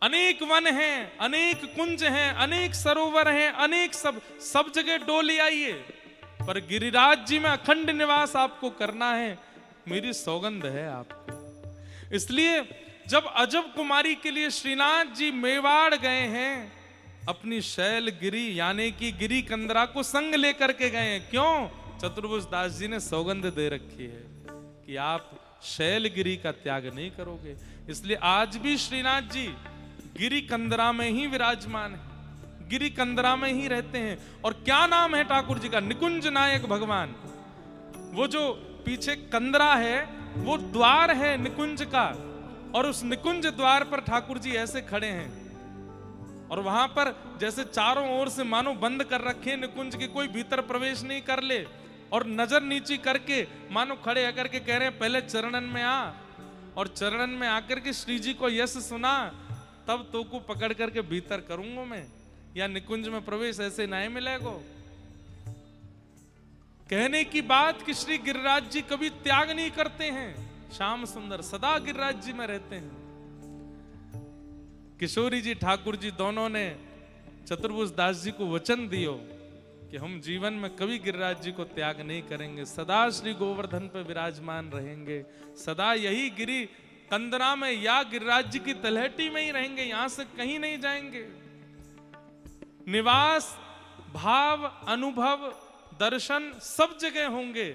A: अनेक वन हैं, अनेक कुंज हैं, अनेक सरोवर हैं, अनेक सब जगह डोली आइए, पर गिरिराज जी में अखंड निवास आपको करना है। मेरी सौगंध है आपको। इसलिए जब अजब कुमारी के लिए श्रीनाथ जी मेवाड़ गए हैं, अपनी शैल गिरी यानी कि गिरी कंदरा को संग लेकर के गए हैं। क्यों? चतुर्भुज दास जी ने सौगंध दे रखी है कि आप शैलगिरी का त्याग नहीं करोगे। इसलिए आज भी श्रीनाथ जी गिरी कंदरा में ही विराजमान है, गिरी कंदरा में ही रहते हैं। और क्या नाम है ठाकुर जी का? निकुंज नायक भगवान। वो जो पीछे कंदरा है वो द्वार है निकुंज का, और उस निकुंज द्वार पर ठाकुर जी ऐसे खड़े हैं, और वहां पर जैसे चारों ओर से मानो बंद कर रखे निकुंज के, कोई भीतर प्रवेश नहीं कर ले, और नजर नीची करके मानो खड़े आकर के कह रहे हैं पहले चरणन में आ, और चरणन में आकर के श्री जी को यश सुना, तब तो को पकड़ करके भीतर करूंगा मैं, या निकुंज में प्रवेश ऐसे नहीं मिलेगा। कहने की बात कि श्री गिरिराज जी कभी त्याग नहीं करते हैं, श्याम सुंदर सदा गिरिराज जी में रहते हैं। किशोरी जी ठाकुर जी दोनों ने चतुर्भुज दास जी को वचन दियो कि हम जीवन में कभी गिरिराज जी को त्याग नहीं करेंगे, सदा श्री गोवर्धन पर विराजमान रहेंगे, सदा यही गिरी कंदरा में या गिरिराज जी की तलहटी में ही रहेंगे, यहां से कहीं नहीं जाएंगे। निवास, भाव, अनुभव, दर्शन सब जगह होंगे